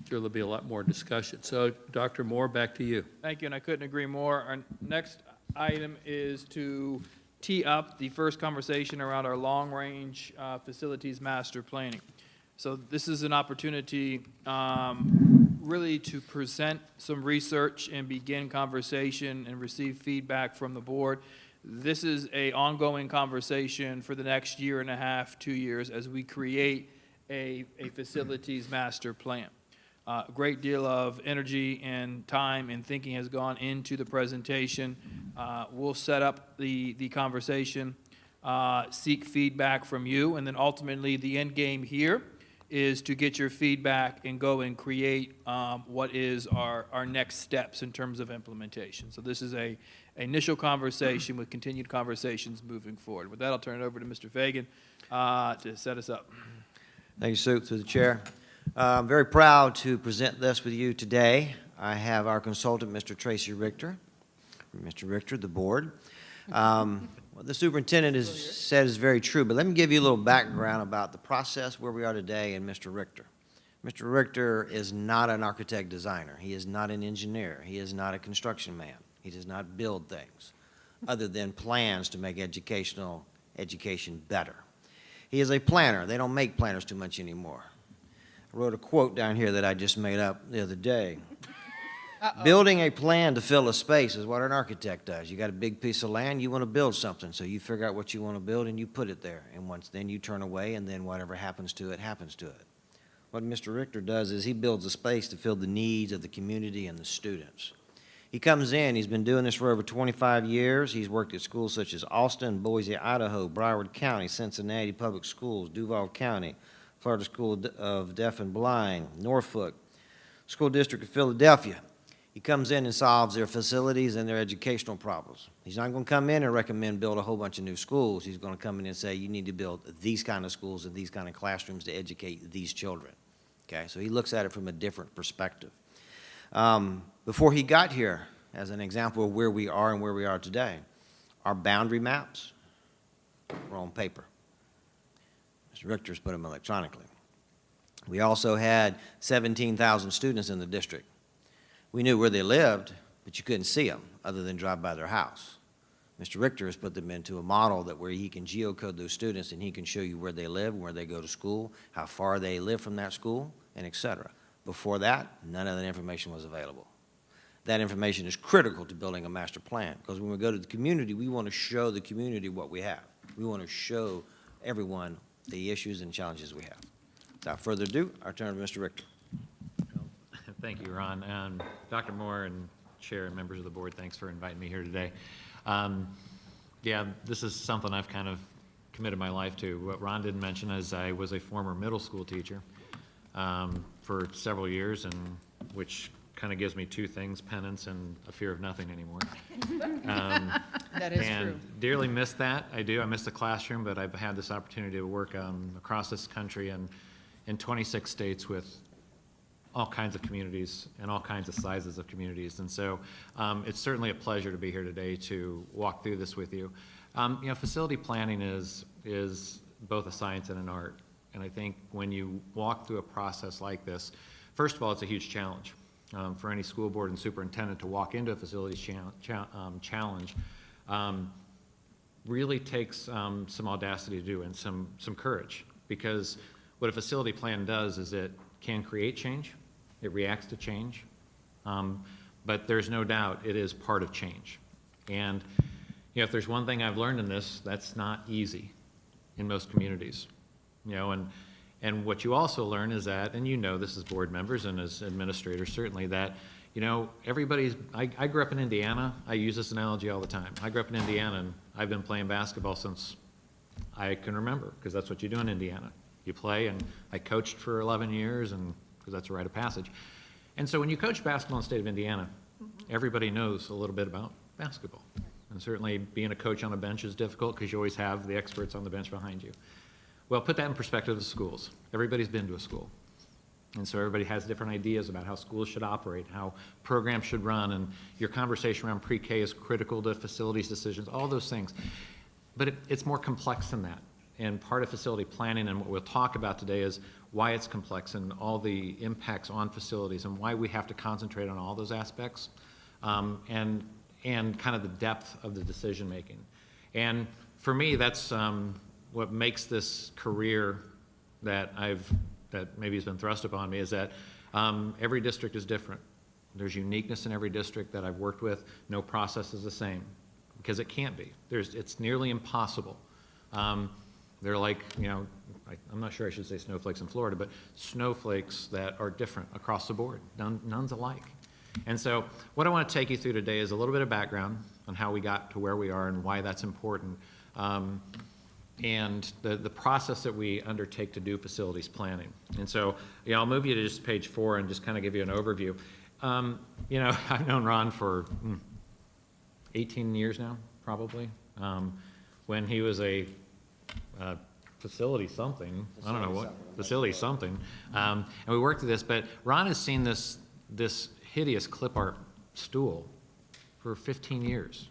sure there'll be a lot more discussion. So Dr. Moore, back to you. Thank you, and I couldn't agree more. Our next item is to tee up the first conversation around our long-range facilities master planning. So this is an opportunity really to present some research and begin conversation and receive feedback from the board. This is an ongoing conversation for the next year and a half, 2 years, as we create a facilities master plan. A great deal of energy and time and thinking has gone into the presentation. We'll set up the conversation, seek feedback from you, and then ultimately the end game here is to get your feedback and go and create what is our next steps in terms of implementation. So this is an initial conversation with continued conversations moving forward. With that, I'll turn it over to Mr. Fagan to set us up. Thank you, Sue, through the chair. I'm very proud to present this with you today. I have our consultant, Mr. Tracy Richter. Mr. Richter, the board. What the superintendent has said is very true, but let me give you a little background about the process, where we are today, and Mr. Richter. Mr. Richter is not an architect designer. He is not an engineer. He is not a construction man. He does not build things other than plans to make education better. He is a planner. They don't make planners too much anymore. I wrote a quote down here that I just made up the other day. Building a plan to fill a space is what an architect does. You got a big piece of land, you want to build something, so you figure out what you want to build and you put it there. And then you turn away, and then whatever happens to it, happens to it. What Mr. Richter does is he builds a space to fill the needs of the community and the students. He comes in, he's been doing this for over 25 years. He's worked at schools such as Austin, Boise, Idaho, Broward County, Cincinnati Public Schools, Duval County, Florida School of Deaf and Blind, Norfolk, School District of Philadelphia. He comes in and solves their facilities and their educational problems. He's not going to come in and recommend build a whole bunch of new schools. He's going to come in and say, you need to build these kind of schools and these kind of classrooms to educate these children. Okay, so he looks at it from a different perspective. Before he got here, as an example of where we are and where we are today, our boundary maps were on paper. Mr. Richter's put them electronically. We also had 17,000 students in the district. We knew where they lived, but you couldn't see them other than drive by their house. Mr. Richter has put them into a model that where he can geocode those students and he can show you where they live, where they go to school, how far they live from that school, and et cetera. Before that, none of that information was available. That information is critical to building a master plan, because when we go to the community, we want to show the community what we have. We want to show everyone the issues and challenges we have. Without further ado, I turn to Mr. Richter. Thank you, Ron. Dr. Moore and Chair and members of the board, thanks for inviting me here today. Yeah, this is something I've kind of committed my life to. What Ron didn't mention is I was a former middle school teacher for several years, and which kind of gives me two things: penance and a fear of nothing anymore. That is and true. dearly miss that. I do. I miss the classroom, but I've had this opportunity to work across this country and in 26 states with all kinds of communities and all kinds of sizes of communities. And so it's certainly a pleasure to be here today to walk through this with you. You know, facility planning is both a science and an art. And I think when you walk through a process like this, first of all, it's a huge challenge for any school board and superintendent to walk into a facilities challenge. Really takes some audacity to do and some courage, because what a facility plan does is it can create change. It reacts to change, but there's no doubt it is part of change. And you know, if there's one thing I've learned in this, that's not easy in most communities. You know, and what you also learn is that, and you know this as board members and as administrators certainly, that you know, I grew up in Indiana. I use this analogy all the time. I grew up in Indiana, and I've been playing basketball since I can remember, because that's what you do in Indiana. You play, and I coached for 11 years, and because that's a rite of passage. And so when you coach basketball in the state of Indiana, everybody knows a little bit about basketball. And certainly being a coach on a bench is difficult because you always have the experts on the bench behind you. Well, put that in perspective of schools. Everybody's been to a school. And so everybody has different ideas about how schools should operate, how programs should run, and your conversation around pre-K is critical to facilities decisions, all those things. But it's more complex than that. And part of facility planning, and what we'll talk about today, is why it's complex and all the impacts on facilities and why we have to concentrate on all those aspects, and kind of the depth of the decision making. And for me, that's what makes this career that maybe has been thrust upon me, is that every district is different. There's uniqueness in every district that I've worked with. No process is the same, because it can't be. It's nearly impossible. They're like, I'm not sure I should say snowflakes in Florida, but snowflakes that are different across the board. None's alike. And so what I want to take you through today is a little bit of background on how we got to where we are and why that's important, and the process that we undertake to do facilities planning. And so, I'll move you to just page 4 and just kind of give you an overview. I've known Ron for 18 years now, probably. When he was a facility something, I don't know what, facility something. And we worked at this, but Ron has seen this hideous clip art stool for 15 years.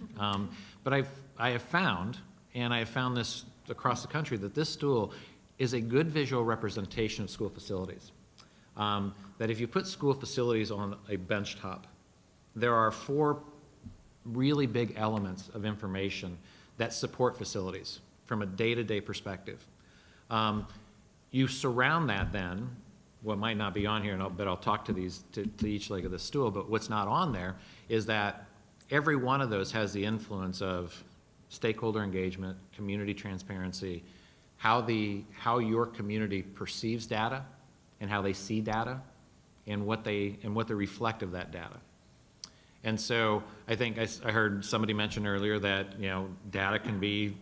But I have found this across the country, that this stool is a good visual representation of school facilities. That if you put school facilities on a bench top, there are 4 really big elements of information that support facilities from a day-to-day perspective. You surround that then, what might not be on here, but I'll talk to these to each leg of the stool, but what's not on there is that every one of those has the influence of stakeholder engagement, community transparency, how your community perceives data and how they see data, and what they reflect of that data. And so I think I heard somebody mention earlier that data can be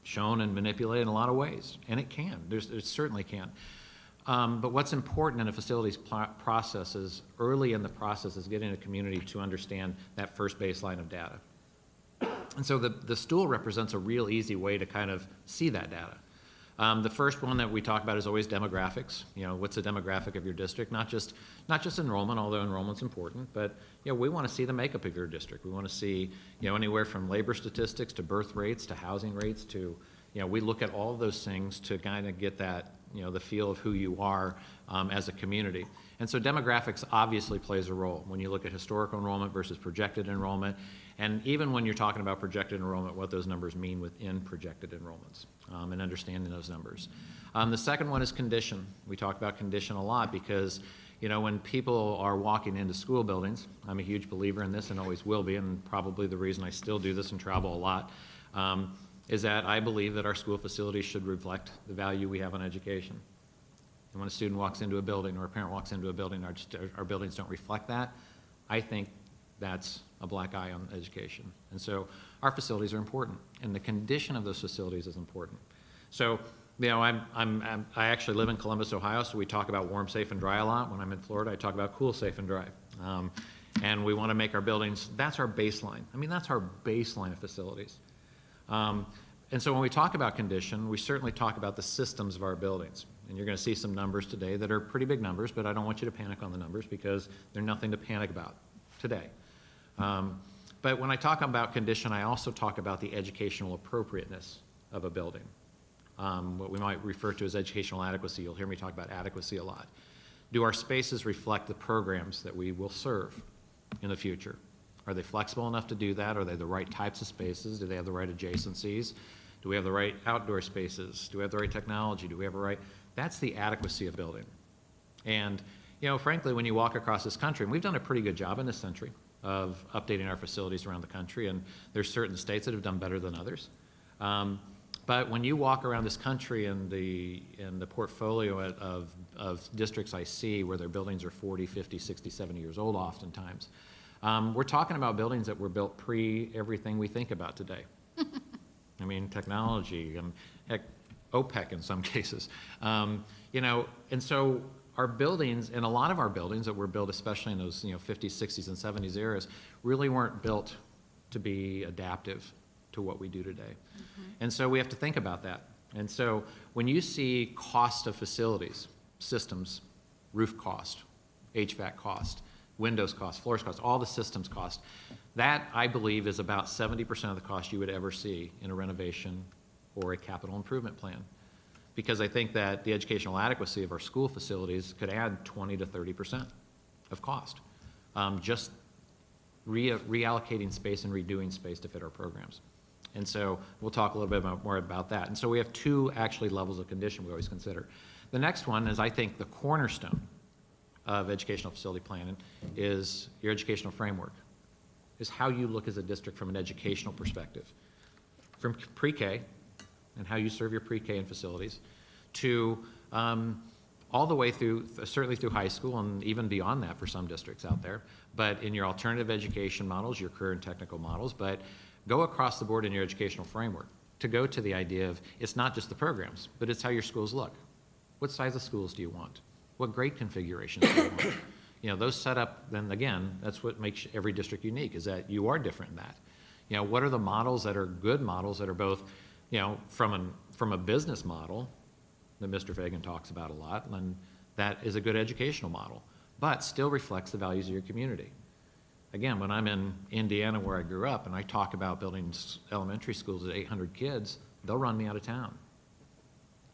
shown and manipulated in a lot of ways, and it can. It certainly can. But what's important in a facilities process is, early in the process, is getting a community to understand that first baseline of data. And so the stool represents a real easy way to kind of see that data. The first one that we talk about is always demographics. What's the demographic of your district? Not just enrollment, although enrollment's important, but we want to see the makeup of your district. We want to see anywhere from labor statistics to birth rates to housing rates to we look at all of those things to kind of get that the feel of who you are as a community. And so demographics obviously plays a role when you look at historical enrollment versus projected enrollment, and even when you're talking about projected enrollment, what those numbers mean within projected enrollments, and understanding those numbers. The second one is condition. We talk about condition a lot because when people are walking into school buildings, I'm a huge believer in this and always will be, and probably the reason I still do this and travel a lot, is that I believe that our school facilities should reflect the value we have on education. And when a student walks into a building or a parent walks into a building, our buildings don't reflect that, I think that's a black eye on education. And so our facilities are important, and the condition of those facilities is important. So, I actually live in Columbus, Ohio, so we talk about warm, safe, and dry a lot. When I'm in Florida, I talk about cool, safe, and dry. And we want to make our buildings, that's our baseline. That's our baseline of facilities. And so when we talk about condition, we certainly talk about the systems of our buildings. And you're going to see some numbers today that are pretty big numbers, but I don't want you to panic on the numbers because they're nothing to panic about today. But when I talk about condition, I also talk about the educational appropriateness of a building. What we might refer to as educational adequacy. You'll hear me talk about adequacy a lot. Do our spaces reflect the programs that we will serve in the future? Are they flexible enough to do that? Are they the right types of spaces? Do they have the right adjacencies? Do we have the right outdoor spaces? Do we have the right technology? Do we have the right? That's the adequacy of building. And, frankly, when you walk across this country, and we've done a pretty good job in this century of updating our facilities around the country, and there's certain states that have done better than others. But when you walk around this country and the portfolio of districts I see where their buildings are 40, 50, 60, 70 years old oftentimes, we're talking about buildings that were built pre-everything we think about today. technology, heck, OPEC in some cases. And so our buildings, and a lot of our buildings that were built, especially in those, 50s, 60s, and 70s eras, really weren't built to be adaptive to what we do today. And so we have to think about that. And so when you see cost of facilities, systems, roof cost, HVAC cost, windows cost, floors cost, all the systems cost, that, I believe, is about 70% of the cost you would ever see in a renovation or a capital improvement plan. Because I think that the educational adequacy of our school facilities could add 20 to 30% of cost. Just reallocating space and redoing space to fit our programs. And so we'll talk a little bit more about that. And so we have two actually levels of condition we always consider. The next one is, I think, the cornerstone of educational facility planning is your educational framework, is how you look as a district from an educational perspective. From pre-K and how you serve your pre-K and facilities to all the way through, certainly through high school and even beyond that for some districts out there, but in your alternative education models, your career and technical models, but go across the board in your educational framework to go to the idea of it's not just the programs, but it's how your schools look. What size of schools do you want? What grade configurations do you want? Those set up, then again, that's what makes every district unique, is that you are different in that. What are the models that are good models that are both, from a business model that Mr. Fagan talks about a lot, and that is a good educational model, but still reflects the values of your community. Again, when I'm in Indiana where I grew up and I talk about building elementary schools at 800 kids, they'll run me out of town.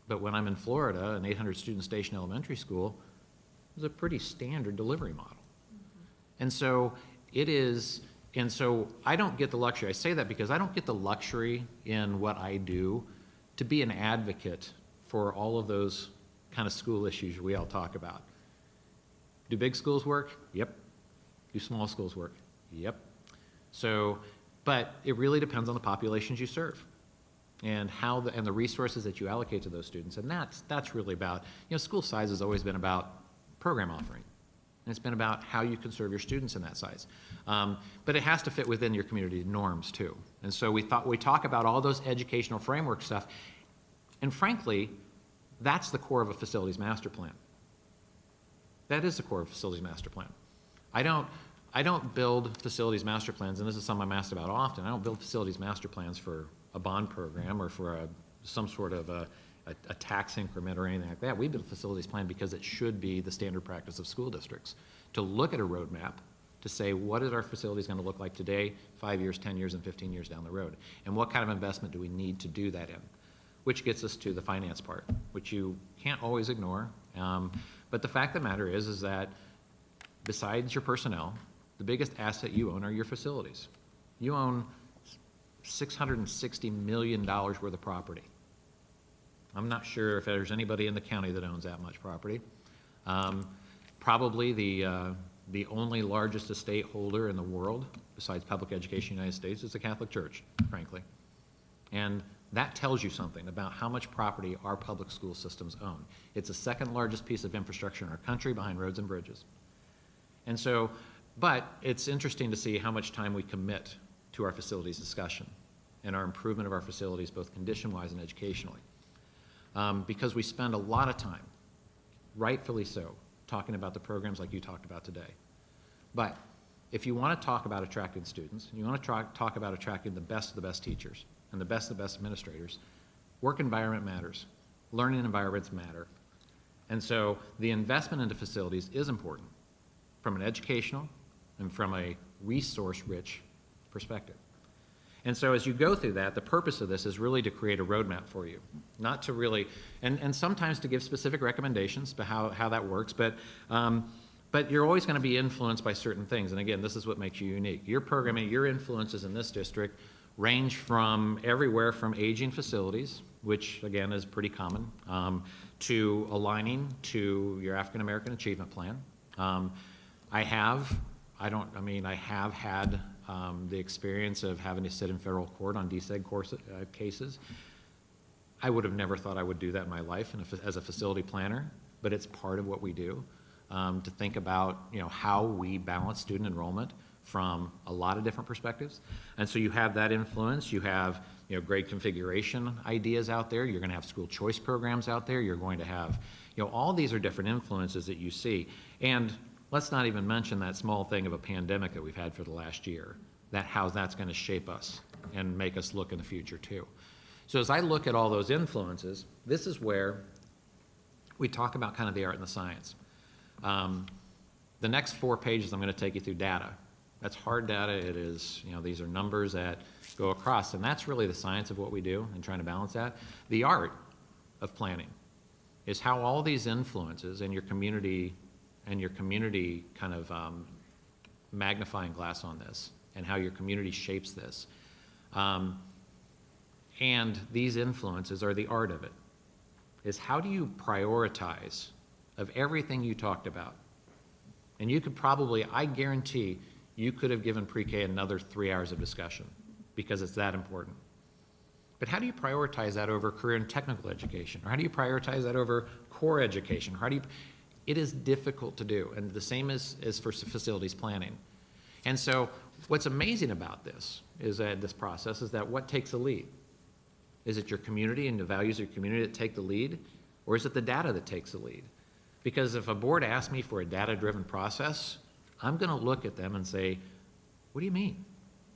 But when I'm in Florida, an 800 student station elementary school is a pretty standard delivery model. And so it is, and so I don't get the luxury, I say that because I don't get the luxury in what I do to be an advocate for all of those kind of school issues we all talk about. Do big schools work? Yep. Do small schools work? Yep. So, but it really depends on the populations you serve and how and the resources that you allocate to those students. And that's really about, school size has always been about program offering. And it's been about how you can serve your students in that size. But it has to fit within your community norms too. And so we talk about all those educational framework stuff. And frankly, that's the core of a facilities master plan. That is the core of a facilities master plan. I don't build facilities master plans, and this is something I'm asked about often. I don't build facilities master plans for a bond program or for some sort of a tax increment or anything like that. We build a facilities plan because it should be the standard practice of school districts to look at a roadmap to say, what is our facilities going to look like today, 5 years, 10 years, and 15 years down the road? And what kind of investment do we need to do that in? Which gets us to the finance part, which you can't always ignore. But the fact of the matter is that besides your personnel, the biggest asset you own are your facilities. You own $660 million worth of property. I'm not sure if there's anybody in the county that owns that much property. Probably the only largest estate holder in the world, besides public education in the United States, is the Catholic Church, frankly. And that tells you something about how much property our public school systems own. It's the second largest piece of infrastructure in our country behind roads and bridges. And so, but it's interesting to see how much time we commit to our facilities discussion and our improvement of our facilities, both condition-wise and educationally. Because we spend a lot of time, rightfully so, talking about the programs like you talked about today. But if you want to talk about attracting students, you want to talk about attracting the best of the best teachers and the best administrators, work environment matters. Learning environments matter. And so the investment into facilities is important from an educational and from a resource-rich perspective. And so as you go through that, the purpose of this is really to create a roadmap for you, not to really, and sometimes to give specific recommendations about how that works, but you're always going to be influenced by certain things. And again, this is what makes you unique. Your programming, your influences in this district range from everywhere from aging facilities, which again is pretty common, to aligning to your African American Achievement Plan. I have had the experience of having to sit in federal court on DSEG cases. I would have never thought I would do that in my life as a facility planner, but it's part of what we do, to think about how we balance student enrollment from a lot of different perspectives. And so you have that influence, you have, grade configuration ideas out there, you're gonna have school choice programs out there, you're going to have, all these are different influences that you see. And let's not even mention that small thing of a pandemic that we've had for the last year, how that's gonna shape us and make us look in the future too. So as I look at all those influences, this is where we talk about kind of the art and the science. The next 4 pages, I'm going to take you through data. That's hard data. It is, these are numbers that go across, and that's really the science of what we do and trying to balance that. The art of planning is how all these influences and your community kind of magnifying glass on this and how your community shapes this. And these influences are the art of it, is how do you prioritize of everything you talked about? And you could probably, I guarantee, you could have given pre-K another 3 hours of discussion because it's that important. But how do you prioritize that over career and technical education? Or how do you prioritize that over core education? It is difficult to do, and the same is for facilities planning. And so what's amazing about this is that this process is that what takes the lead? Is it your community and the values of your community that take the lead? Or is it the data that takes the lead? Because if a board asks me for a data-driven process, I'm going to look at them and say, what do you mean?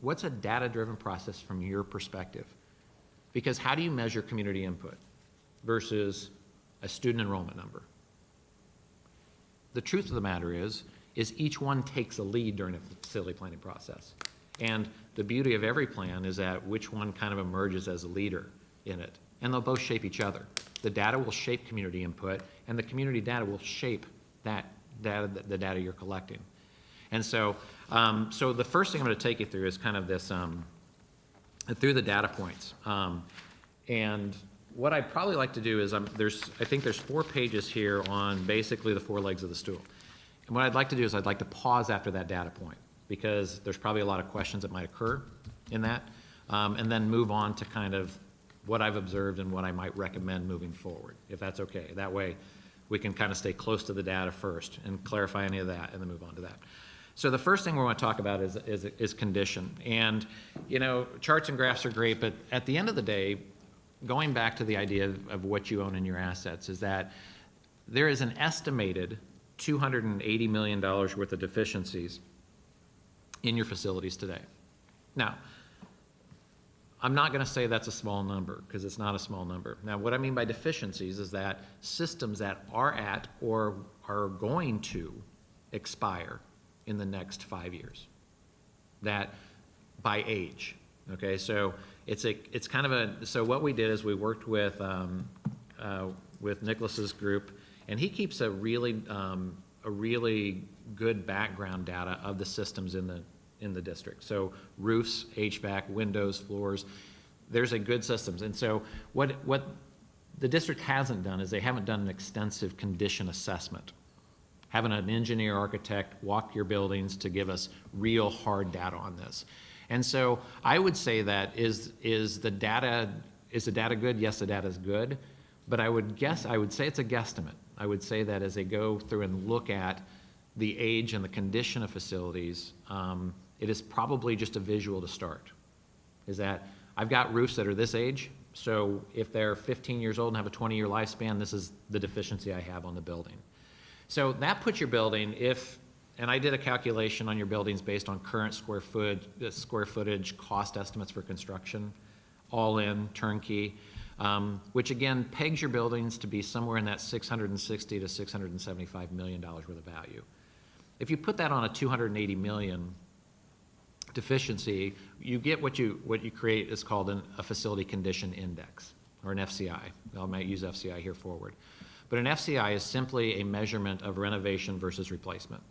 What's a data-driven process from your perspective? Because how do you measure community input versus a student enrollment number? The truth of the matter is each one takes a lead during a facility planning process. And the beauty of every plan is that which one kind of emerges as a leader in it. And they'll both shape each other. The data will shape community input, and the community data will shape that data, the data you're collecting. And so, so the first thing I'm going to take you through is kind of this, through the data points. And what I'd probably like to do is, I think there's 4 pages here on basically the 4 legs of the stool. And what I'd like to do is I'd like to pause after that data point, because there's probably a lot of questions that might occur in that, and then move on to kind of what I've observed and what I might recommend moving forward, if that's okay. That way we can kind of stay close to the data first and clarify any of that and then move on to that. So the first thing we want to talk about is condition. And, charts and graphs are great, but at the end of the day, going back to the idea of what you own in your assets, is that there is an estimated $280 million worth of deficiencies in your facilities today. Now, I'm not going to say that's a small number, because it's not a small number. Now, what I mean by deficiencies is that systems that are at or are going to expire in the next 5 years, that by age, okay? So it's kind of so what we did is we worked with Nicholas's group, and he keeps a really good background data of the systems in the district. So roofs, HVAC, windows, floors, there's a good systems. And so what the district hasn't done is they haven't done an extensive condition assessment, having an engineer, architect walk your buildings to give us real hard data on this. And so I would say that is the data good? Yes, the data is good, but I would say it's a guesstimate. I would say that as they go through and look at the age and the condition of facilities, it is probably just a visual to start. Is that I've got roofs that are this age, so if they're 15 years old and have a 20-year lifespan, this is the deficiency I have on the building. So that puts your building, and I did a calculation on your buildings based on current square footage, cost estimates for construction, all in, turnkey, which again pegs your buildings to be somewhere in that $660 to $675 million worth of value. If you put that on a $280 million deficiency, you get what you create is called a facility condition index, or an FCI. I might use FCI here forward. But an FCI is simply a measurement of renovation versus replacement.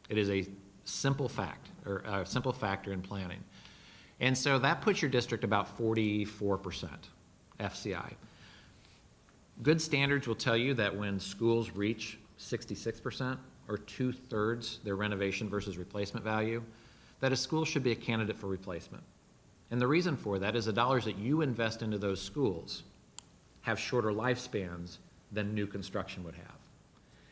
It is a simple fact, or a simple factor in planning. And so that puts your district about 44% FCI. Good standards will tell you that when schools reach 66%, or 2/3 their renovation versus replacement value, that a school should be a candidate for replacement. And the reason for that is the dollars that you invest into those schools have shorter lifespans than new construction would have.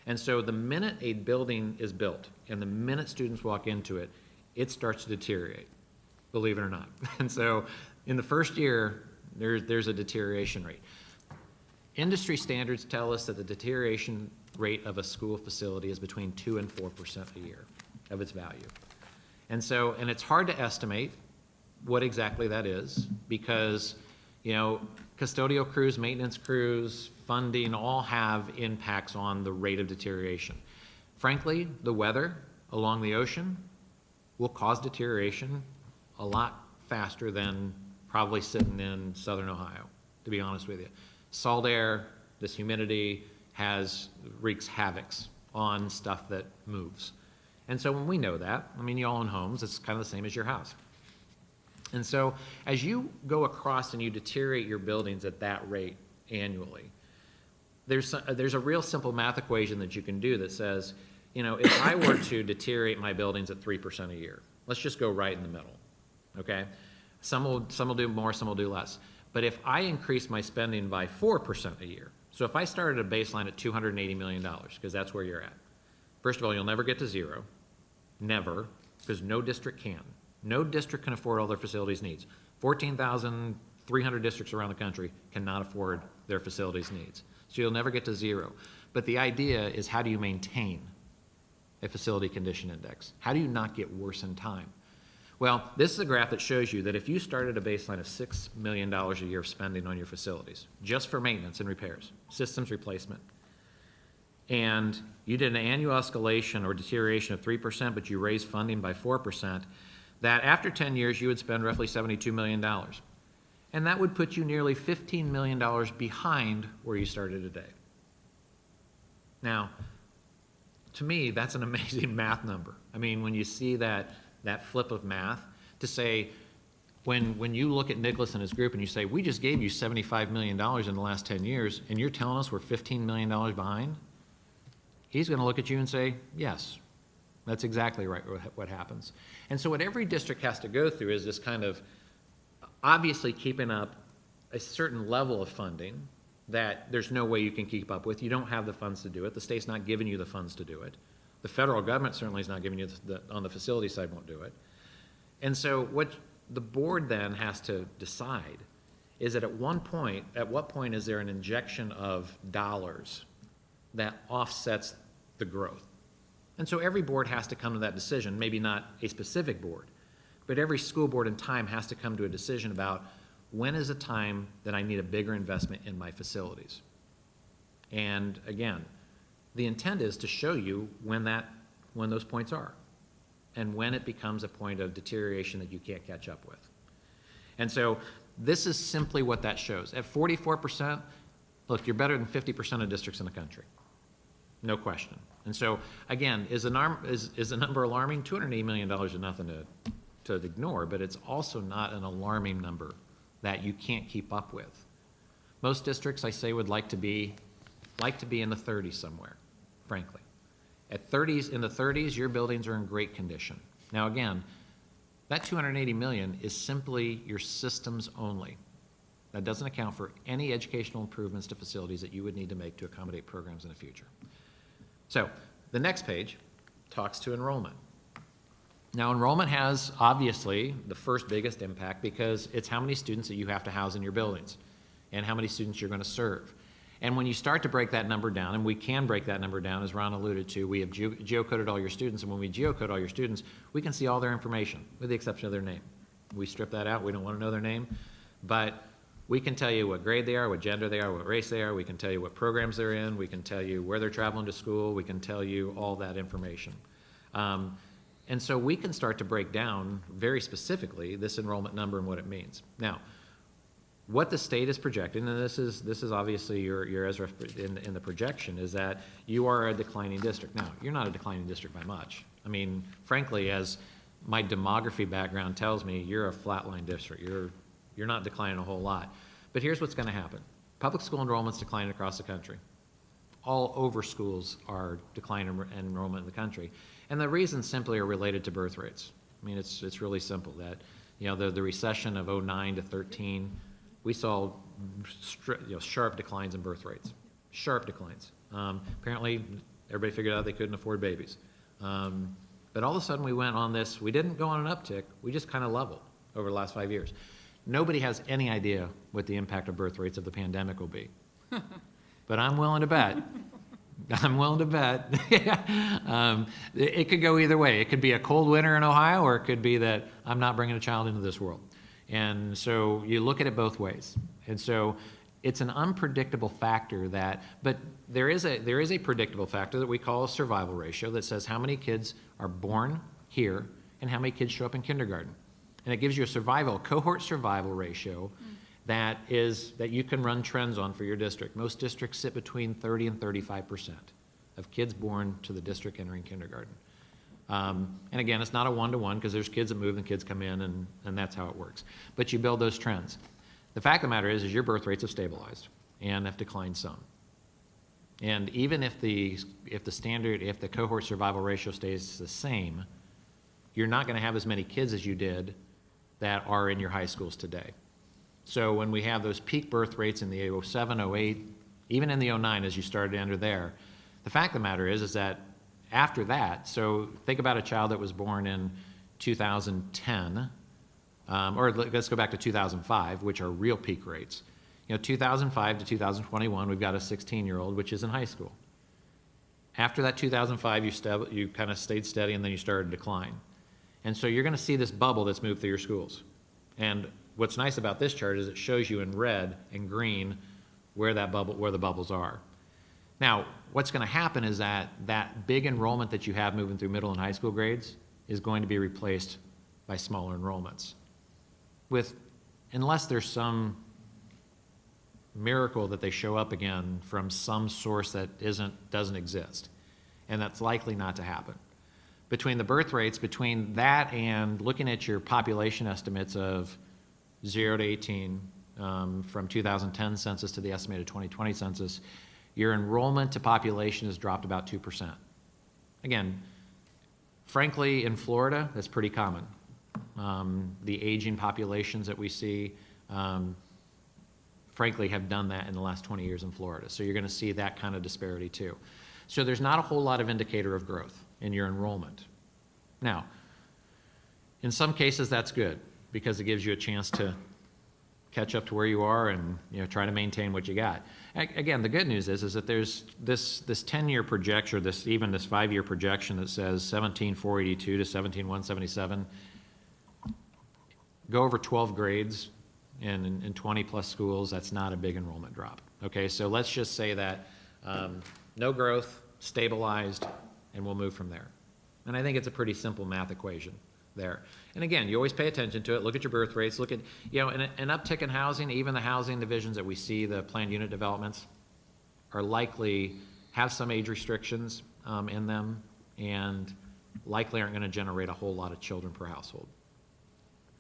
And so the minute a building is built and the minute students walk into it, it starts to deteriorate, believe it or not. And so in the first year, there's a deterioration rate. Industry standards tell us that the deterioration rate of a school facility is between 2 and 4% a year of its value. And so, and it's hard to estimate what exactly that is because, you know, custodial crews, maintenance crews, funding all have impacts on the rate of deterioration. Frankly, the weather along the ocean will cause deterioration a lot faster than probably sitting in southern Ohio, to be honest with you. Salt air, this humidity wreaks havocs on stuff that moves. And so when we know that, I mean, you all own homes, it's kind of the same as your house. And so as you go across and you deteriorate your buildings at that rate annually, there's a real simple math equation that you can do that says, you know, if I were to deteriorate my buildings at 3% a year, let's just go right in the middle, okay? Some will do more, some will do less. But if I increase my spending by 4% a year, so if I started a baseline at $280 million, because that's where you're at, first of all, you'll never get to zero, never, because no district can. No district can afford all their facilities needs. 14,300 districts around the country cannot afford their facilities needs. So you'll never get to zero. But the idea is, how do you maintain a facility condition index? How do you not get worse in time? Well, this is a graph that shows you that if you started a baseline of $6 million a year of spending on your facilities, just for maintenance and repairs, systems replacement, and you did an annual escalation or deterioration of 3%, but you raised funding by 4%, that after 10 years, you would spend roughly $72 million. And that would put you nearly $15 million behind where you started today. Now, to me, that's an amazing math number. I mean, when you see that flip of math, to say, when you look at Nicholas and his group and you say, we just gave you $75 million in the last 10 years, and you're telling us we're $15 million behind, he's going to look at you and say, yes, that's exactly right what happens. And so what every district has to go through is this kind of obviously keeping up a certain level of funding that there's no way you can keep up with. You don't have the funds to do it. The state's not giving you the funds to do it. The federal government certainly is not giving you on the facility side won't do it. And so what the board then has to decide is that at what point is there an injection of dollars that offsets the growth? And so every board has to come to that decision, maybe not a specific board, but every school board in time has to come to a decision about when is a time that I need a bigger investment in my facilities. And again, the intent is to show you when those points are and when it becomes a point of deterioration that you can't catch up with. And so this is simply what that shows. At 44%, look, you're better than 50% of districts in the country. No question. And so, again, is the number alarming? $280 million is nothing to ignore, but it's also not an alarming number that you can't keep up with. Most districts, I say, would like to be in the 30s somewhere, frankly. In the 30s, your buildings are in great condition. Now, again, that $280 million is simply your systems only. That doesn't account for any educational improvements to facilities that you would need to make to accommodate programs in the future. So the next page talks to enrollment. Now, enrollment has obviously the first biggest impact because it's how many students that you have to house in your buildings and how many students you're going to serve. And when you start to break that number down, and we can break that number down, as Ron alluded to, we have geocoded all your students, and when we geocode all your students, we can see all their information, with the exception of their name. We strip that out. We don't want to know their name. But we can tell you what grade they are, what gender they are, what race they are. We can tell you what programs they're in. We can tell you where they're traveling to school. We can tell you all that information. And so we can start to break down very specifically this enrollment number and what it means. Now, what the state is projecting, and this is obviously your Ezra in the projection, is that you are a declining district. Now, you're not a declining district by much. I mean, frankly, as my demography background tells me, you're a flatline district. You're not declining a whole lot. But here's what's going to happen. Public school enrollment's declining across the country. All over schools are declining in enrollment in the country. And the reasons simply are related to birth rates. I mean, it's really simple that, you know, the recession of 09 to 13, we saw sharp declines in birth rates. Sharp declines. Apparently, everybody figured out they couldn't afford babies. But all of a sudden, we went on this, we didn't go on an uptick, we just kind of leveled over the last 5 years. Nobody has any idea what the impact of birth rates of the pandemic will be. But I'm willing to bet, it could go either way. It could be a cold winter in Ohio, or it could be that I'm not bringing a child into this world. And so you look at it both ways. And so it's an unpredictable factor but there is a predictable factor that we call a survival ratio that says how many kids are born here and how many kids show up in kindergarten. And it gives you a cohort survival ratio that you can run trends on for your district. Most districts sit between 30 and 35% of kids born to the district entering kindergarten. And again, it's not a one-to-one because there's kids that move and kids come in, and that's how it works. But you build those trends. The fact of the matter is your birth rates have stabilized and have declined some. And even if the cohort survival ratio stays the same, you're not going to have as many kids as you did that are in your high schools today. So when we have those peak birth rates in the 07, 08, even in the 09 as you started to enter there, the fact of the matter is that after that, so think about a child that was born in 2010, or let's go back to 2005, which are real peak rates. 2005 to 2021, we've got a 16-year-old, which is in high school. After that 2005, you kind of stayed steady, and then you started to decline. And so you're going to see this bubble that's moved through your schools. And what's nice about this chart is it shows you in red and green where the bubbles are. Now, what's going to happen is that big enrollment that you have moving through middle and high school grades is going to be replaced by smaller enrollments. Unless there's some miracle that they show up again from some source that doesn't exist. And that's likely not to happen. Between the birth rates, between that and looking at your population estimates of 0 to 18 from 2010 census to the estimated 2020 census, your enrollment to population has dropped about 2%. Again, frankly, in Florida, that's pretty common. The aging populations that we see, frankly, have done that in the last 20 years in Florida. So you're going to see that kind of disparity too. So there's not a whole lot of indicator of growth in your enrollment. Now, in some cases that's good because it gives you a chance to catch up to where you are and try to maintain what you got. Again, the good news is that there's this 10-year projection, or this 5-year projection that says 17,482 to 17,177. Go over 12 grades in 20 plus schools, that's not a big enrollment drop. Okay, so let's just say that no growth, stabilized, and we'll move from there. And I think it's a pretty simple math equation there. And again, you always pay attention to it, look at your birth rates, look at, an uptick in housing, even the housing divisions that we see, the planned unit developments, are likely have some age restrictions in them and likely aren't going to generate a whole lot of children per household.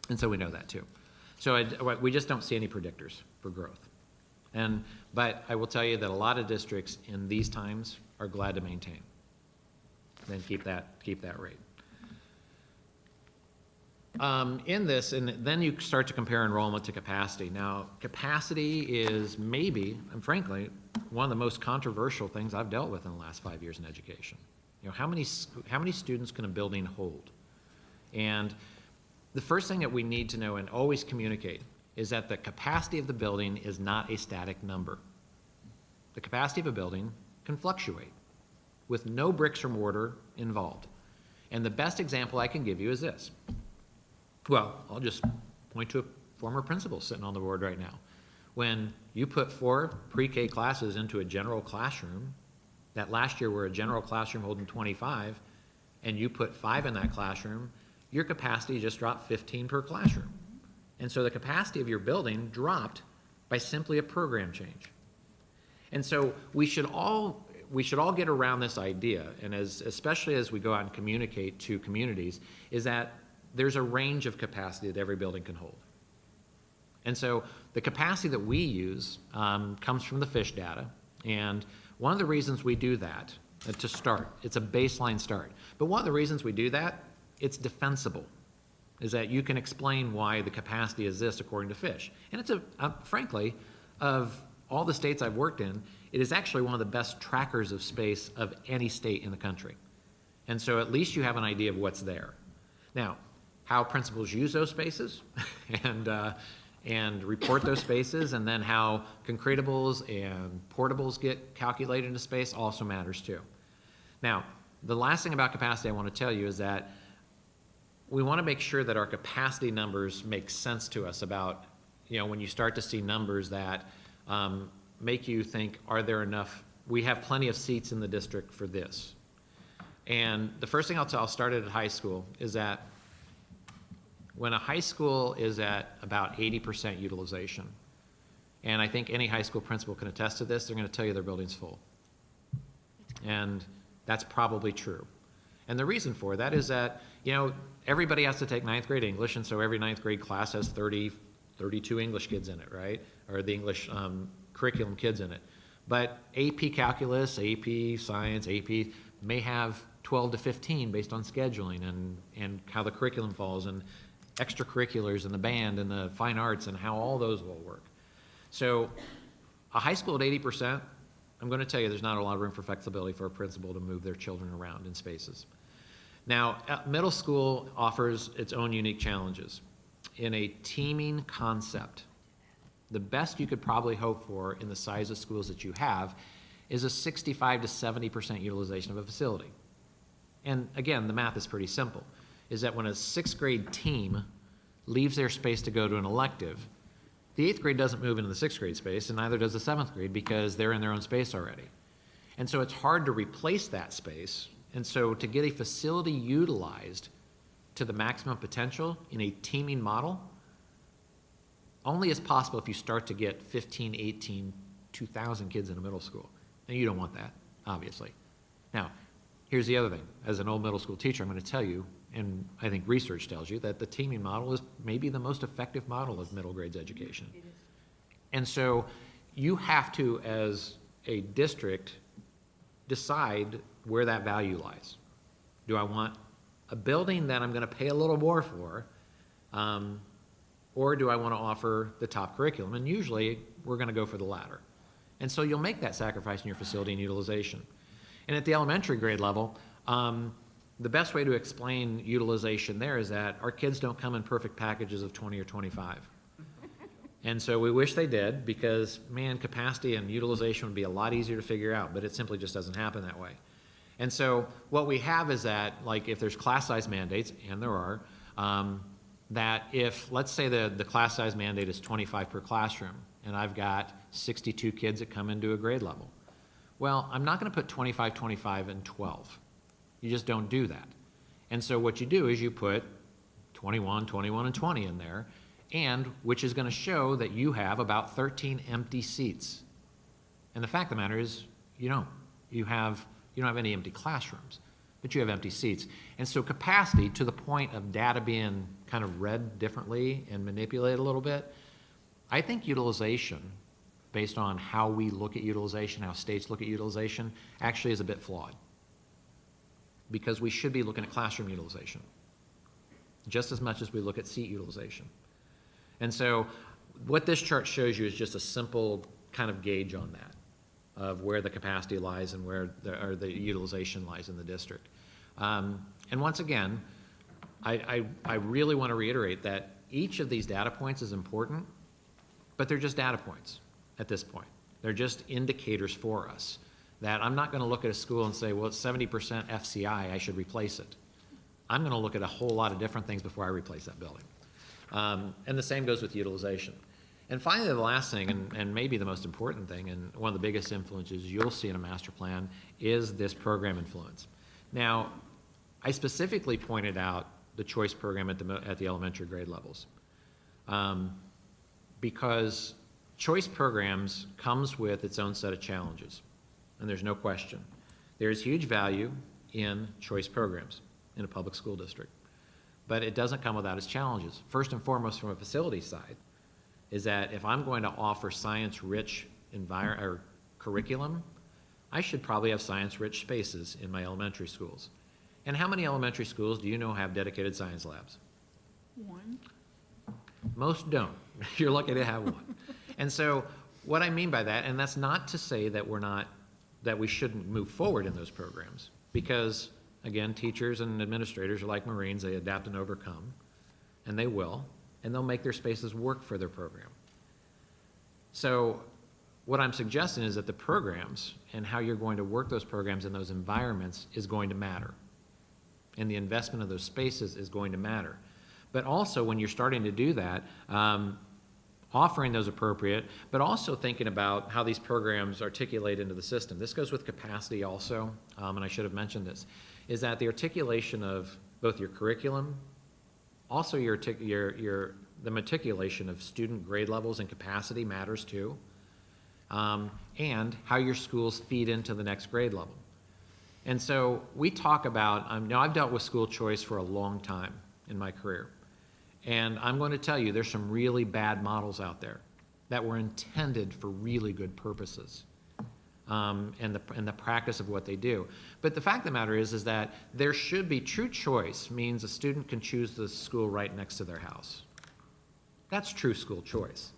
And so we know that too. So we just don't see any predictors for growth. But I will tell you that a lot of districts in these times are glad to maintain. Then keep that rate. In this, and then you start to compare enrollment to capacity. Now, capacity is maybe, and frankly, one of the most controversial things I've dealt with in the last 5 years in education. How many students can a building hold? And the first thing that we need to know and always communicate is that the capacity of the building is not a static number. The capacity of a building can fluctuate with no bricks or mortar involved. And the best example I can give you is this. Well, I'll just point to a former principal sitting on the board right now. When you put 4 pre-K classes into a general classroom, that last year were a general classroom holding 25, and you put 5 in that classroom, your capacity just dropped 15 per classroom. And so the capacity of your building dropped by simply a program change. And so we should all get around this idea, and especially as we go out and communicate to communities, is that there's a range of capacity that every building can hold. And so the capacity that we use comes from the FISH data. And one of the reasons we do that, to start, it's a baseline start. But one of the reasons we do that, it's defensible, is that you can explain why the capacity is this according to FISH. And it's frankly, of all the states I've worked in, it is actually one of the best trackers of space of any state in the country. And so at least you have an idea of what's there. Now, how principals use those spaces and report those spaces, and then how concretables and portables get calculated into space also matters too. Now, the last thing about capacity I want to tell you is that we want to make sure that our capacity numbers make sense to us about, when you start to see numbers that make you think, are there enough, we have plenty of seats in the district for this. And the first thing I'll start at high school is that when a high school is at about 80% utilization, and I think any high school principal can attest to this, they're going to tell you their building's full. And that's probably true. And the reason for that is that, everybody has to take ninth grade English, and so every ninth grade class has 32 English kids in it, right? Or the English curriculum kids in it. But AP Calculus, AP Science, AP may have 12 to 15 based on scheduling and how the curriculum falls, and extracurriculars and the band and the fine arts and how all those will work. So a high school at 80%, I'm going to tell you there's not a lot of room for flexibility for a principal to move their children around in spaces. Now, middle school offers its own unique challenges. In a teaming concept, the best you could probably hope for in the size of schools that you have is a 65 to 70% utilization of a facility. And again, the math is pretty simple, is that when a 6th grade team leaves their space to go to an elective, the 8th grade doesn't move into the 6th grade space, and neither does the 7th grade, because they're in their own space already. And so it's hard to replace that space. And so to get a facility utilized to the maximum potential in a teaming model only is possible if you start to get 15, 18, 2,000 kids in a middle school. And you don't want that, obviously. Now, here's the other thing. As an old middle school teacher, I'm going to tell you, and I think research tells you, that the teaming model is maybe the most effective model of middle grades education. It is. And so you have to, as a district, decide where that value lies. Do I want a building that I'm going to pay a little more for, or do I want to offer the top curriculum? And usually, we're going to go for the latter. And so you'll make that sacrifice in your facility and utilization. And at the elementary grade level, the best way to explain utilization there is that our kids don't come in perfect packages of 20 or 25. And so we wish they did, because, man, capacity and utilization would be a lot easier to figure out, but it simply just doesn't happen that way. And so what we have is that, like, if there's class size mandates, and there are, that if, let's say the class size mandate is 25 per classroom, and I've got 62 kids that come into a grade level, well, I'm not going to put 25, 25, and 12. You just don't do that. And so what you do is you put 21, 21, and 20 in there, and which is going to show that you have about 13 empty seats. And the fact of the matter is, you don't. You don't have any empty classrooms, but you have empty seats. And so capacity, to the point of data being kind of read differently and manipulated a little bit, I think utilization, based on how we look at utilization, how states look at utilization, actually is a bit flawed. Because we should be looking at classroom utilization just as much as we look at seat utilization. And so what this chart shows you is just a simple kind of gauge on that, of where the capacity lies and where the utilization lies in the district. And once again, I really want to reiterate that each of these data points is important, but they're just data points at this point. They're just indicators for us, that I'm not going to look at a school and say, well, it's 70% FCI, I should replace it. I'm going to look at a whole lot of different things before I replace that building. And the same goes with utilization. And finally, the last thing, and maybe the most important thing, and one of the biggest influences you'll see in a master plan, is this program influence. Now, I specifically pointed out the choice program at the elementary grade levels, because choice programs comes with its own set of challenges, and there's no question. There's huge value in choice programs in a public school district, but it doesn't come without its challenges. First and foremost, from a facility side, is that if I'm going to offer science-rich curriculum, I should probably have science-rich spaces in my elementary schools. And how many elementary schools do you know have dedicated science labs? One. Most don't. You're lucky to have one. And so what I mean by that, and that's not to say that we shouldn't move forward in those programs, because Again, teachers and administrators are like Marines, they adapt and overcome, and they will, and they'll make their spaces work for their program. So what I'm suggesting is that the programs and how you're going to work those programs in those environments is going to matter. And the investment of those spaces is going to matter. But also when you're starting to do that, offering those appropriate, but also thinking about how these programs articulate into the system. This goes with capacity also, and I should have mentioned this, is that the articulation of both your curriculum, also the meticulation of student grade levels and capacity matters too, and how your schools feed into the next grade level. And so we talk about, now I've dealt with school choice for a long time in my career. And I'm going to tell you, there's some really bad models out there that were intended for really good purposes, and the practice of what they do. But the fact of the matter is that there should be true choice means a student can choose the school right next to their house. That's true school choice.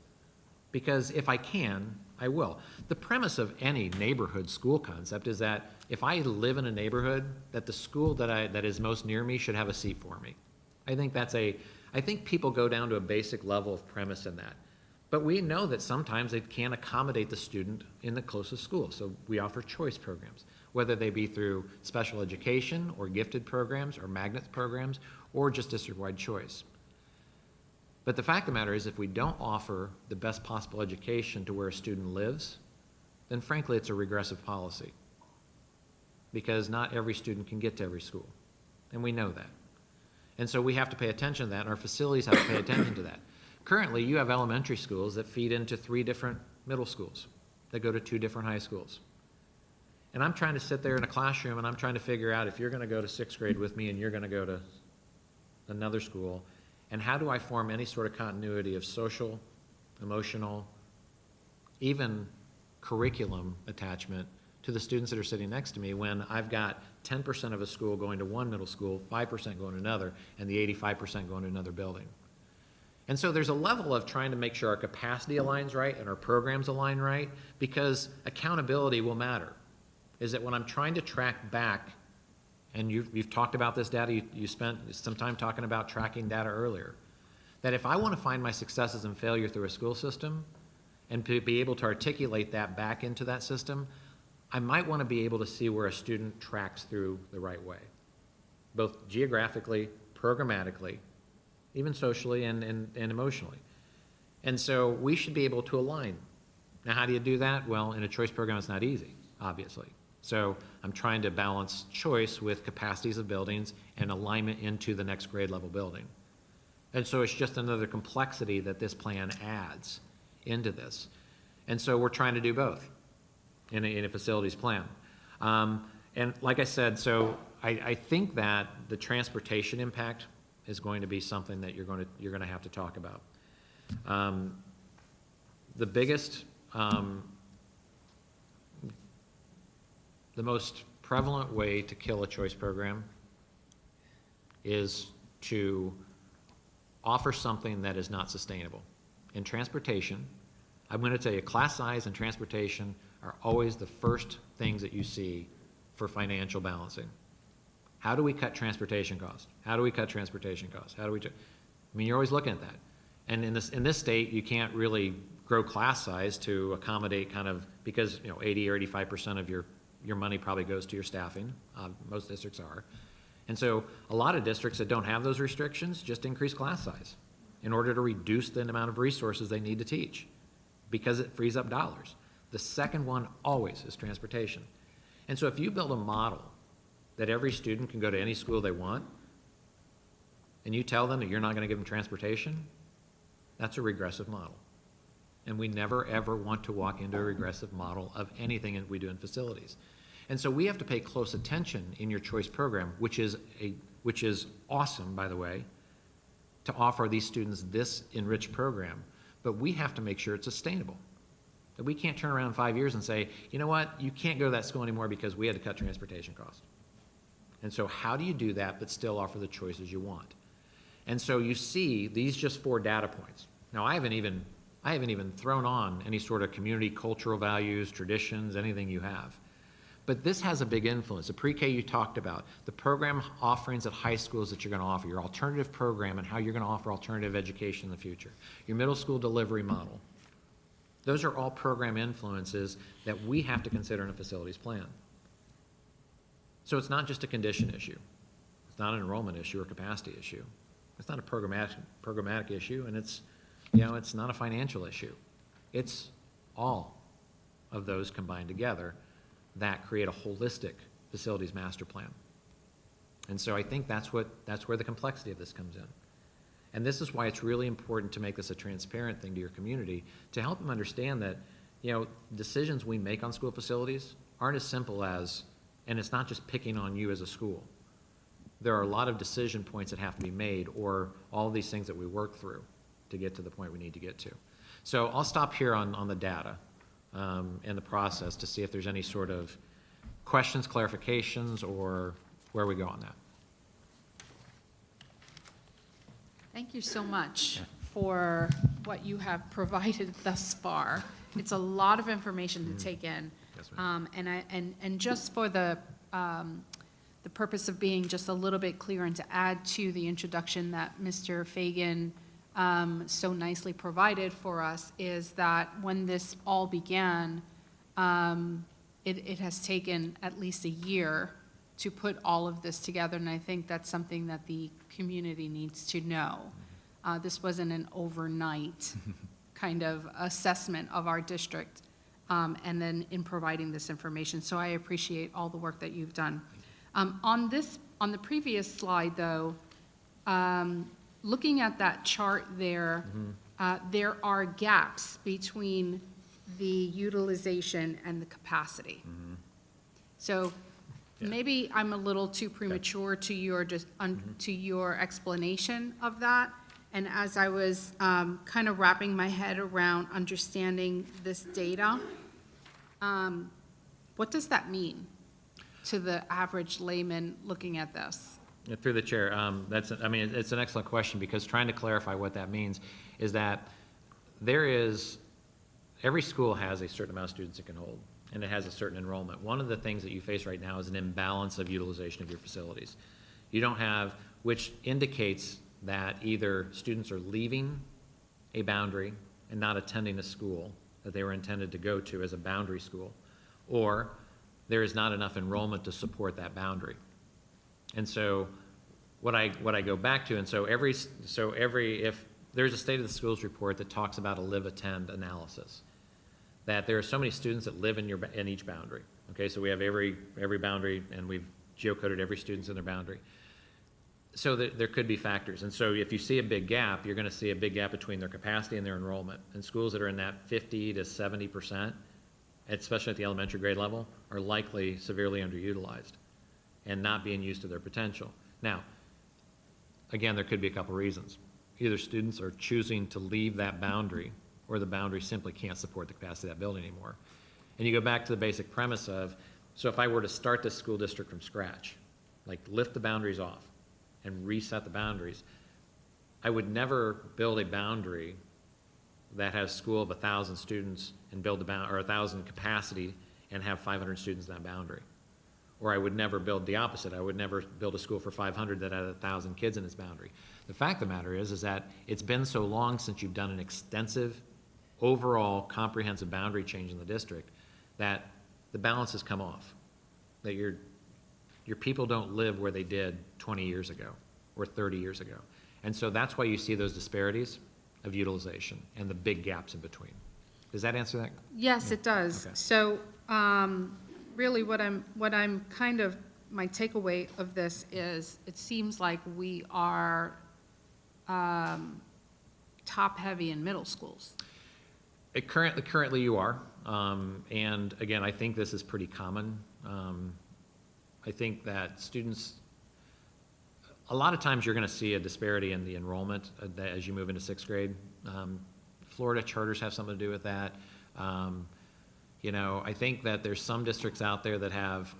Because if I can, I will. The premise of any neighborhood school concept is that if I live in a neighborhood, that the school that is most near me should have a seat for me. I think people go down to a basic level of premise in that. But we know that sometimes they can't accommodate the student in the closest school. So we offer choice programs, whether they be through special education or gifted programs or magnet programs or just district-wide choice. But the fact of the matter is if we don't offer the best possible education to where a student lives, then frankly it's a regressive policy. Because not every student can get to every school. And we know that. And so we have to pay attention to that, and our facilities have to pay attention to that. Currently, you have elementary schools that feed into 3 different middle schools that go to 2 different high schools. And I'm trying to sit there in a classroom, and I'm trying to figure out if you're going to go to 6th grade with me and you're going to go to another school, and how do I form any sort of continuity of social, emotional, even curriculum attachment to the students that are sitting next to me when I've got 10% of a school going to one middle school, 5% going to another, and the 85% going to another building. And so there's a level of trying to make sure our capacity aligns right and our programs align right, because accountability will matter. Is that when I'm trying to track back, and you've talked about this data, you spent some time talking about tracking data earlier, that if I want to find my successes and failure through a school system and to be able to articulate that back into that system, I might want to be able to see where a student tracks through the right way, both geographically, programmatically, even socially and emotionally. And so we should be able to align. Now, how do you do that? Well, in a choice program, it's not easy, obviously. So I'm trying to balance choice with capacities of buildings and alignment into the next grade level building. And so it's just another complexity that this plan adds into this. And so we're trying to do both in a facilities plan. And like I said, so I think that the transportation impact is going to be something that you're going to have to talk about. The biggest, the most prevalent way to kill a choice program is to offer something that is not sustainable. In transportation, I'm going to tell you, class size and transportation are always the first things that you see for financial balancing. How do we cut transportation costs? How do we cut transportation costs? How do we, I mean, you're always looking at that. And in this state, you can't really grow class size to accommodate kind of, because 80 or 85% of your money probably goes to your staffing. Most districts are. And so a lot of districts that don't have those restrictions just increase class size in order to reduce the amount of resources they need to teach because it frees up dollars. The second one always is transportation. And so if you build a model that every student can go to any school they want, and you tell them that you're not going to give them transportation, that's a regressive model. And we never, ever want to walk into a regressive model of anything that we do in facilities. And so we have to pay close attention in your choice program, which is awesome, by the way, to offer these students this enriched program. But we have to make sure it's sustainable. That we can't turn around in 5 years and say, you know what, you can't go to that school anymore because we had to cut transportation costs. And so how do you do that but still offer the choices you want? And so you see these just 4 data points. Now I haven't even thrown on any sort of community cultural values, traditions, anything you have. But this has a big influence. The pre-K you talked about, the program offerings at high schools that you're going to offer, your alternative program and how you're going to offer alternative education in the future, your middle school delivery model. Those are all program influences that we have to consider in a facilities plan. So it's not just a condition issue. It's not an enrollment issue or capacity issue. It's not a programmatic issue, and it's, it's not a financial issue. It's all of those combined together that create a holistic facilities master plan. And so I think that's where the complexity of this comes in. And this is why it's really important to make this a transparent thing to your community, to help them understand that, decisions we make on school facilities aren't as simple as, and it's not just picking on you as a school. There are a lot of decision points that have to be made, or all these things that we work through to get to the point we need to get to. So I'll stop here on the data and the process to see if there's any sort of questions, clarifications, or where we go on that. Thank you so much for what you have provided thus far. It's a lot of information to take in. Yes, ma'am. And just for the purpose of being just a little bit clearer and to add to the introduction that Mr. Fagan so nicely provided for us, is that when this all began, it has taken at least a year to put all of this together, and I think that's something that the community needs to know. This wasn't an overnight kind of assessment of our district, and then in providing this information. So I appreciate all the work that you've done. On the previous slide, though, looking at that chart there, there are gaps between the utilization and the capacity. So maybe I'm a little too premature to your to your explanation of that. And as I was kind of wrapping my head around understanding this data, what does that mean to the average layman looking at this? Through the chair, it's an excellent question, because trying to clarify what that means is that every school has a certain amount of students it can hold, and it has a certain enrollment. One of the things that you face right now is an imbalance of utilization of your facilities. You don't have, which indicates that either students are leaving a boundary and not attending a school that they were intended to go to as a boundary school, or there is not enough enrollment to support that boundary. And so what I go back to, and so if there's a state of the schools report that talks about a live-attend analysis, that there are so many students that live in each boundary. Okay, so we have every boundary, and we've geocoded every student's in their boundary. So there could be factors. And so if you see a big gap, you're going to see a big gap between their capacity and their enrollment. And schools that are in that 50 to 70%, especially at the elementary grade level, are likely severely underutilized and not being used to their potential. Now, again, there could be a couple reasons. Either students are choosing to leave that boundary, or the boundary simply can't support the capacity of that building anymore. And you go back to the basic premise of, so if I were to start this school district from scratch, like lift the boundaries off and reset the boundaries, I would never build a boundary that has school of 1,000 students and build or 1,000 capacity and have 500 students in that boundary. Or I would never build the opposite. I would never build a school for 500 that had 1,000 kids in its boundary. The fact of the matter is that it's been so long since you've done an extensive, overall, comprehensive boundary change in the district that the balance has come off. That your people don't live where they did 20 years ago or 30 years ago. And so that's why you see those disparities of utilization and the big gaps in between. Does that answer that? Yes, it does. Okay. So, really what I'm kind of, my takeaway of this is, it seems like we are top-heavy in middle schools. Currently you are. And again, I think this is pretty common. I think that students, a lot of times you're going to see a disparity in the enrollment as you move into sixth grade. Florida charters have something to do with that. I think that there's some districts out there that have,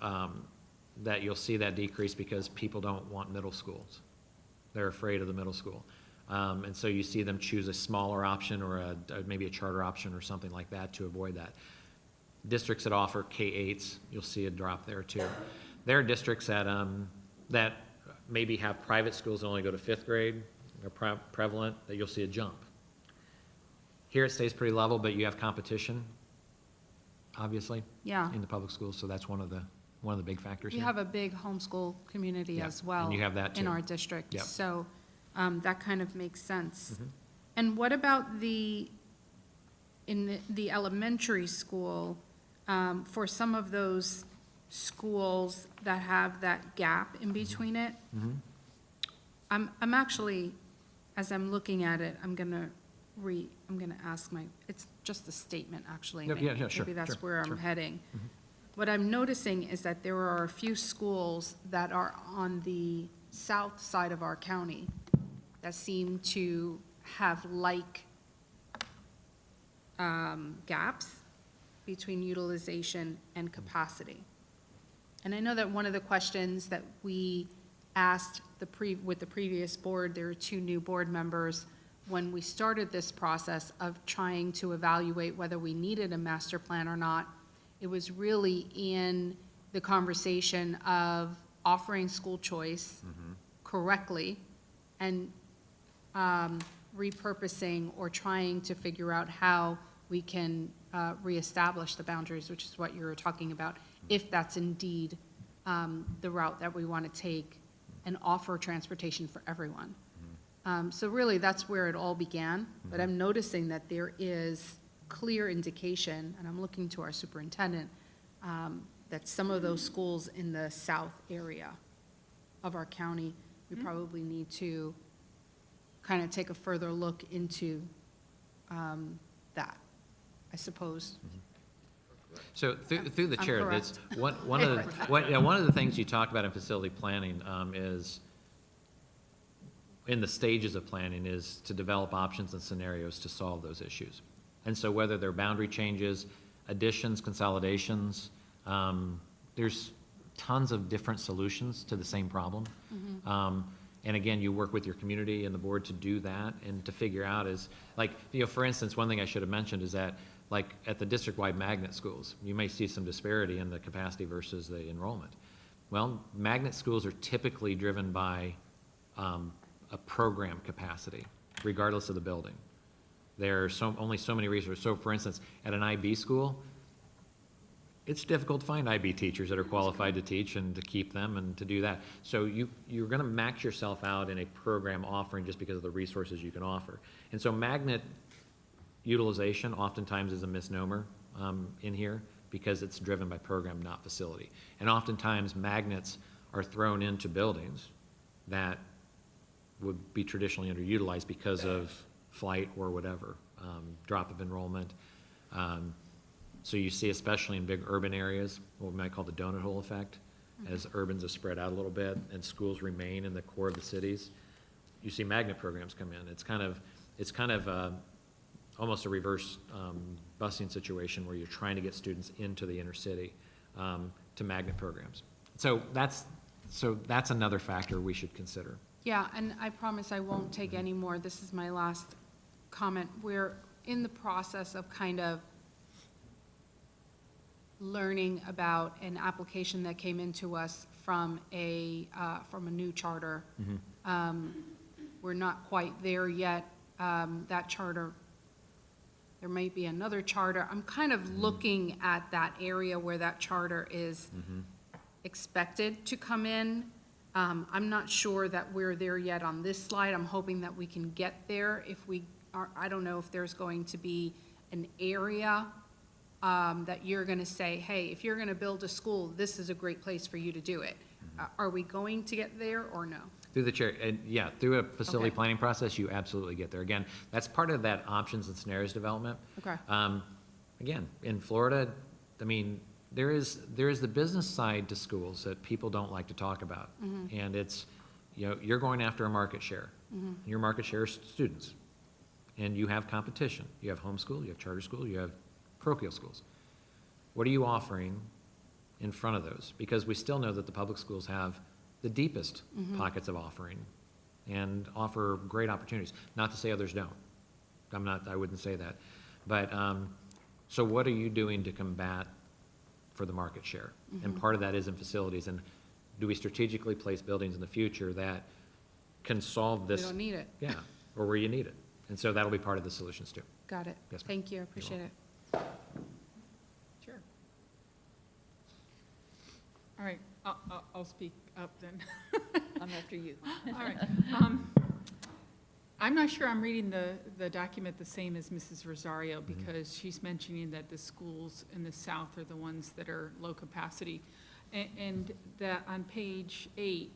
that you'll see that decrease because people don't want middle schools. They're afraid of the middle school. And so you see them choose a smaller option or maybe a charter option or something like that to avoid that. districts that offer K-8s, you'll see a drop there too. There are districts that, that maybe have private schools that only go to 5th grade, are prevalent, that you'll see a jump. Here it stays pretty level, but you have competition, obviously. Yeah. In the public schools, so that's one of the big factors We here. have a big homeschool community Yeah, as well. and you have that In too. our district. Yep. So that kind of makes sense. Mhm. And what about in the elementary school, for some of those schools that have that gap in between it? Mhm. I'm actually, as I'm looking at it, I'm gonna ask it's just a statement, actually. Yep, yeah, sure, Maybe that's sure, where I'm sure. heading. What I'm noticing is that there are a few schools that are on the south side of our county that seem to have gaps between utilization and capacity. And I know that one of the questions that we asked with the previous board, there were 2 new board members, when we started this process of trying to evaluate whether we needed a master plan or not, it was really in the conversation of offering school choice correctly and repurposing or trying to figure out how we can reestablish the boundaries, which is what you were talking about, if that's indeed the route that we want to take and offer transportation for everyone. So really, that's where it all began, but I'm noticing that there is clear indication, and I'm looking to our superintendent, that some of those schools in the south area of our county, we probably need to kind of take a further look into that, I suppose. So through the I'm chair, correct. that's one of the things you talk about in facility planning is, in the stages of planning, is to develop options and scenarios to solve those issues. And so whether they're boundary changes, additions, consolidations, there's tons of different solutions to the same problem. And again, you work with your community and the board to do that and to figure out is, like, for instance, one thing I should have mentioned is that, like, at the district-wide magnet schools, you may see some disparity in the capacity versus the enrollment. Well, magnet schools are typically driven by a program capacity, regardless of the building. There are only so many resources. So for instance, at an IB school, it's difficult to find IB teachers that are qualified to teach and to keep them and to do that. So you're gonna max yourself out in a program offering just because of the resources you can offer. And so magnet utilization oftentimes is a misnomer in here because it's driven by program, not facility. And oftentimes magnets are thrown into buildings that would be traditionally underutilized because of flight or whatever, drop of enrollment. So you see, especially in big urban areas, what we might call the donut hole effect, as urbans have spread out a little bit and schools remain in the core of the cities, you see magnet programs come in. It's kind of almost a reverse busing situation where you're trying to get students into the inner city to magnet programs. So that's another factor we should consider. Yeah, and I promise I won't take any more. This is my last comment. We're in the process of kind of learning about an application that came into us from a new charter. We're not quite there yet. That charter, there might be another charter. I'm kind of looking at that area where that charter is expected to come in. I'm not sure that we're there yet on this slide. I'm hoping that we can get there. If we are, I don't know if there's going to be an area that you're going to say, hey, if you're going to build a school, this is a great place for you to do it. Are we going to get there or no? Through the chair, and yeah, through a facility Okay. planning process, you absolutely get there. Again, that's part of that options and scenarios development. Okay. Again, in Florida, I mean, there is the business side to schools that people don't like to talk about. And it's, you're going after a market share. Your market share is students. And you have competition. You have homeschool, you have charter school, you have parochial schools. What are you offering in front of those? Because we still know that the public schools have the deepest pockets of offering and offer great opportunities. Not to say others don't. I wouldn't say that. But So what are you doing to combat for the market share? And part of that is in facilities. And do we strategically place buildings in the future that can solve We this? don't need it. Yeah, or where you need it. And so that'll be part of the solutions too. Got it. Yes, ma'am. Thank you, appreciate it. Sure. All right, I'll speak up then. I'm after you. All right. I'm not sure I'm reading the document the same as Mrs. Rosario, because she's mentioning that the schools in the south are the ones that are low capacity. And that on page 8,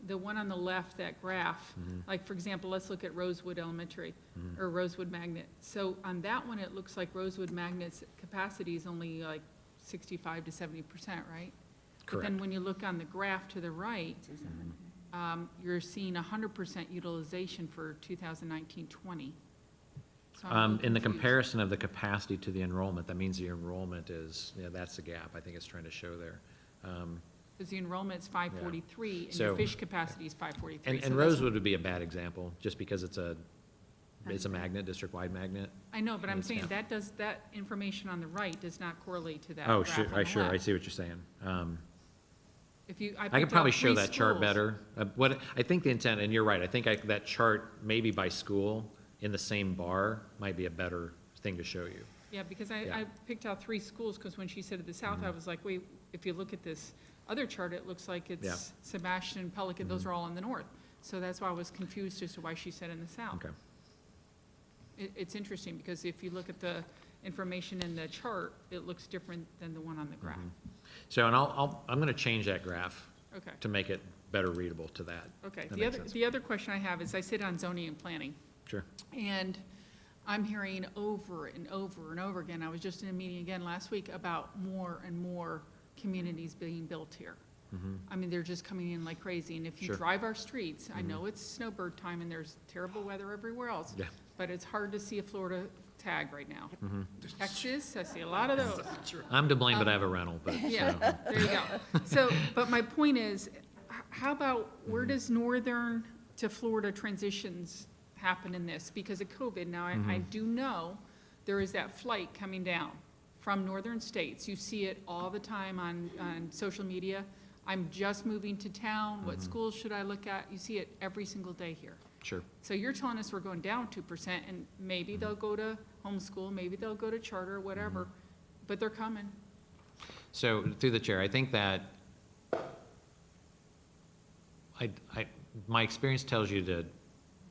the one on the left, that graph, like, for example, let's look at Rosewood Elementary, or Rosewood Magnet. So on that one, it looks like Rosewood Magnet's capacity is only like 65 to 70%, right? But then Correct. when you look on the graph to the right, you're seeing 100% utilization for 2019-20. So I'm a little In the confused. comparison of the capacity to the enrollment, that means the enrollment is, that's the gap I think it's trying to show there. Because the enrollment's 543, and So- your fish capacity is 543. And so that's- Rosewood would be a bad example, just because it's a magnet, district-wide magnet. I know, but I'm It's saying half. that information on the right does not correlate to that Oh, graph sure, on I the sure, I left. see what you're saying. If you, I could picked probably out show 3 that chart schools. better. I think the intent, and you're right, I think that chart, maybe by school, in the same bar, might be a better thing to show you. Yeah, because Yeah. I picked out 3 schools, because when she said at the south, I was like, wait, if you look at this other chart, it looks like Yeah. it's Sebastian, Pelican, those are all in the north. So that's why I was confused as to why she said in the south. Okay. It's interesting, because if you look at the information in the chart, it looks different than the one on the graph. So, and I'm gonna change that graph Okay, to make it better readable to that. okay. That makes sense. The other question I have is, I sit on zoning and planning, Sure. and I'm hearing over and over and over again, I was just in a meeting again last week about more and more communities being built here. I mean, they're just coming in like crazy, and if you Sure. drive our streets, I know it's snowbird time and there's terrible weather everywhere else. Yeah. But it's hard to see a Florida tag right now. Texas, I see a lot of those. I'm to blame, but I have a rental, but, Yeah, so, there you go. So, but my point is, how about, where does northern to Florida transitions happen in this? Because of COVID, now I do know there is that flight coming down from northern states. You see it all the time on social media. I'm just moving to town, what schools should I look at? You see it every single day here. sure. So you're telling us we're going down 2%, and maybe they'll go to homeschool, maybe they'll go to charter, whatever, but they're coming. So, through the chair, I think that my experience tells you to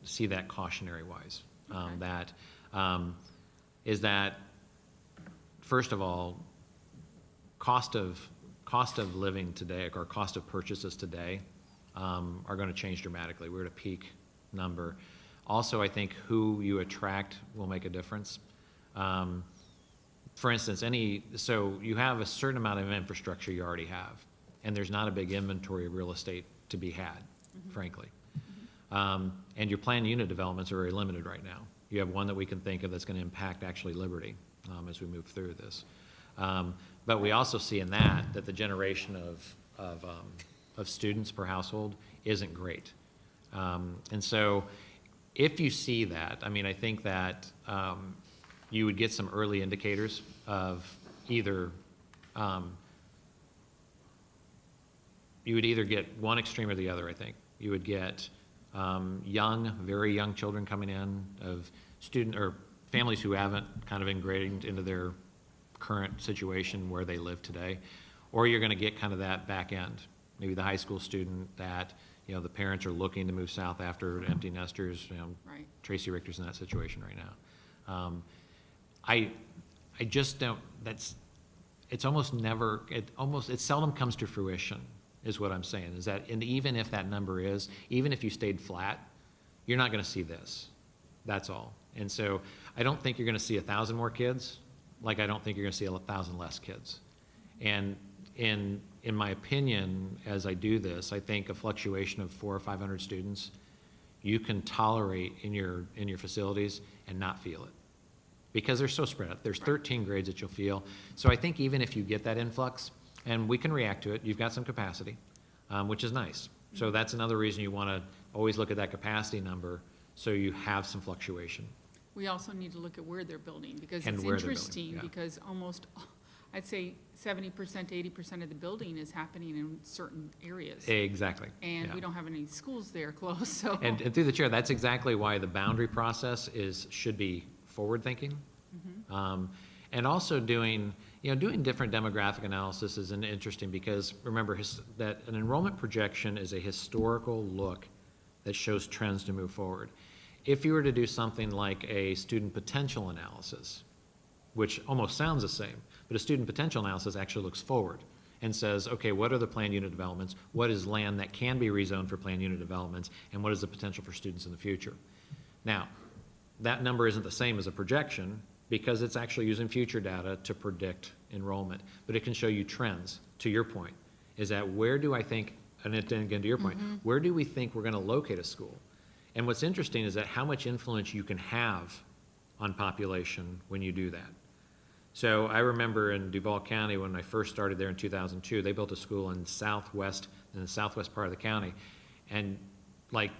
see that cautionary wise. Okay. That, is that, first of all, cost of living today, or cost of purchases today, are gonna change dramatically. We're at a peak number. Also, I think who you attract will make a difference. For instance, so you have a certain amount of infrastructure you already have, and there's not a big inventory of real estate to be had, frankly. And your planned unit developments are very limited right now. You have one that we can think of that's gonna impact actually Liberty, as we move through this. But we also see in that the generation of students per household isn't great. And so if you see that, I mean, I think that you would get some early indicators of either, you would either get one extreme or the other, I think. You would get young, very young children coming in of student, or families who haven't kind of ingrained into their current situation where they live today. Or you're gonna get kind of that back end, maybe the high school student that, the parents are looking to move south after empty nesters, Right. Tracy Richter's in that situation right now. I just don't, it's almost never, it seldom comes to fruition, is what I'm saying, is that, and even if that number is, even if you stayed flat, you're not gonna see this, that's all. And so, I don't think you're gonna see 1,000 more kids, like I don't think you're gonna see 1,000 less kids. And in my opinion, as I do this, I think a fluctuation of 400 or 500 students, you can tolerate in your facilities and not feel it. Because they're so spread out. There's 13 grades that you'll feel. So I think even if you get that influx, and we can react to it, you've got some capacity, which is nice. So that's another reason you wanna always look at that capacity number, so you have some fluctuation. We also need to look at where they're building, because And it's where they're building, interesting, yeah. because almost, I'd say 70%, 80% of the building is happening in certain areas. Exactly. And yeah. we don't have any schools there close, so. And through the chair, that's exactly why the boundary process should be forward-thinking. And also doing different demographic analysis is interesting, because remember that an enrollment projection is a historical look that shows trends to move forward. If you were to do something like a student potential analysis, which almost sounds the same, but a student potential analysis actually looks forward and says, okay, what are the planned unit developments? What is land that can be rezoned for planned unit developments? And what is the potential for students in the future? Now, that number isn't the same as a projection, because it's actually using future data to predict enrollment. But it can show you trends, to your point, is that where do I think, and again, to your point, where do we think we're gonna locate a school? And what's interesting is that how much influence you can have on population when you do that. So I remember in Duval County, when I first started there in 2002, they built a school in the southwest part of the county. And like,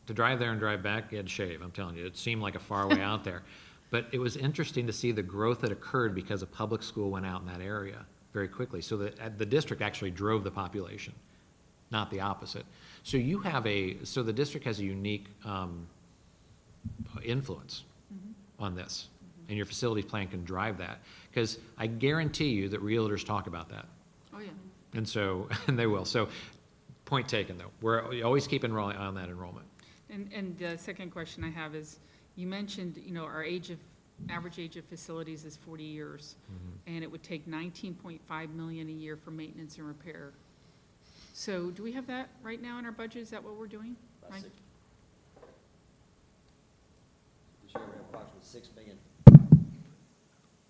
to drive there and drive back, you had to shave, I'm telling you. It seemed like a far way out there. But it was interesting to see the growth that occurred because a public school went out in that area very quickly. So that the district actually drove the population, not the opposite. So so the district has a unique influence on this, and your facilities plan can drive that. Because I guarantee you that realtors talk about that. Oh, yeah. And so, and they will. So, point taken though. We're always keep enrolling on that enrollment. And the second question I have is, you mentioned, our average age of facilities is 40 years, and it would take $19.5 million a year for maintenance and repair. So do we have that right now in our budget? Is that what we're doing? Right?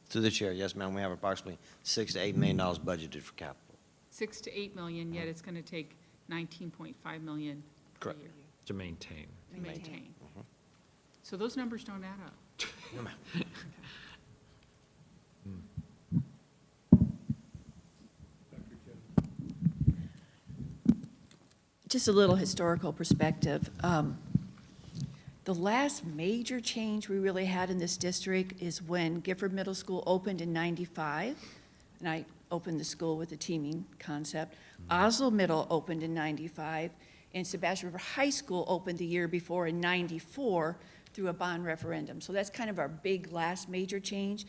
Through the chair, yes, ma'am, we have approximately $6 to $8 million budgeted for capital. 6 to 8 million, yet it's gonna take 19.5 million a Correct. year To maintain. to maintain. So those numbers don't add up. No, ma'am. Just a little historical perspective. The last major change we really had in this district is when Gifford Middle School opened in '95, and I opened the school with the teaming concept. Oslo Middle opened in '95, and Sebastian River High School opened the year before in '94 through a bond referendum. So that's kind of our big last major change.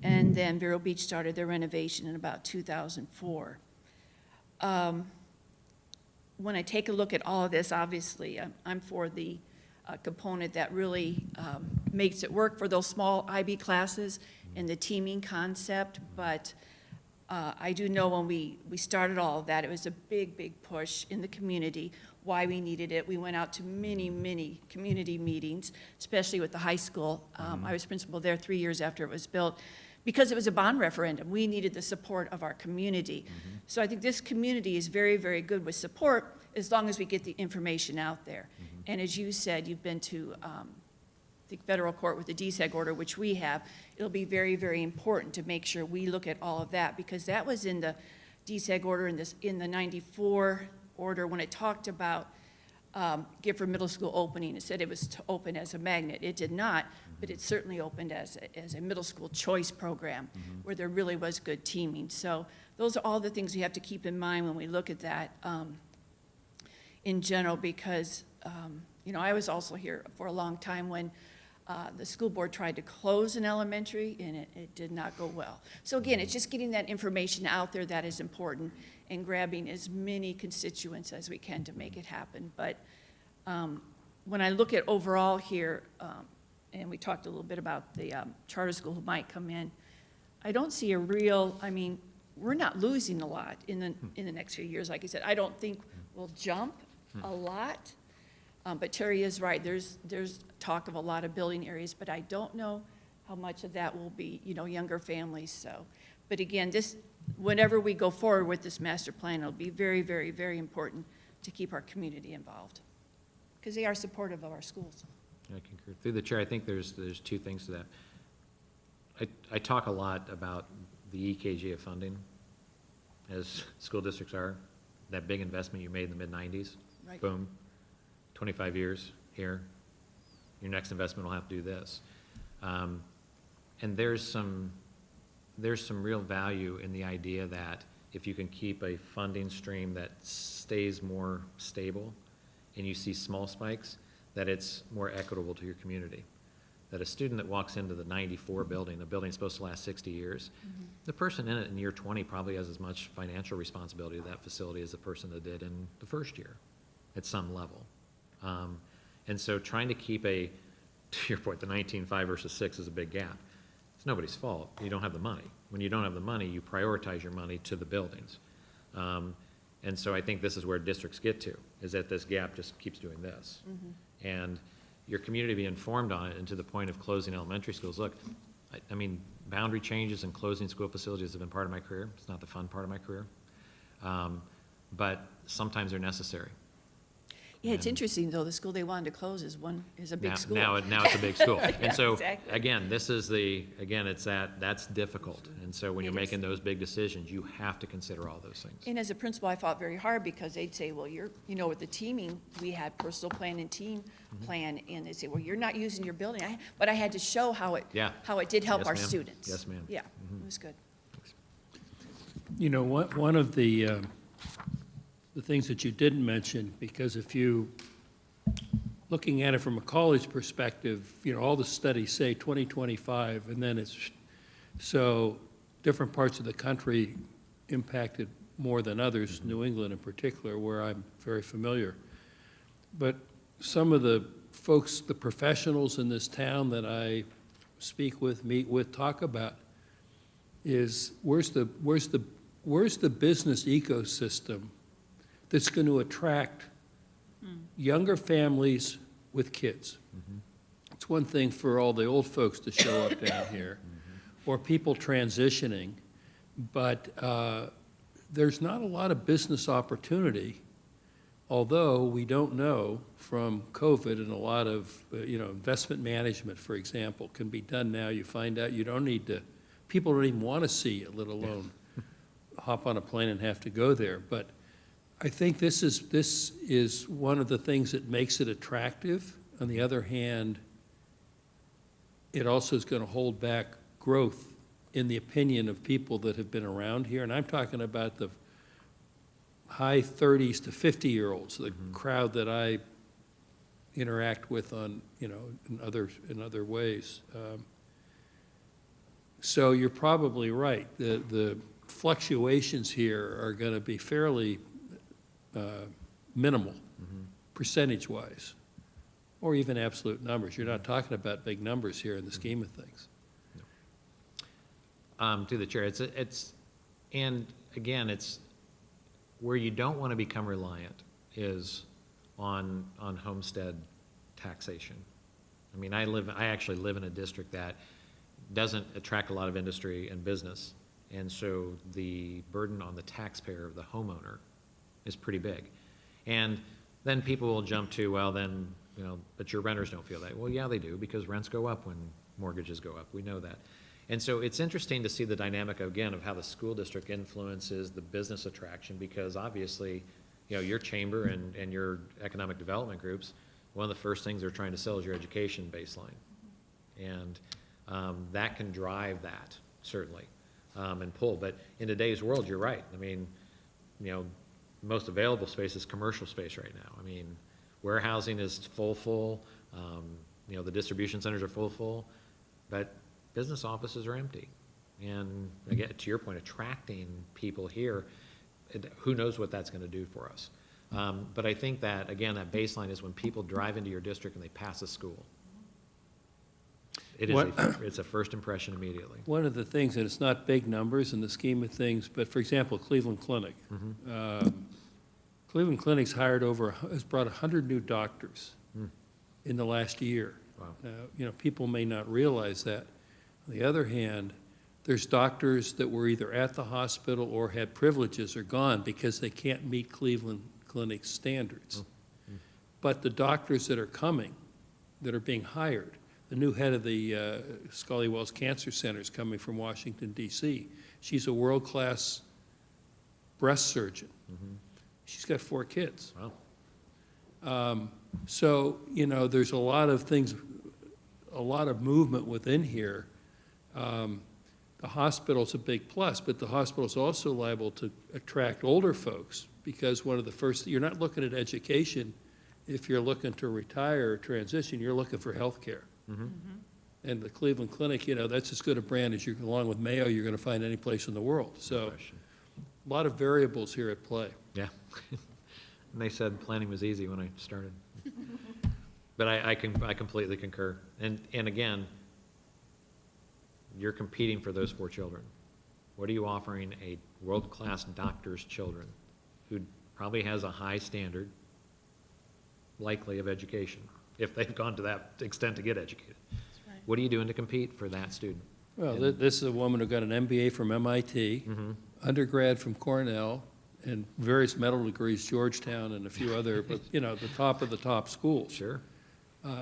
And then Vero Beach started their renovation in about 2004. When I take a look at all of this, obviously, I'm for the component that really makes it work for those small IB classes and the teaming concept, but I do know when we started all of that, it was a big, big push in the community, why we needed it. We went out to many, many community meetings, especially with the high school. I was principal there 3 years after it was built, because it was a bond referendum. We needed the support of our community. So I think this community is very, very good with support as long as we get the information out there. And as you said, you've been to the federal court with the DSEG order, which we have. It'll be very, very important to make sure we look at all of that, because that was in the DSEG order in the '94 order when it talked about Gifford Middle School opening. It said it was to open as a magnet. It did not, but it certainly opened as a middle school choice program where there really was good teaming. So those are all the things we have to keep in mind when we look at that in general, because I was also here for a long time when the school board tried to close an elementary, and it did not go well. So again, it's just getting that information out there that is important, and grabbing as many constituents as we can to make it happen. But when I look at overall here, and we talked a little bit about the charter school who might come in, I don't see a real, we're not losing a lot in the next few years. Like I said, I don't think we'll jump a lot. But Terry is right, there's talk of a lot of building areas, but I don't know how much of that will be, younger families, so. But again, whenever we go forward with this master plan, it'll be very, very, very important to keep our community involved, because they are supportive of our schools. I concur. Through the chair, I think there's two things to that. I talk a lot about the EKG of funding, as school districts are, that big investment you made in the mid-'90s. Right. Boom, 25 years here. Your next investment will have to do this. And there's some real value in the idea that if you can keep a funding stream that stays more stable and you see small spikes, that it's more equitable to your community. That a student that walks into the 94 building, the building's supposed to last 60 years, the person in it in year 20 probably has as much financial responsibility to that facility as the person that did in the first year at some level. And so trying to keep to your point, the 19.5 versus 6 is a big gap. It's nobody's fault. You don't have the money. When you don't have the money, you prioritize your money to the buildings. And so I think this is where districts get to, is that this gap just keeps doing this. And your community be informed on it, and to the point of closing elementary schools. Look, I mean, boundary changes and closing school facilities have been part of my career. It's not the fun part of my career. But sometimes they're necessary. Yeah, it's interesting, though, the school they wanted to close is a big school. Now it's a big school. And so, exactly. again, that's difficult. And so when you're It is. making those big decisions, you have to consider all those things. And as a principal, I fought very hard because they'd say, well, with the teaming, we had personal plan and team plan, and they'd say, well, you're not using your building. But I had to show how it did help Yes, our ma'am. students. Yes, ma'am. Yeah, it was good. You know, one of the things that you didn't mention, because if you, looking at it from a college perspective, you know, all the studies say 2025, and then so different parts of the country impacted more than others, New England in particular, where I'm very familiar. But some of the folks, the professionals in this town that I speak with, meet with, talk about is where's the business ecosystem that's going to attract younger families with kids. It's one thing for all the old folks to show up down here, or people transitioning, but there's not a lot of business opportunity, although we don't know from COVID, and a lot of, investment management, for example, can be done now. You find out you don't need to, people don't even want to see you, let alone hop on a plane and have to go there. But I think this is one of the things that makes it attractive. On the other hand, it also is going to hold back growth in the opinion of people that have been around here. And I'm talking about the high 30s to 50-year-olds, the crowd that I interact with on, in other ways. So you're probably right. The fluctuations here are going to be fairly minimal, percentage-wise, or even absolute numbers. You're not talking about big numbers here in the scheme of things. To the chair, and again, it's where you don't want to become reliant is on homestead taxation. I mean, I actually live in a district that doesn't attract a lot of industry and business, and so the burden on the taxpayer, the homeowner, is pretty big. And then people will jump to, well, then, but your renters don't feel that. Well, yeah, they do, because rents go up when mortgages go up. We know that. And so it's interesting to see the dynamic, again, of how the school district influences the business attraction, because obviously, your chamber and your economic development groups, one of the first things they're trying to sell is your education baseline. And that can drive that, certainly, and pull. But in today's world, you're right. I mean, most available space is commercial space right now. I mean, warehousing is full. The distribution centers are full, but business offices are empty. And again, to your point, attracting people here, who knows what that's going to do for us. But I think that, again, that baseline is when people drive into your district and they pass a school. It's a first impression immediately. One of the things, and it's not big numbers in the scheme of things, but for example, Cleveland Clinic. Cleveland Clinic's has brought 100 new doctors in the last year. Wow. Now, people may not realize that. On the other hand, there's doctors that were either at the hospital or had privileges are gone because they can't meet Cleveland Clinic's standards. But the doctors that are coming, that are being hired, the new head of the Scully Wells Cancer Center is coming from Washington, D.C. She's a world-class breast surgeon. She's got 4 kids. Wow. So, there's a lot of things, a lot of movement within here. The hospital's a big plus, but the hospital's also liable to attract older folks, because one of the first, you're not looking at education if you're looking to retire or transition, you're looking for health care. And the Cleveland Clinic, you know, that's as good a brand as you, along with Mayo, you're going to find any place in the world. So a lot of variables here at play. Yeah. And they said planning was easy when I started. But I completely concur. And again, you're competing for those 4 children. What are you offering a world-class doctor's children who probably has a high standard, likely, of education, if they've gone to that extent to get educated? What are you doing to compete for that student? Well, this is a woman who got an MBA from MIT, undergrad from Cornell, and various medical degrees, Georgetown and a few other, but, you know, the top of the top schools. Sure.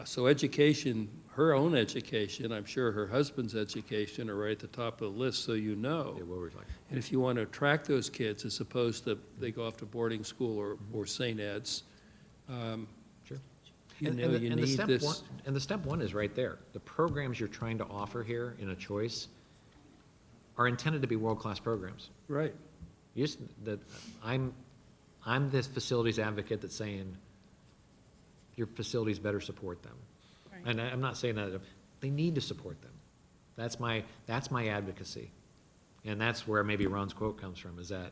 So education, her own education, I'm sure her husband's education are right at the top of the list, so you know. It will reflect. And if you want to attract those kids, as opposed to they go off to boarding school or St. Ed's, Sure. you know, you need this. And the step one is right there. The programs you're trying to offer here in a choice are intended to be world-class programs. Right. I'm this facilities advocate that's saying your facilities better support them. And I'm not saying that, they need to support them. That's my advocacy. And that's where maybe Ron's quote comes from, is that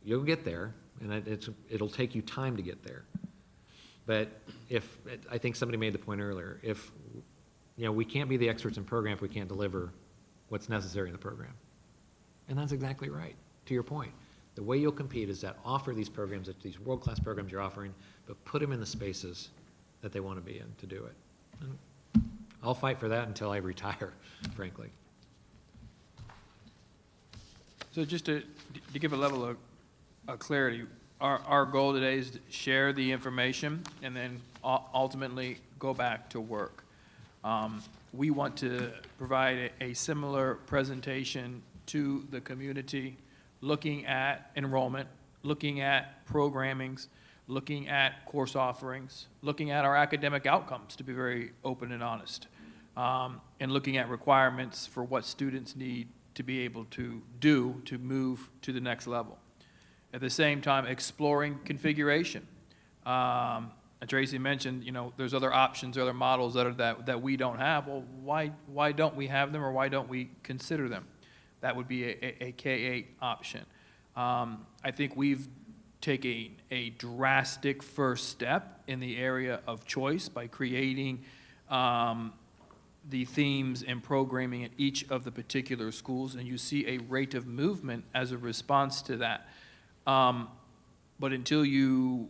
you'll get there, and it'll take you time to get there. But I think somebody made the point earlier, we can't be the experts in program if we can't deliver what's necessary in the program. And that's exactly right, to your point. The way you'll compete is that offer these programs, these world-class programs you're offering, but put them in the spaces that they want to be in to do it. And I'll fight for that until I retire, frankly. So just to give a level of clarity, our goal today is to share the information and then ultimately go back to work. We want to provide a similar presentation to the community, looking at enrollment, looking at programmings, looking at course offerings, looking at our academic outcomes, to be very open and honest, and looking at requirements for what students need to be able to do to move to the next level. At the same time, exploring configuration. Tracy mentioned, there's other options, other models that we don't have. Well, why don't we have them, or why don't we consider them? That would be a K-8 option. I think we've taken a drastic first step in the area of choice by creating the themes and programming at each of the particular schools, and you see a rate of movement as a response to that. But until you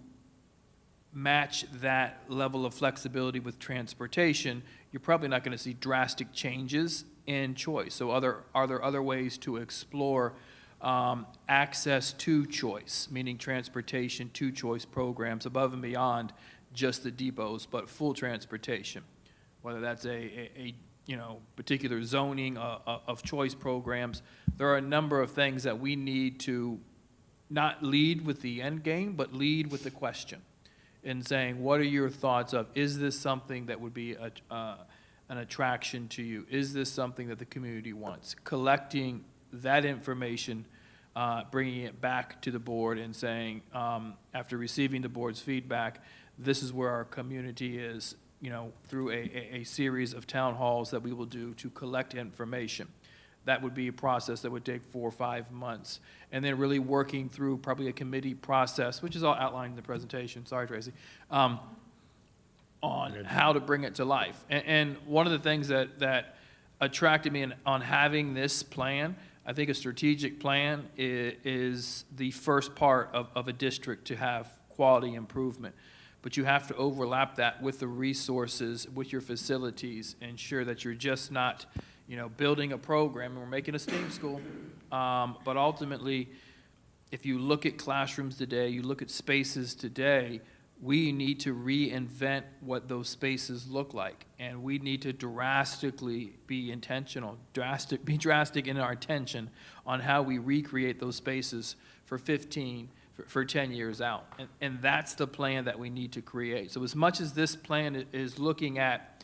match that level of flexibility with transportation, you're probably not going to see drastic changes in choice. So are there other ways to explore access to choice, meaning transportation to choice programs above and beyond just the depots, but full transportation, whether that's a particular zoning of choice programs. There are a number of things that we need to not lead with the end game, but lead with the question, in saying, what are your thoughts of, is this something that would be an attraction to you? Is this something that the community wants? Collecting that information, bringing it back to the board and saying, after receiving the board's feedback, this is where our community is, through a series of town halls that we will do to collect information. That would be a process that would take 4 or 5 months. And then really working through probably a committee process, which is all outlined in the presentation, sorry, Tracy, on how to bring it to life. And one of the things that attracted me on having this plan, I think a strategic plan is the first part of a district to have quality improvement. But you have to overlap that with the resources, with your facilities, ensure that you're just not, building a program, and we're making a STEAM school. But ultimately, if you look at classrooms today, you look at spaces today, we need to reinvent what those spaces look like. And we need to drastically be intentional, be drastic in our attention on how we recreate those spaces for 10 years out. And that's the plan that we need to create. So as much as this plan is looking at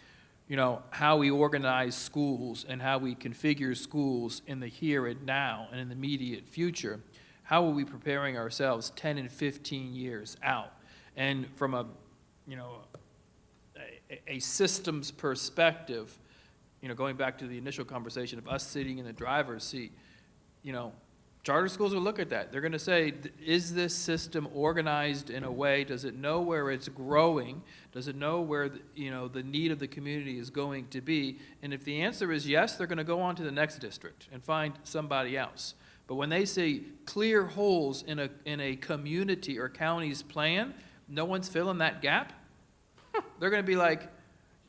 how we organize schools and how we configure schools in the here and now and in the immediate future, how are we preparing ourselves 10 and 15 years out? And from a systems perspective, going back to the initial conversation of us sitting in the driver's seat, charter schools will look at that. They're going to say, is this system organized in a way, does it know where it's growing? Does it know where, the need of the community is going to be? And if the answer is yes, they're going to go on to the next district and find somebody else. But when they see clear holes in a community or county's plan, no one's filling that gap, they're going to be like,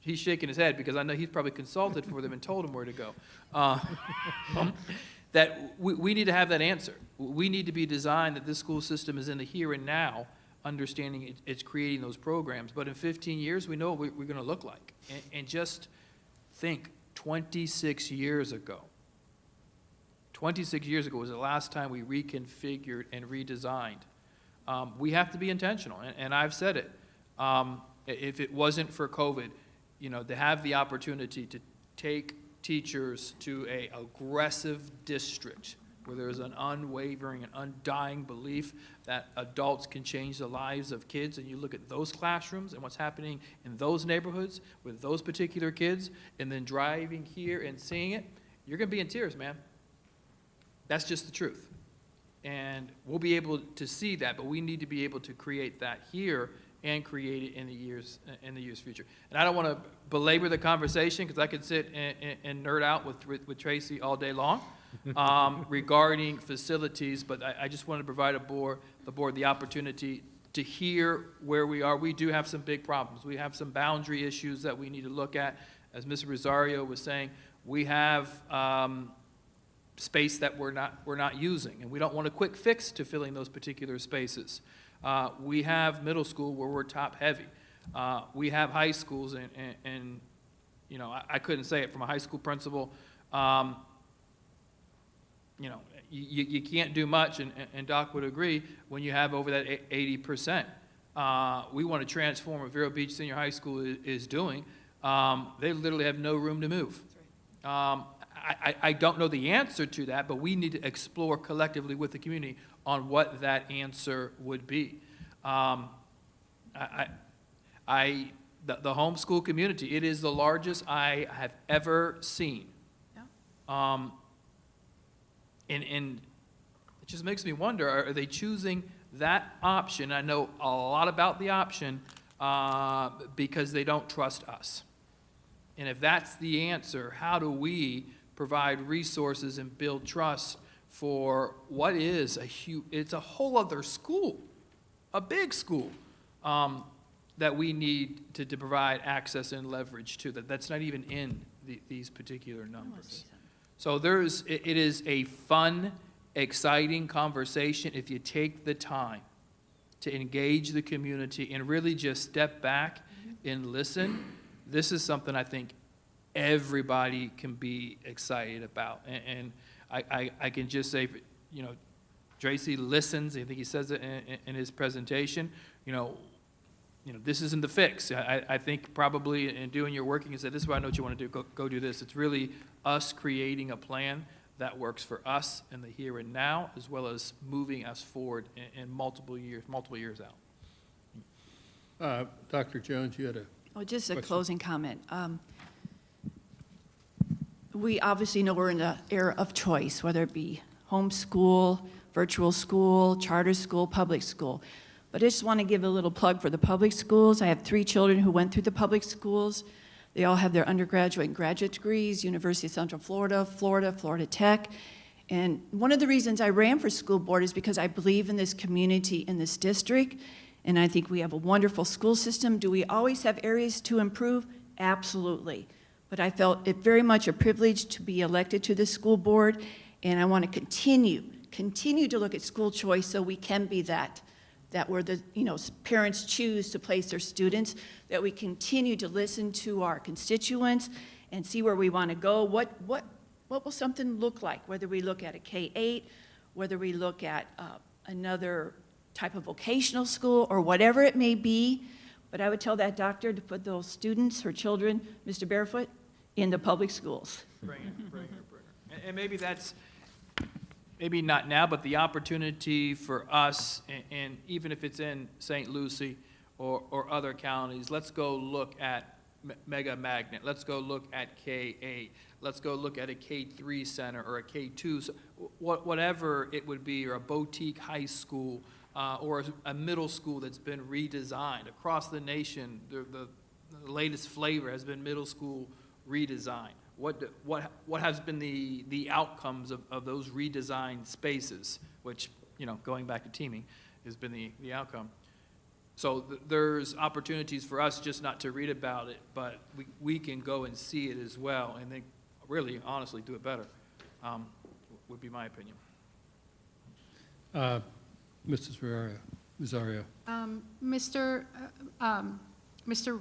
he's shaking his head because I know he's probably consulted for them and told them where to go. That we need to have that answer. We need to be designed that this school system is in the here and now, understanding it's creating those programs. But in 15 years, we know what we're going to look like. And just think, 26 years ago was the last time we reconfigured and redesigned. We have to be intentional, and I've said it. If it wasn't for COVID, to have the opportunity to take teachers to a aggressive district where there's an unwavering and undying belief that adults can change the lives of kids, and you look at those classrooms and what's happening in those neighborhoods with those particular kids, and then driving here and seeing it, you're going to be in tears, man. That's just the truth. And we'll be able to see that, but we need to be able to create that here and create it in the years future. And I don't want to belabor the conversation because I could sit and nerd out with Tracy all day long regarding facilities, but I just want to provide the board the opportunity to hear where we are. We do have some big problems. We have some boundary issues that we need to look at. As Ms. Rosario was saying, we have space that we're not using, and we don't want a quick fix to filling those particular spaces. We have middle school where we're top heavy. We have high schools, and I couldn't say it from a high school principal. You can't do much, and Doc would agree, when you have over that 80%. We want to transform what Vero Beach Senior High School is doing. They literally have no room to move. I don't know the answer to that, but we need to explore collectively with the community on what that answer would be. The homeschool community, it is the largest I have ever seen. Yeah. And it just makes me wonder, are they choosing that option? I know a lot about the option because they don't trust us. And if that's the answer, how do we provide resources and build trust for what is it's a whole other school, a big school, that we need to provide access and leverage to. That's not even in these particular numbers. So it is a fun, exciting conversation if you take the time to engage the community and really just step back and listen. This is something I think everybody can be excited about. And I can just say, Tracy listens. I think he says it in his presentation. This isn't the fix. I think probably in doing your work, you can say, this is what I know what you want to do. Go do this. It's really us creating a plan that works for us in the here and now, as well as moving us forward in multiple years out. Dr. Jones, you had a Just a question. closing comment. We obviously know we're in an era of choice, whether it be homeschool, virtual school, charter school, public school. But I just want to give a little plug for the public schools. I have 3 children who went through the public schools. They all have their undergraduate and graduate degrees, University of Central Florida, Florida Tech. And one of the reasons I ran for school board is because I believe in this community, in this district, and I think we have a wonderful school system. Do we always have areas to improve? Absolutely. But I felt it very much a privilege to be elected to the school board, and I want to continue to look at school choice so we can be that where the parents choose to place their students, that we continue to listen to our constituents and see where we want to go. What will something look like, whether we look at a K-8, whether we look at another type of vocational school, or whatever it may be. But I would tell that doctor to put those students, her children, Mr. Barefoot, in the public schools. Bring it, bring it, bring it. And maybe that's, maybe not now, but the opportunity for us, and even if it's in St. Lucie or other counties, let's go look at Mega Magnet, let's go look at K-8, let's go look at a K-3 center or a K-2, so whatever it would be, or a boutique high school, or a middle school that's been redesigned. Across the nation, the latest flavor has been middle school redesign. What has been the outcomes of those redesigned spaces, which, going back to teaming, has been the outcome. So there's opportunities for us just not to read about it, but we can go and see it as well, and then really, honestly, do it better, would be my opinion. Mrs. Rosario. Mr.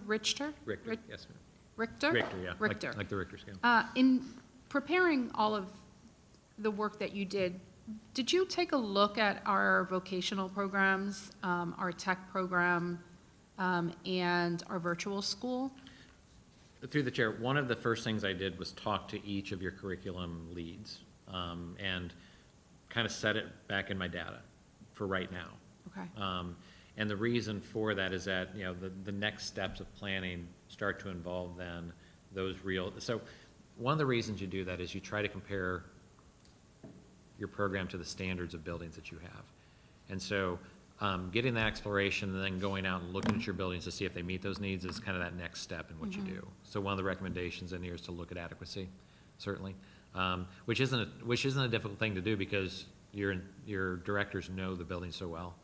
Richter? Richter, yes, ma'am. Richter? Richter, yeah. Richter. Like the Richter scale. In preparing all of the work that you did you take a look at our vocational programs, our tech program, and our virtual school? Through the chair, one of the first things I did was talk to each of your curriculum leads and kind of set it back in my data for right now. Okay. And the reason for that is that, the next steps of planning start to involve then those real, so one of the reasons you do that is you try to compare your program to the standards of buildings that you have. And so getting that exploration and then going out and looking at your buildings to see if they meet those needs is kind of that next step in what you do. So one of the recommendations in here is to look at adequacy, certainly, which isn't a difficult thing to do because your directors know the building so well.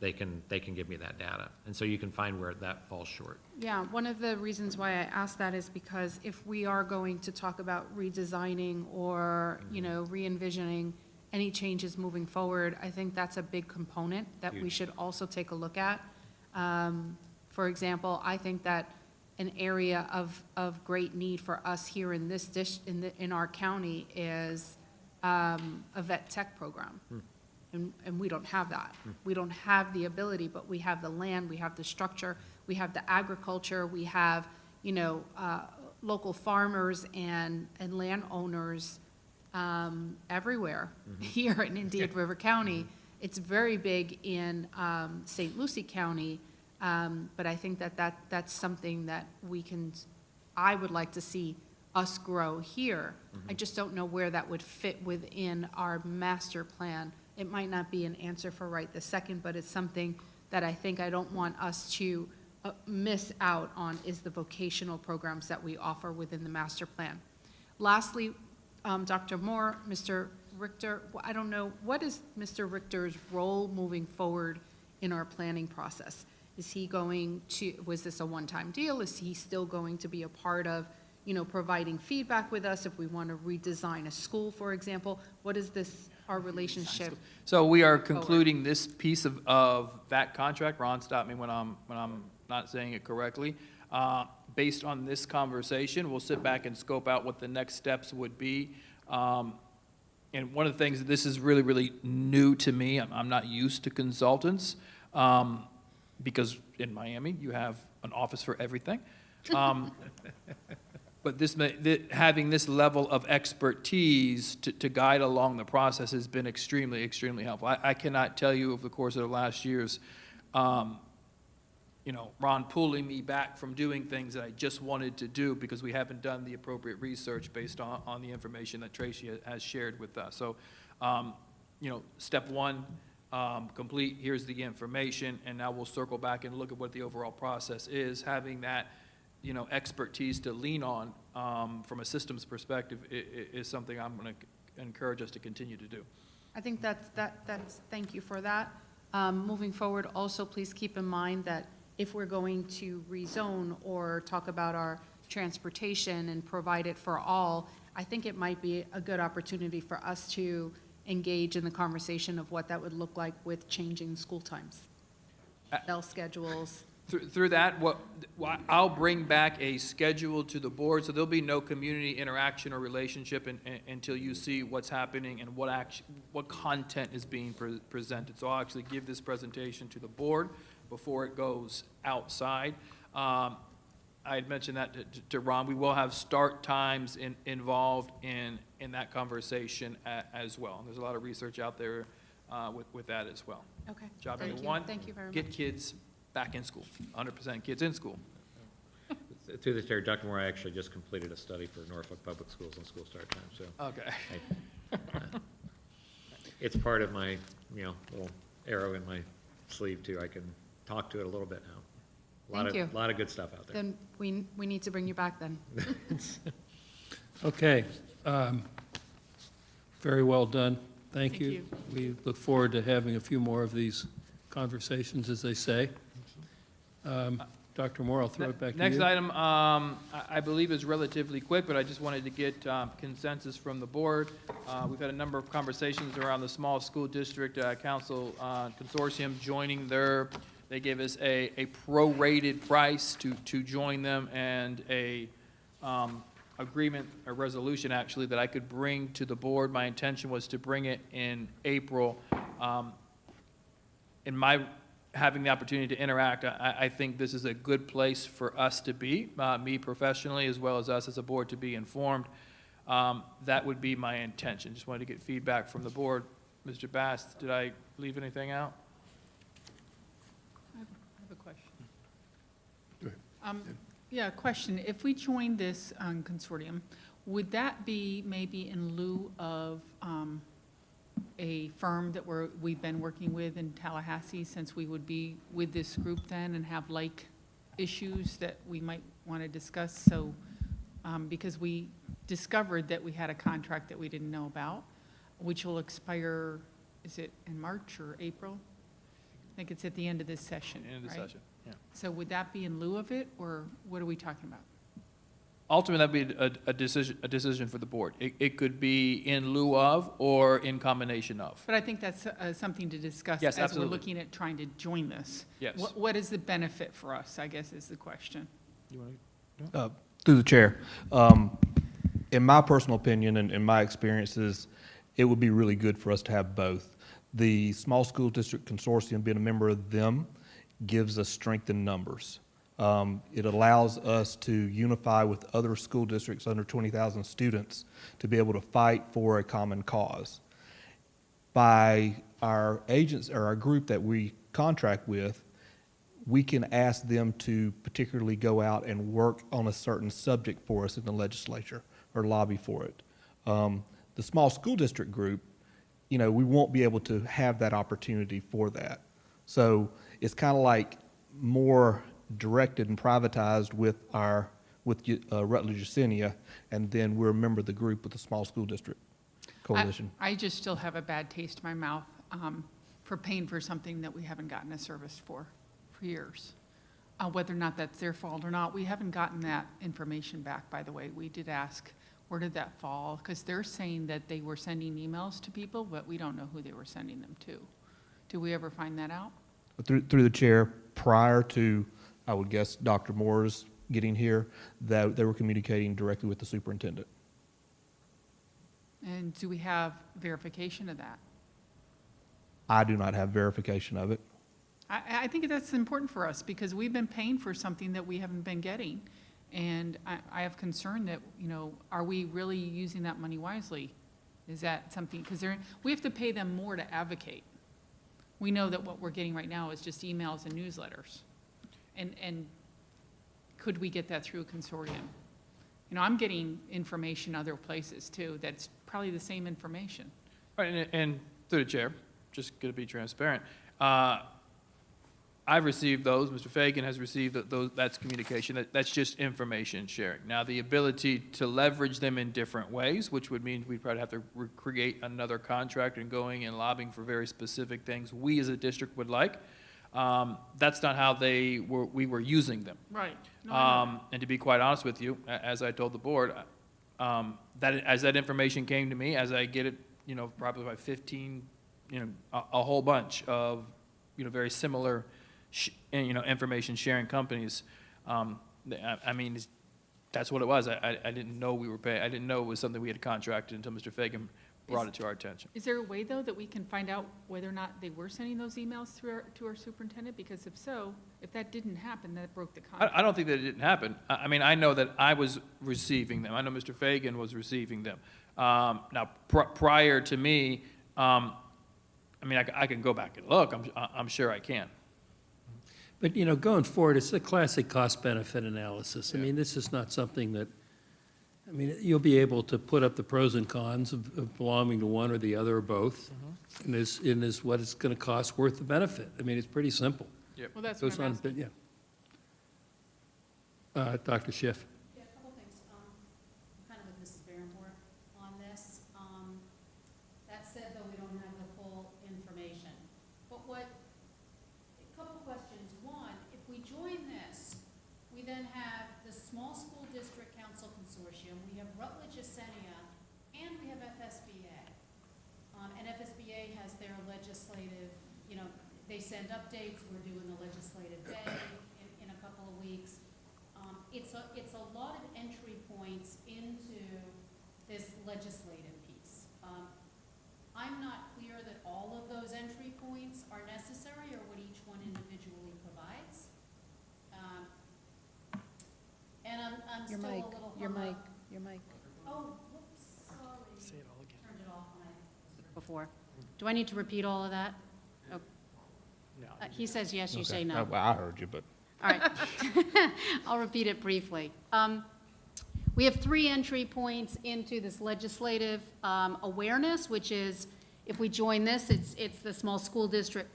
They can give me that data. And so you can find where that falls short. Yeah, one of the reasons why I asked that is because if we are going to talk about redesigning or, re-envisioning any changes moving forward, I think that's a big component that we Huge. should also take a look at. For example, I think that an area of great need for us here in this in our county is a vet tech program. And we don't have that. We don't have the ability, but we have the land, we have the structure, we have the agriculture, we have, local farmers and landowners everywhere here in Indian River County. It's very big in St. Lucie County, but I think that's something that I would like to see us grow here. I just don't know where that would fit within our master plan. It might not be an answer for right this second, but it's something that I think I don't want us to miss out on, is the vocational programs that we offer within the master plan. Lastly, Dr. Moore, Mr. Richter, I don't know, what is Mr. Richter's role moving forward in our planning process? Is he going to, was this a one-time deal? Is he still going to be a part of, providing feedback with us if we want to redesign a school, for example? What is our relationship? So we are concluding this piece of that contract. Ron, stop me when I'm not saying it correctly. Based on this conversation, we'll sit back and scope out what the next steps would be. And one of the things, this is really, really new to me. I'm not used to consultants because in Miami, you have an office for everything. But having this level of expertise to guide along the process has been extremely, extremely helpful. I cannot tell you over the course of the last years, Ron pulling me back from doing things that I just wanted to do because we haven't done the appropriate research based on the information that Tracy has shared with us. So, step one, complete, here's the information, and now we'll circle back and look at what the overall process is. Having that, expertise to lean on from a systems perspective is something I'm going to encourage us to continue to do. I think that's, thank you for that. Moving forward, also, please keep in mind that if we're going to rezone or talk about our transportation and provide it for all, I think it might be a good opportunity for us to engage in the conversation of what that would look like with changing school times, bell schedules. Through that, I'll bring back a schedule to the board, so there'll be no community interaction or relationship until you see what's happening and what content is being presented. So I'll actually give this presentation to the board, before it goes outside. I had mentioned that to Ron. We will have start times involved in that conversation as well. There's a lot of research out there with that as well. Okay. Job Thank number you. one, Thank you very much. get kids back in school, 100% kids in school. Through the chair, Dr. Moore, I actually just completed a study for Norfolk Public Schools on school start time, so Okay. it's part of my, little arrow in my sleeve too. I can talk to it a little bit now. Thank you. A lot of good stuff out there. Then we need to bring you back then. Okay. Very well done. Thank Thank you. you. We look forward to having a few more of these conversations, as they say. Dr. Moore, I'll throw it back to you. Next item, I believe is relatively quick, but I just wanted to get consensus from the board. We've had a number of conversations around the small school district council consortium joining they gave us a prorated price to join them and a agreement, a resolution actually, that I could bring to the board. My intention was to bring it in April. In my having the opportunity to interact, I think this is a good place for us to be, me professionally, as well as us as a board to be informed. That would be my intention. Just wanted to get feedback from the board. Mr. Bass, did I leave anything out? I have a question. Yeah, question. If we join this consortium, would that be maybe in lieu of a firm that we've been working with in Tallahassee, since we would be with this group then and have like issues that we might want to discuss? So, because we discovered that we had a contract that we didn't know about, which will expire, is it in March or April? I think it's at the end of this session, End of the right? session, yeah. So would that be in lieu of it, or what are we talking about? Ultimately, that'd be a decision for the board. It could be in lieu of or in combination of. But I think that's something to discuss Yes, as we're absolutely. looking at trying to join this. Yes. What is the benefit for us, I guess, is the question. Through the chair, in my personal opinion and in my experiences, it would be really good for us to have both. The Small School District Consortium, being a member of them, gives us strength in numbers. It allows us to unify with other school districts under 20,000 students to be able to fight for a common cause. By our agents or our group that we contract with, we can ask them to particularly go out and work on a certain subject for us in the legislature or lobby for it. The small school district group, we won't be able to have that opportunity for that. So it's kind of like more directed and privatized with Rutledge Yesenia, and then we're a member of the group with the small school district coalition. I just still have a bad taste in my mouth for paying for something that we haven't gotten a service for years. Whether or not that's their fault or not, we haven't gotten that information back, by the way. We did ask, where did that fall? Because they're saying that they were sending emails to people, but we don't know who they were sending them to. Do we ever find that out? Through the chair, prior to, I would guess, Dr. Moore's getting here, that they were communicating directly with the superintendent. And do we have verification of that? I do not have verification of it. I think that's important for us, because we've been paying for something that we haven't been getting. And I have concern that, are we really using that money wisely? Is that something, because we have to pay them more to advocate. We know that what we're getting right now is just emails and newsletters. And could we get that through a consortium? I'm getting information other places too, that's probably the same information. All right, and through the chair, just going to be transparent. I've received those, Mr. Fagan has received those, that's communication, that's just information sharing. Now, the ability to leverage them in different ways, which would mean we'd probably have to create another contract and going and lobbying for very specific things we as a district would like. That's not how we were using them. Right. And to be quite honest with you, as I told the board, as that information came to me, as I get it, probably by 15, a whole bunch of, very similar, information sharing companies. I mean, that's what it was. I didn't know we were paying. I didn't know it was something we had contracted until Mr. Fagan brought it to our attention. Is there a way, though, that we can find out whether or not they were sending those emails to our superintendent? Because if so, if that didn't happen, that broke the contract. I don't think that it didn't happen. I mean, I know that I was receiving them. I know Mr. Fagan was receiving them. Now, prior to me, I mean, I can go back and look. I'm sure I can. But, you know, going forward, it's a classic cost-benefit analysis. I mean, this is not something that, I mean, you'll be able to put up the pros and cons of belonging to one or the other or both. And is what it's going to cost worth the benefit? I mean, it's pretty simple. Well, that's what Goes I'm on, asking. yeah. Dr. Schiff. Yeah, a couple things. Kind of with Mrs. Barrymore on this. That said, though, we don't have the full information. But a couple questions. One, if we join this, we then have the Small School District Council Consortium, we have Rutledge Ascenia, and we have FSBA. And FSBA has their legislative, you know, they send updates, we're doing the legislative day in a couple of weeks. It's a lot of entry points into this legislative piece. I'm not clear that all of those entry points are necessary or what each one individually provides. And I'm still a little hung up. Your mic. Oh, whoops, sorry. Say it all again. Turned it off when I, before. Do I need to repeat all of that? Oh. He says yes, you say no. Well, I heard you, but. All right. I'll repeat it briefly. We have 3 entry points into this legislative awareness, which is, if we join this, it's the Small School District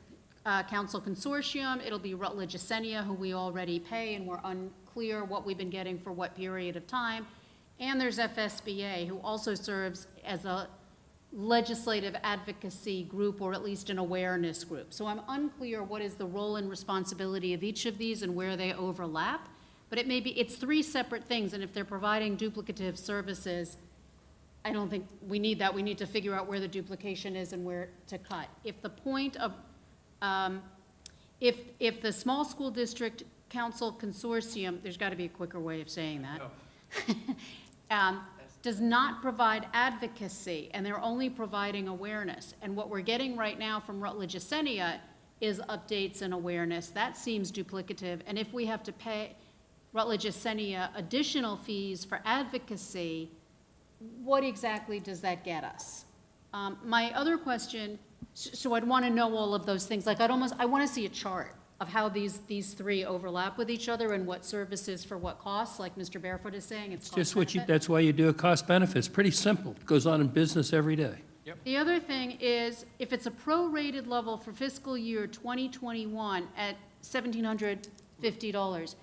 Council Consortium. It'll be Rutledge Ascenia, who we already pay, and we're unclear what we've been getting for what period of time. And there's FSBA, who also serves as a legislative advocacy group, or at least an awareness group. So I'm unclear what is the role and responsibility of each of these and where they overlap. But it's 3 separate things, and if they're providing duplicative services, I don't think we need that. We need to figure out where the duplication is and where to cut. If the point of, if the Small School District Council Consortium, there's got to be a quicker way of saying that, does not provide advocacy, and they're only providing awareness, and what we're getting right now from Rutledge Ascenia is updates and awareness, that seems duplicative, and if we have to pay Rutledge Ascenia additional fees for advocacy, what exactly does that get us? My other question, so I'd want to know all of those things, like I want to see a chart of how these 3 overlap with each other and what services for what costs, like Mr. Barefoot is saying, it's cost Just what you, benefit. that's why you do a cost benefit. It's pretty simple. It goes on in business every day. The other thing is, if it's a prorated level for fiscal year 2021 at $1,750,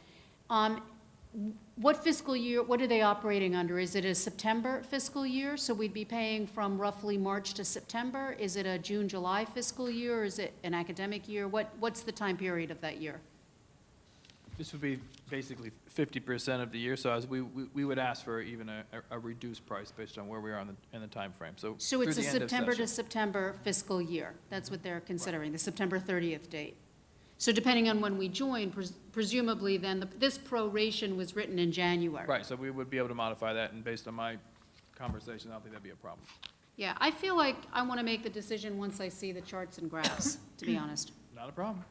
what fiscal year, what are they operating under? Is it a September fiscal year, so we'd be paying from roughly March to September? Is it a June, July fiscal year, or is it an academic year? What's the time period of that year? This would be basically 50% of the year, so as we would ask for even a reduced price based on where we are in the timeframe, so. So it's through a the end of September to session. September fiscal year. That's what they're considering, the September 30th date. So depending on when we join, presumably then, this proration was written in January. Right, so we would be able to modify that, and based on my conversation, I don't think that'd be a problem. Yeah, I feel like I want to make the decision once I see the charts and graphs, to be honest. Not a problem.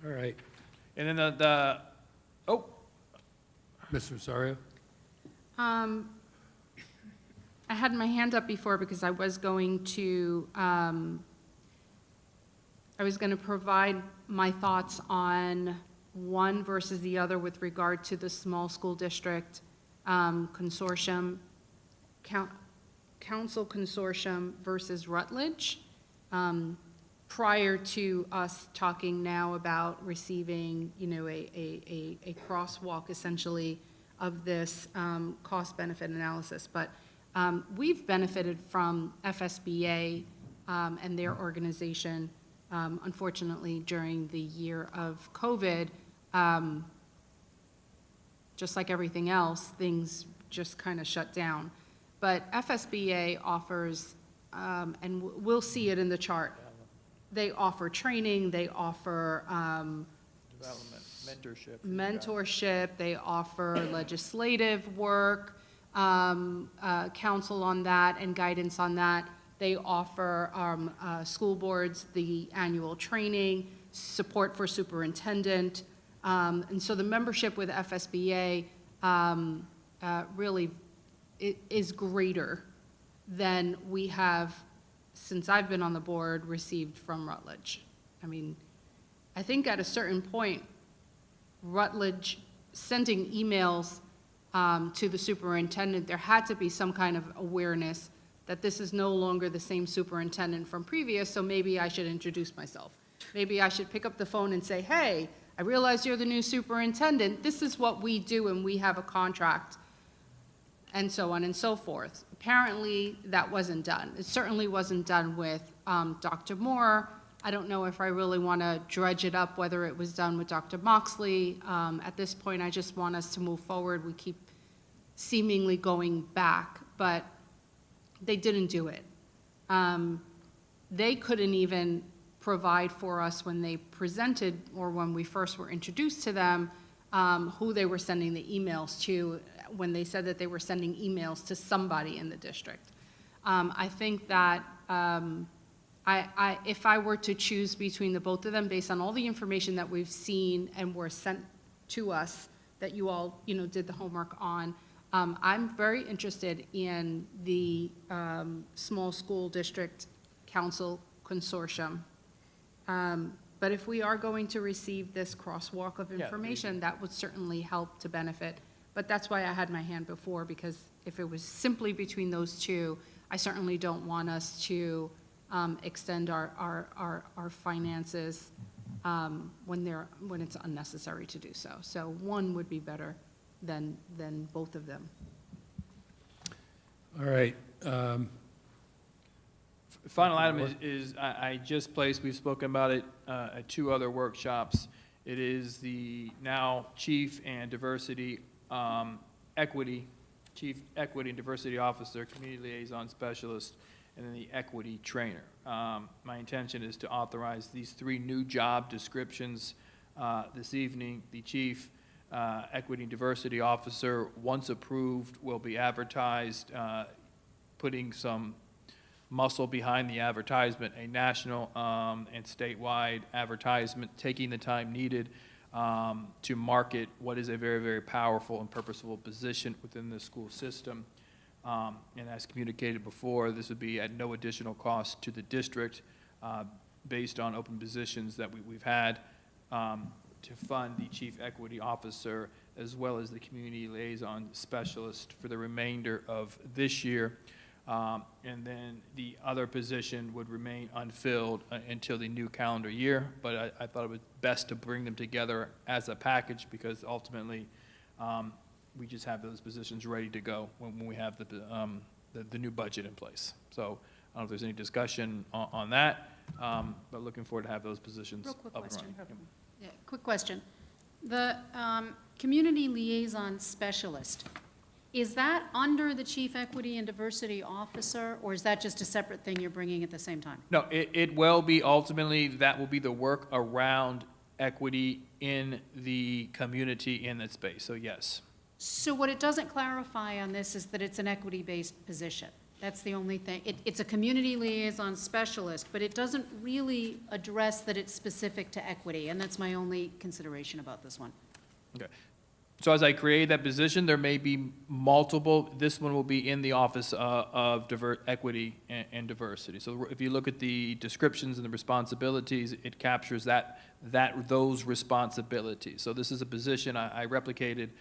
All right. And then oh, Mr. Rosario? I had my hand up before because I was going to provide my thoughts on one versus the other with regard to the small school district consortium, council consortium versus Rutledge. Prior to us talking now about receiving, you know, a crosswalk essentially of this cost-benefit analysis. But we've benefited from FSBA and their organization, unfortunately, during the year of COVID. Just like everything else, things just kind of shut down. But FSBA offers, and we'll see it in the chart, they offer training, they offer development, mentorship. mentorship, they offer legislative work, counsel on that and guidance on that. They offer school boards the annual training, support for superintendent. And so the membership with FSBA really is greater than we have, since I've been on the board, received from Rutledge. I mean, I think at a certain point, Rutledge sending emails to the superintendent, there had to be some kind of awareness that this is no longer the same superintendent from previous, so maybe I should introduce myself. Maybe I should pick up the phone and say, hey, I realize you're the new superintendent. This is what we do, and we have a contract, and so on and so forth. Apparently, that wasn't done. It certainly wasn't done with Dr. Moore. I don't know if I really want to dredge it up, whether it was done with Dr. Moxley. At this point, I just want us to move forward. We keep seemingly going back, but they didn't do it. They couldn't even provide for us when they presented, or when we first were introduced to them, who they were sending the emails to, when they said that they were sending emails to somebody in the district. I think that if I were to choose between the both of them, based on all the information that we've seen and were sent to us, that you all, did the homework on, I'm very interested in the Small School District Council Consortium. But if we are going to receive this crosswalk of information, that would certainly help to benefit. But that's why I had my hand before, because if it was simply between those two, I certainly don't want us to extend our finances when it's unnecessary to do so. So one would be better than both of them. All right. Final item is I just placed, we've spoken about it at two other workshops. It is the now Chief and Diversity Equity, Chief Equity and Diversity Officer, Community Liaison Specialist, and then the Equity Trainer. My intention is to authorize these three new job descriptions this evening. The Chief Equity and Diversity Officer, once approved, will be advertised, putting some muscle behind the advertisement, a national and statewide advertisement, taking the time needed to market what is a very, very powerful and purposeful position within the school system. And as communicated before, this would be at no additional cost to the district based on open positions that we've had to fund the Chief Equity Officer as well as the Community Liaison Specialist for the remainder of this year. And then the other position would remain unfilled until the new calendar year, but I thought it was best to bring them together as a package because ultimately we just have those positions ready to go when we have the new budget in place. So I don't know if there's any discussion on that, but looking forward to have those positions Real quick up and question. running. Yeah, quick question. The Community Liaison Specialist, is that under the Chief Equity and Diversity Officer, or is that just a separate thing you're bringing at the same time? No, it will be, ultimately, that will be the work around equity in the community in that space, so yes. So what it doesn't clarify on this is that it's an equity-based position. That's the only thing. It's a Community Liaison Specialist, but it doesn't really address that it's specific to equity, and that's my only consideration about this one. Okay. So as I create that position, there may be multiple, this one will be in the Office of Equity and Diversity. So if you look at the descriptions and the responsibilities, it captures those responsibilities. So this is a position I replicated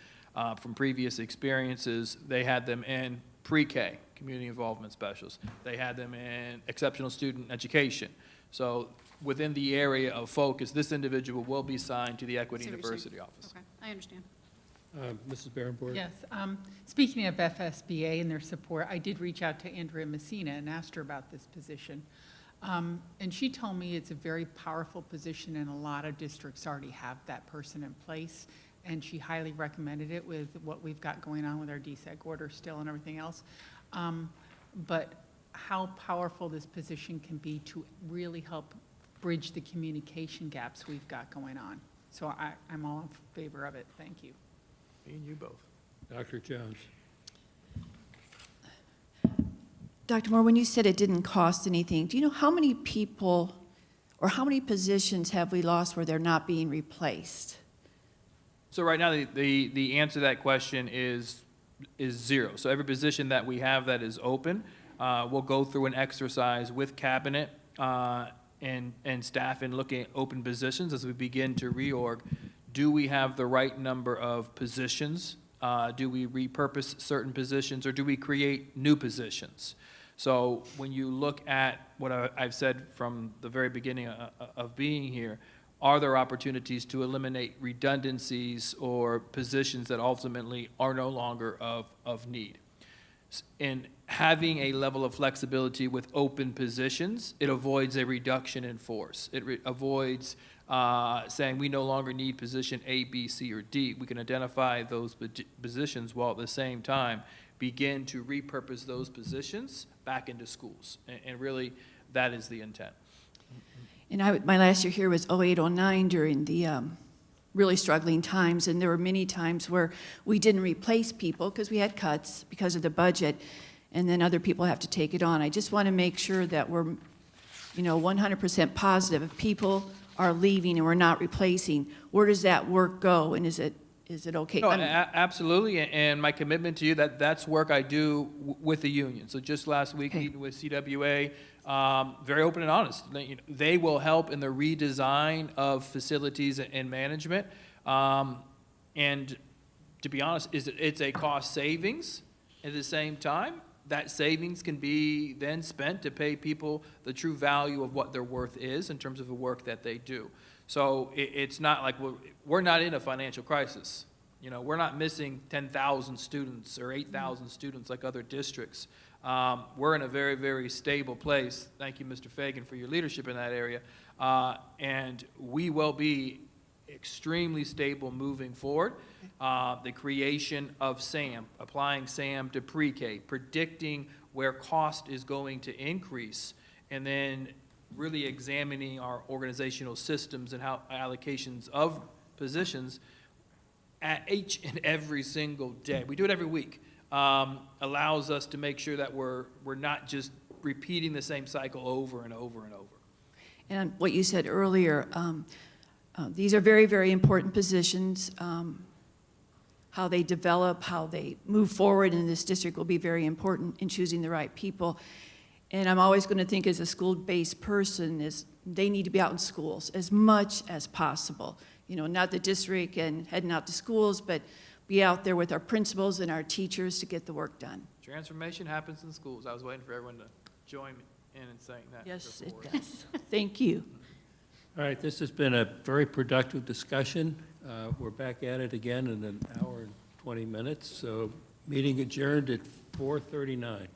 from previous experiences. They had them in pre-K, Community Involvement Specialists. They had them in Exceptional Student Education. So within the area of focus, this individual will be assigned to the Equity and Diversity Office. Okay, I understand. Mrs. Barrenborn? Yes. Speaking of FSBA and their support, I did reach out to Andrea Messina and asked her about this position. And she told me it's a very powerful position and a lot of districts already have that person in place. And she highly recommended it with what we've got going on with our DSEG order still and everything else. But how powerful this position can be to really help bridge the communication gaps we've got going on. So I'm all in favor of it. Thank you. Me and you both. Dr. Jones? Dr. Moore, when you said it didn't cost anything, do you know how many people or how many positions have we lost where they're not being replaced? So right now, the answer to that question is zero. So every position that we have that is open, we'll go through an exercise with cabinet and staff in looking at open positions as we begin to reorg. Do we have the right number of positions? Do we repurpose certain positions, or do we create new positions? So when you look at what I've said from the very beginning of being here, are there opportunities to eliminate redundancies or positions that ultimately are no longer of need? And having a level of flexibility with open positions, it avoids a reduction in force. It avoids saying we no longer need position A, B, C, or D. We can identify those positions while at the same time begin to repurpose those positions back into schools. And really, that is the intent. And my last year here was 08, 09 during the really struggling times, and there were many times where we didn't replace people because we had cuts because of the budget, and then other people have to take it on. I just want to make sure that we're, 100% positive. If people are leaving and we're not replacing, where does that work go, and is it okay? No, absolutely, and my commitment to you, that's work I do with the union. So just last week, Okay. meeting with CWA, very open and honest. They will help in the redesign of facilities and management. And to be honest, it's a cost savings. At the same time, that savings can be then spent to pay people the true value of what their worth is in terms of the work that they do. So it's not like we're not in a financial crisis. We're not missing 10,000 students or 8,000 students like other districts. We're in a very, very stable place. Thank you, Mr. Fagan, for your leadership in that area. And we will be extremely stable moving forward. The creation of SAM, applying SAM to pre-K, predicting where cost is going to increase, and then really examining our organizational systems and how allocations of positions at each and every single day. We do it every week. Allows us to make sure that we're not just repeating the same cycle over and over and over. And what you said earlier, these are very, very important positions. How they develop, how they move forward in this district will be very important in choosing the right people. And I'm always going to think as a school-based person is they need to be out in schools as much as possible. Not the district and heading out to schools, but be out there with our principals and our teachers to get the work done. Transformation happens in schools. I was waiting for everyone to join me in saying that. Yes, before. it does. Thank you. All right, this has been a very productive discussion. We're back at it again in an hour and 20 minutes, so meeting adjourned at 4:39.